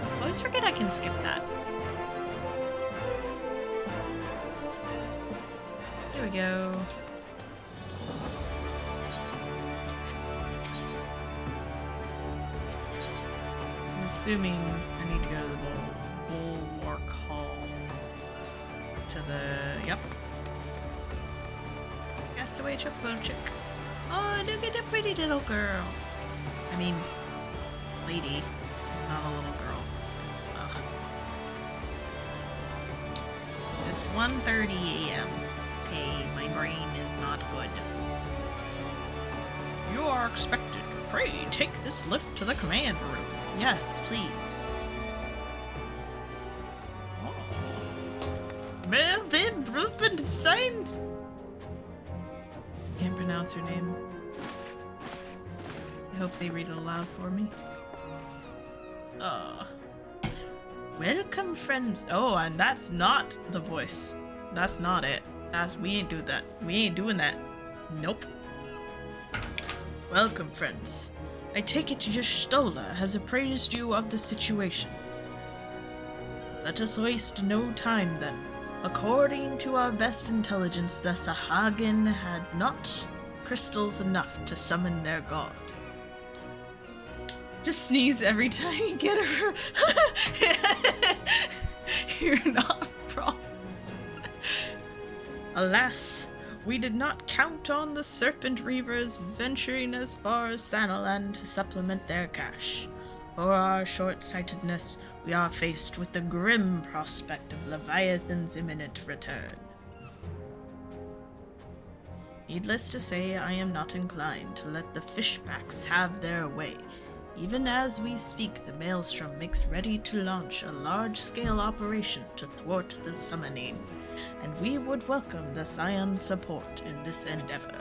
I always forget I can skip that. There we go. assuming I need to go to the Bulwark Hall. To the... Yep. Castaway Chocobo chick. Oh, look at the pretty little girl. I mean, lady. She's not a little girl. Ugh. It's 1:30 a.m. Okay, my brain is not good. You are expected. Pray, take this lift to the command room. Yes, please. Rubenstein? Can't pronounce her name. I hope they read it aloud for me. Welcome, friends. Oh, and that's not the voice. That's not it. We ain't do that. We ain't doing that. Nope. Welcome, friends. I take it Y'shtola has appraised you of the situation. Let us waste no time then. According to our best intelligence, the Sahagin had not crystals enough to summon their god. Just sneeze every time you get her. You're not wrong. Alas, we did not count on the Serpent Reavers venturing as far as Thanalan to supplement their cache. For our short-sightedness, we are faced with the grim prospect of Leviathan's imminent return. Needless to say, I am not inclined to let the fishbacks have their way. Even as we speak, the Maelstrom makes ready to launch a large-scale operation to thwart the summoning, and we would welcome the Scion's support in this endeavor.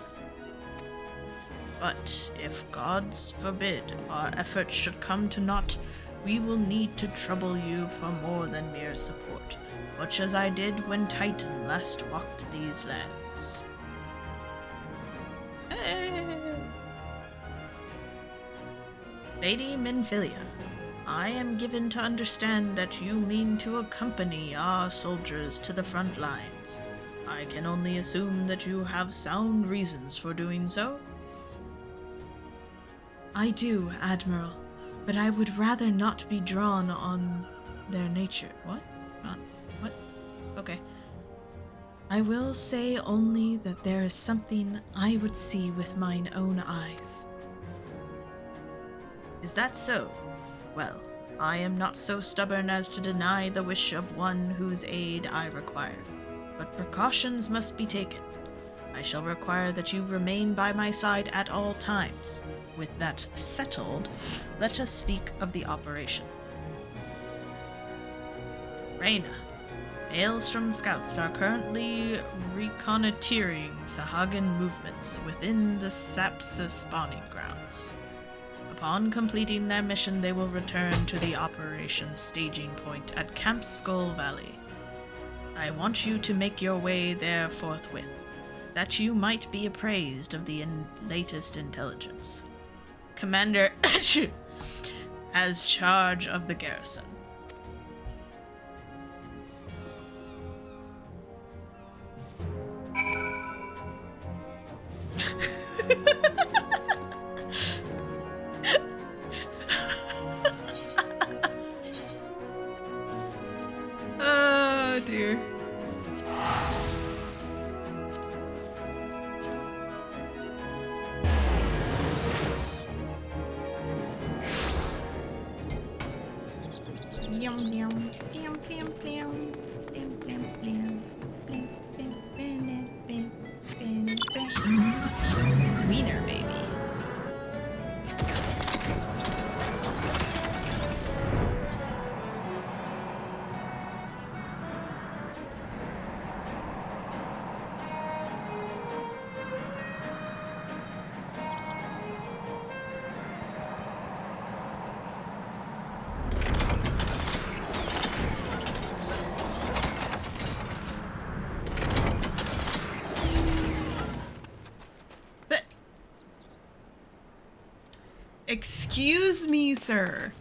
But if, gods forbid, our efforts should come to naught, we will need to trouble you for more than mere support, much as I did when Titan last walked these lands. Hey. Lady Minfilia, I am given to understand that you mean to accompany our soldiers to the front lines. I can only assume that you have sound reasons for doing so. I do, Admiral, but I would rather not be drawn on their nature. What? What? Okay. I will say only that there is something I would see with mine own eyes. Is that so? Well, I am not so stubborn as to deny the wish of one whose aid I require, but precautions must be taken. I shall require that you remain by my side at all times. With that settled, let us speak of the operation. Reyna, Maelstrom scouts are currently reconnoitering Sahagin movements within the Sapsa spawning grounds. Upon completing their mission, they will return to the operation staging point at Camp Skull Valley. I want you to make your way there forthwith, that you might be appraised of the latest intelligence. Commander has charge of the garrison. Oh dear. Yum yum, blam blam blam, blam blam blam, blam blam blam blam blam blam. Wiener baby. Excuse me, sir.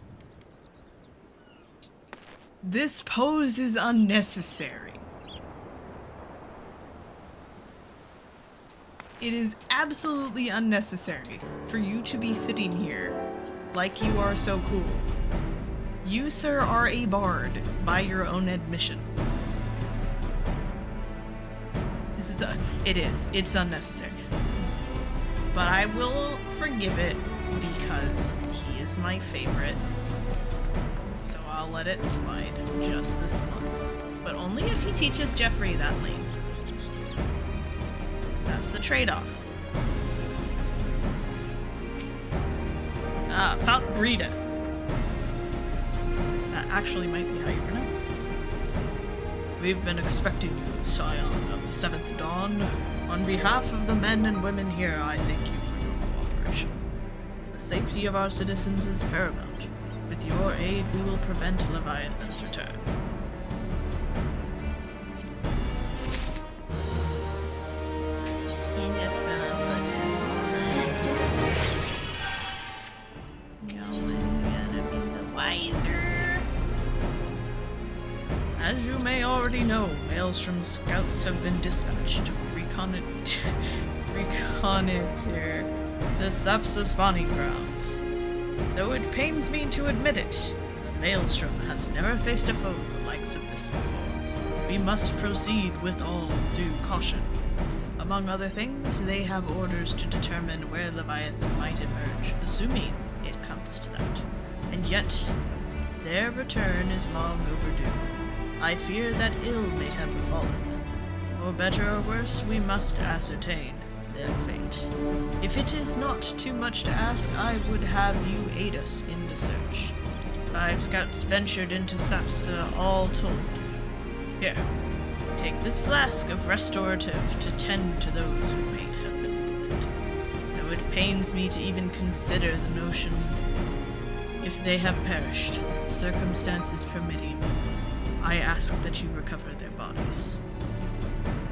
This pose is unnecessary. It is absolutely unnecessary for you to be sitting here like you are so cool. You, sir, are a bard, by your own admission. Is it the... It is. It's unnecessary. But I will forgive it because he is my favorite. So I'll let it slide just this month. But only if he teaches Jeffrey that lane. That's the trade-off. Falbrida. That actually might be how you pronounce it. We've been expecting you, Scion of the Seventh Dawn. On behalf of the men and women here, I thank you for your cooperation. The safety of our citizens is paramount. With your aid, we will prevent Leviathan's return. As you may already know, Maelstrom's scouts have been dispatched to reconnoiter the Sapsa spawning grounds. Though it pains me to admit it, Maelstrom has never faced a foe the likes of this before. We must proceed with all due caution. Among other things, they have orders to determine where Leviathan might emerge, assuming it comes to that. And yet, their return is long overdue. I fear that ill may have befallen them. For better or worse, we must ascertain their fate. If it is not too much to ask, I would have you aid us in the search. 5 scouts ventured into Sapsa, all told. Here, take this flask of restorative to tend to those who might have been wounded. Though it pains me to even consider the notion, if they have perished, circumstances permitting, I ask that you recover their bodies.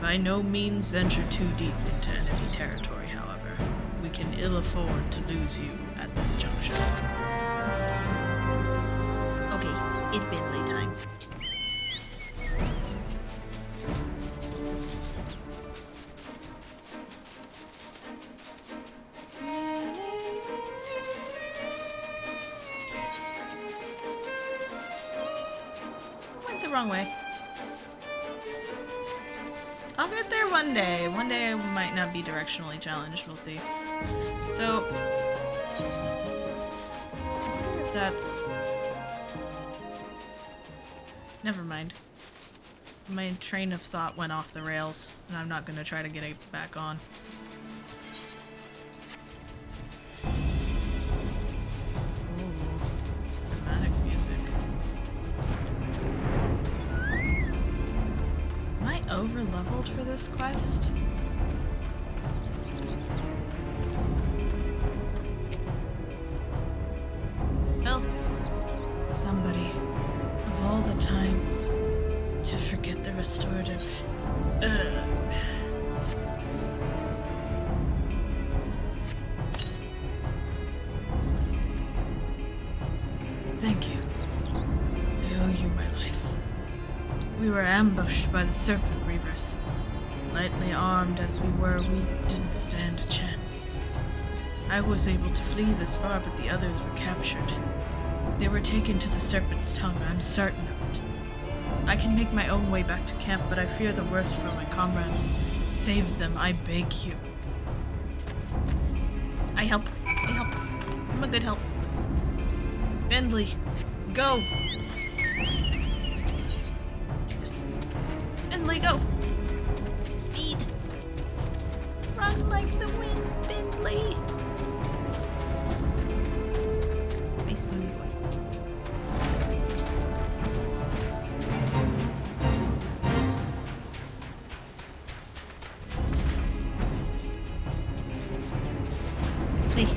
By no means venture too deep into enemy territory, however. We can ill afford to lose you at this juncture. Okay, it's been playtime. Wrong way. I'll get there one day. One day I might not be directionally challenged. We'll see. So, that's... Never mind. My train of thought went off the rails, and I'm not going to try to get it back on. Over-leveled for this quest? Well, somebody, of all the times, to forget the restorative. Thank you. I owe you my life. We were ambushed by the Serpent Reavers. Lightly armed as we were, we didn't stand a chance. I was able to flee this far, but the others were captured. They were taken to the Serpent's Tongue, I'm certain of it. I can make my own way back to camp, but I fear the worst for my comrades. Save them, I beg you. I help. I'm a good help. Bentley, go! Yes. Bentley, go! Speed! Run like the wind, Bentley! Nice move. See.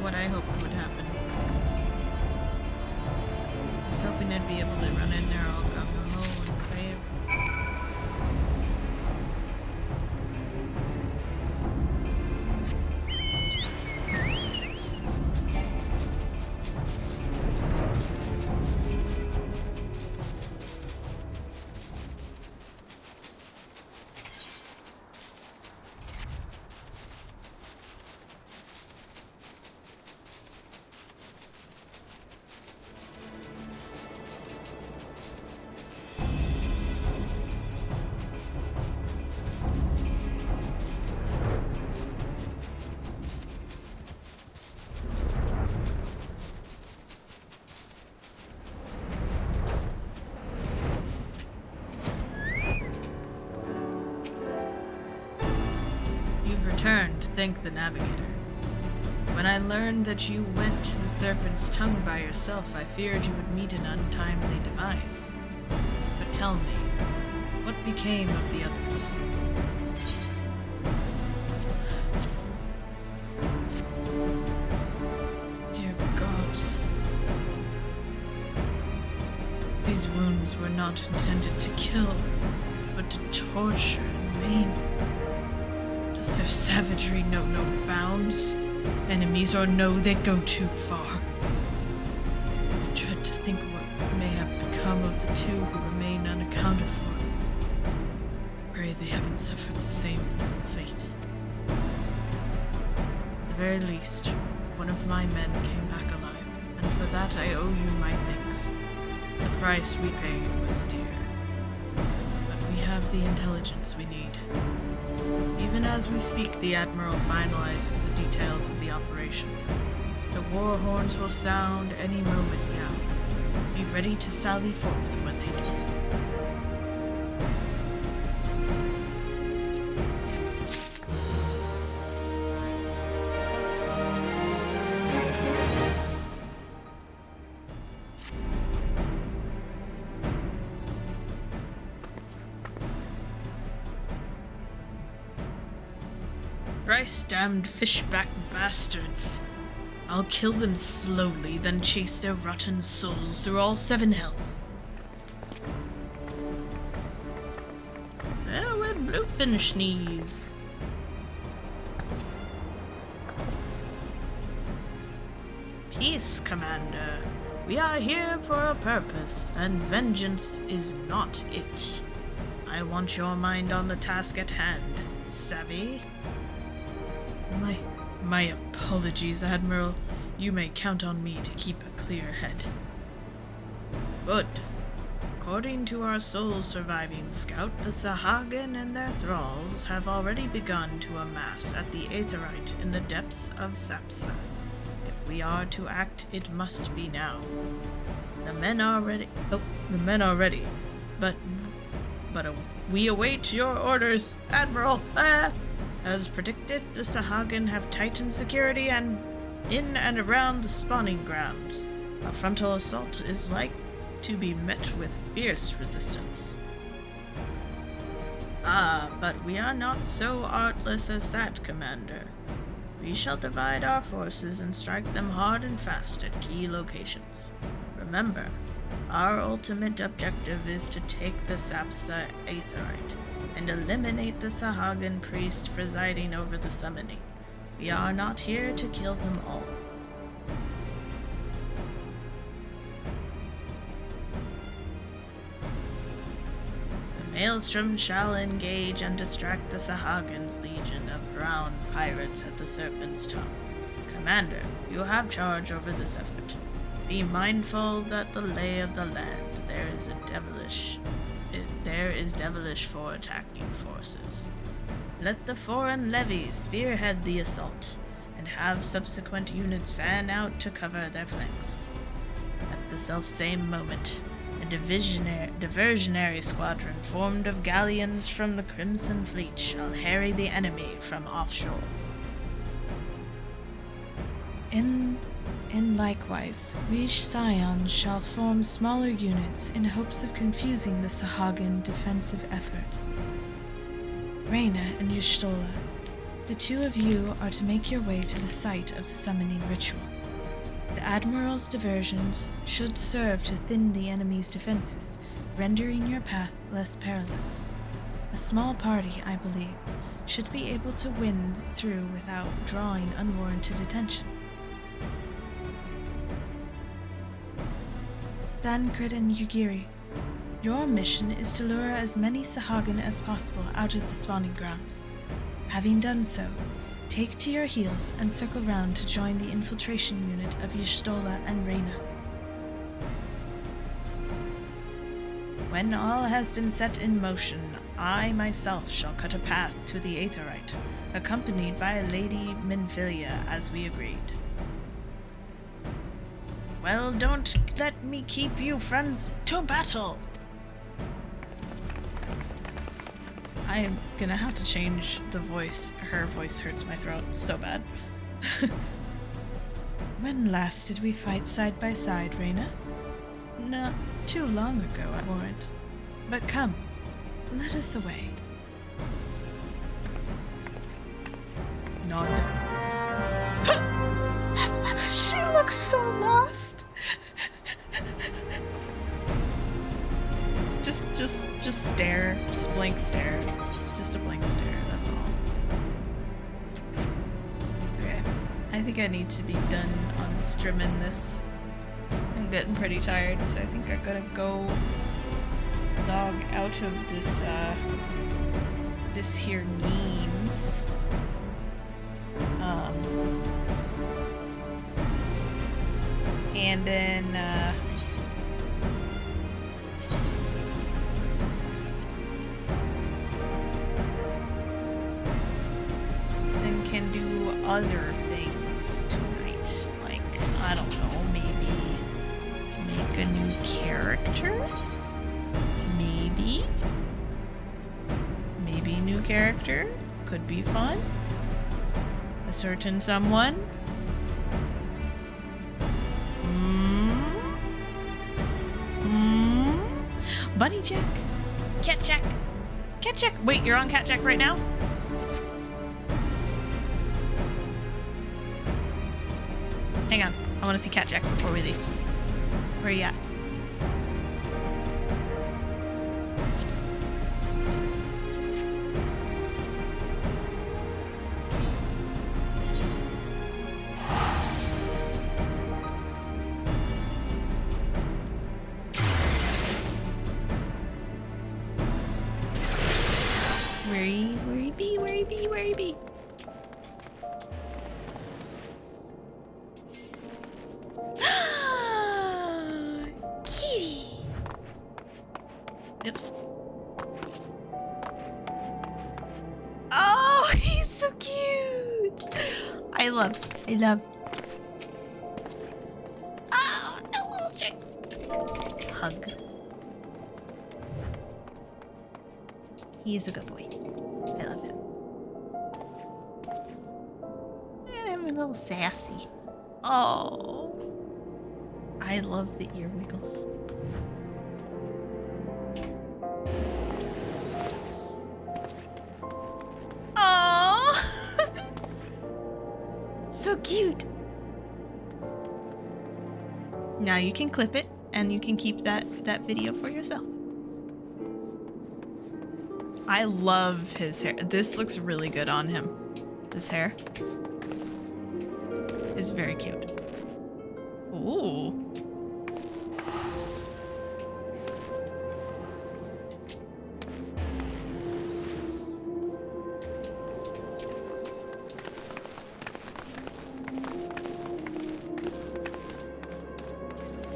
what I hoped would happen. I was hoping I'd be able to run in there all gung-ho and save. Returned, thank the Navigator. When I learned that you went to the Serpent's Tongue by yourself, I feared you would meet an untimely demise. But tell me, what became of the others? Dear gods. These wounds were not intended to kill, but to torture and maim. Does their savagery know no bounds? Enemies or no, they go too far. I dread to think what may have become of the two who remain unaccounted for. Pray they haven't suffered the same fate. At the very least, one of my men came back alive, and for that I owe you my thanks. The price we paid was dear, but we have the intelligence we need. Even as we speak, the Admiral finalizes the details of the operation. The war horns will sound any moment now. Be ready to sally forth when they do. Thrice-damned fishback bastards. I'll kill them slowly, then chase their rotten souls through all 7 hells. Oh, we're bluefin sneeze. Peace, Commander. We are here for a purpose, and vengeance is not it. I want your mind on the task at hand. Savvy? My apologies, Admiral. You may count on me to keep a clear head. Good. According to our sole surviving scout, the Sahagin and their thralls have already begun to amass at the Aetherite in the depths of Sapsa. If we are to act, it must be now. The men are ready. But we await your orders, Admiral. As predicted, the Sahagin have tightened security in and around the spawning grounds. A frontal assault is like to be met with fierce resistance. But we are not so artless as that, Commander. We shall divide our forces and strike them hard and fast at key locations. Remember, our ultimate objective is to take the Sapsa Aetherite and eliminate the Sahagin priest presiding over the summoning. We are not here to kill them all. The Maelstrom shall engage and distract the Sahagin's legion of brown pirates at the Serpent's Tongue. Commander, you have charge over this effort. Be mindful that the lay of the land, there is devilish for attacking forces. Let the foreign levies spearhead the assault, and have subsequent units fan out to cover their flanks. At the selfsame moment, a diversionary squadron formed of galleons from the Crimson Fleet shall harry the enemy from offshore. In likewise, we Scions shall form smaller units in hopes of confusing the Sahagin defensive effort. Reyna and Y'shtola, The two of you are to make your way to the site of the summoning ritual. The Admiral's diversions should serve to thin the enemy's defenses, rendering your path less perilous. A small party, I believe, should be able to win through without drawing unwarranted attention. Thancred and Yugiri, your mission is to lure as many Sahagin as possible out of the spawning grounds. Having done so, take to your heels and circle round to join the infiltration unit of Y'shtola and Reyna. When all has been set in motion, I myself shall cut a path to the Aetherite, accompanied by Lady Minfilia as we agreed. Well, don't let me keep you, friends. To battle! I am gonna have to change the voice. Her voice hurts my throat so bad. When last did we fight side by side, Reyna? Not too long ago, I warrant. But come, let us away. Nod. She looks so lost. Just stare. Just blank stare. Just a blank stare, that's all. Okay. I think I need to be done on strimming this. I'm getting pretty tired, so I think I gotta go log out of this, this here games. And then, can do other things tonight. Like, I don't know, maybe make a new character? Maybe new character? Could be fun. A certain someone? Bunny Jack? Cat Jack? Cat Jack? Wait, you're on Cat Jack right now? Hang on, I want to see Cat Jack before we leave. Where are you at? Where he be? Kitty! Oops. Oh, he's so cute! I love. Oh, that little chick. Hug. He is a good boy. I love him. And I'm a little sassy. Oh. I love the ear wiggles. Oh. So cute. Now you can clip it and you can keep that video for yourself. I love his hair. This looks really good on him. This hair is very cute. Ooh.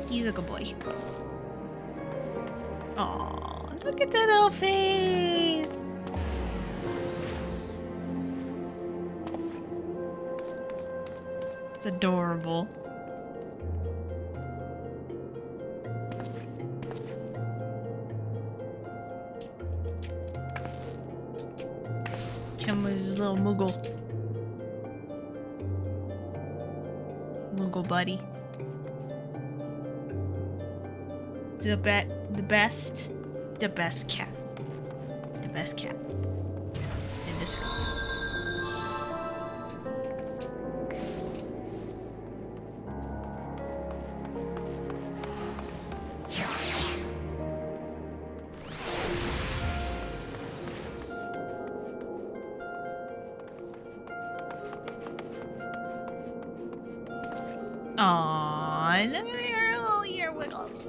He's a good boy. Aw, look at that little face. It's adorable. Come with his little Moogle. Moogle buddy. The best cat. The best cat in this room. Aww, look at her little ear wiggles.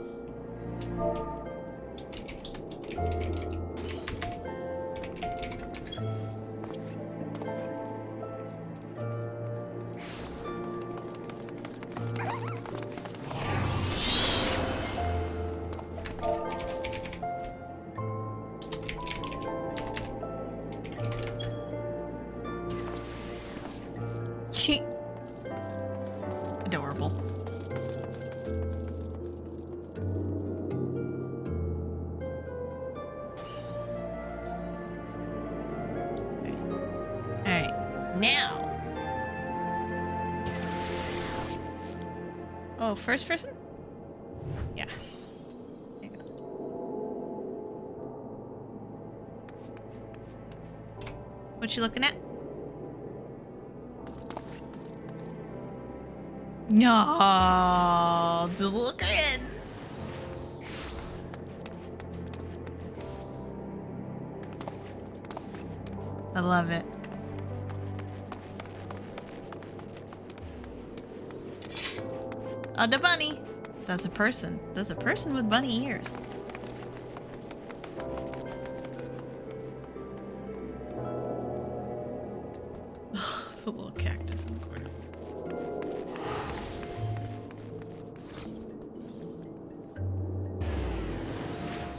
Adorable. Alright, now. Oh, first person? Yeah. There you go. What you looking at? No, look in. I love it. Oh, the bunny. That's a person. That's a person with bunny ears. The little cactus in the corner.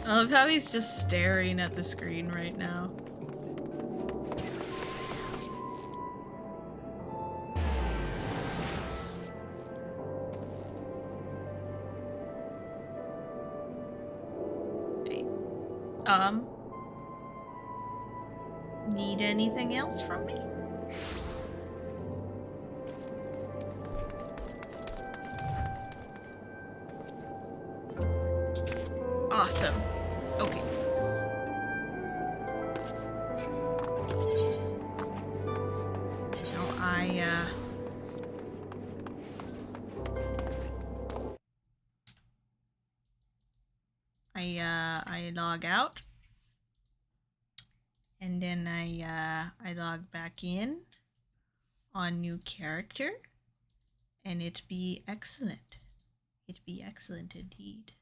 I love how he's just staring at the screen right now. Hey. Need anything else from me? Awesome. Okay. Now I log out, and then I log back in on new character, and it be excellent. It be excellent indeed.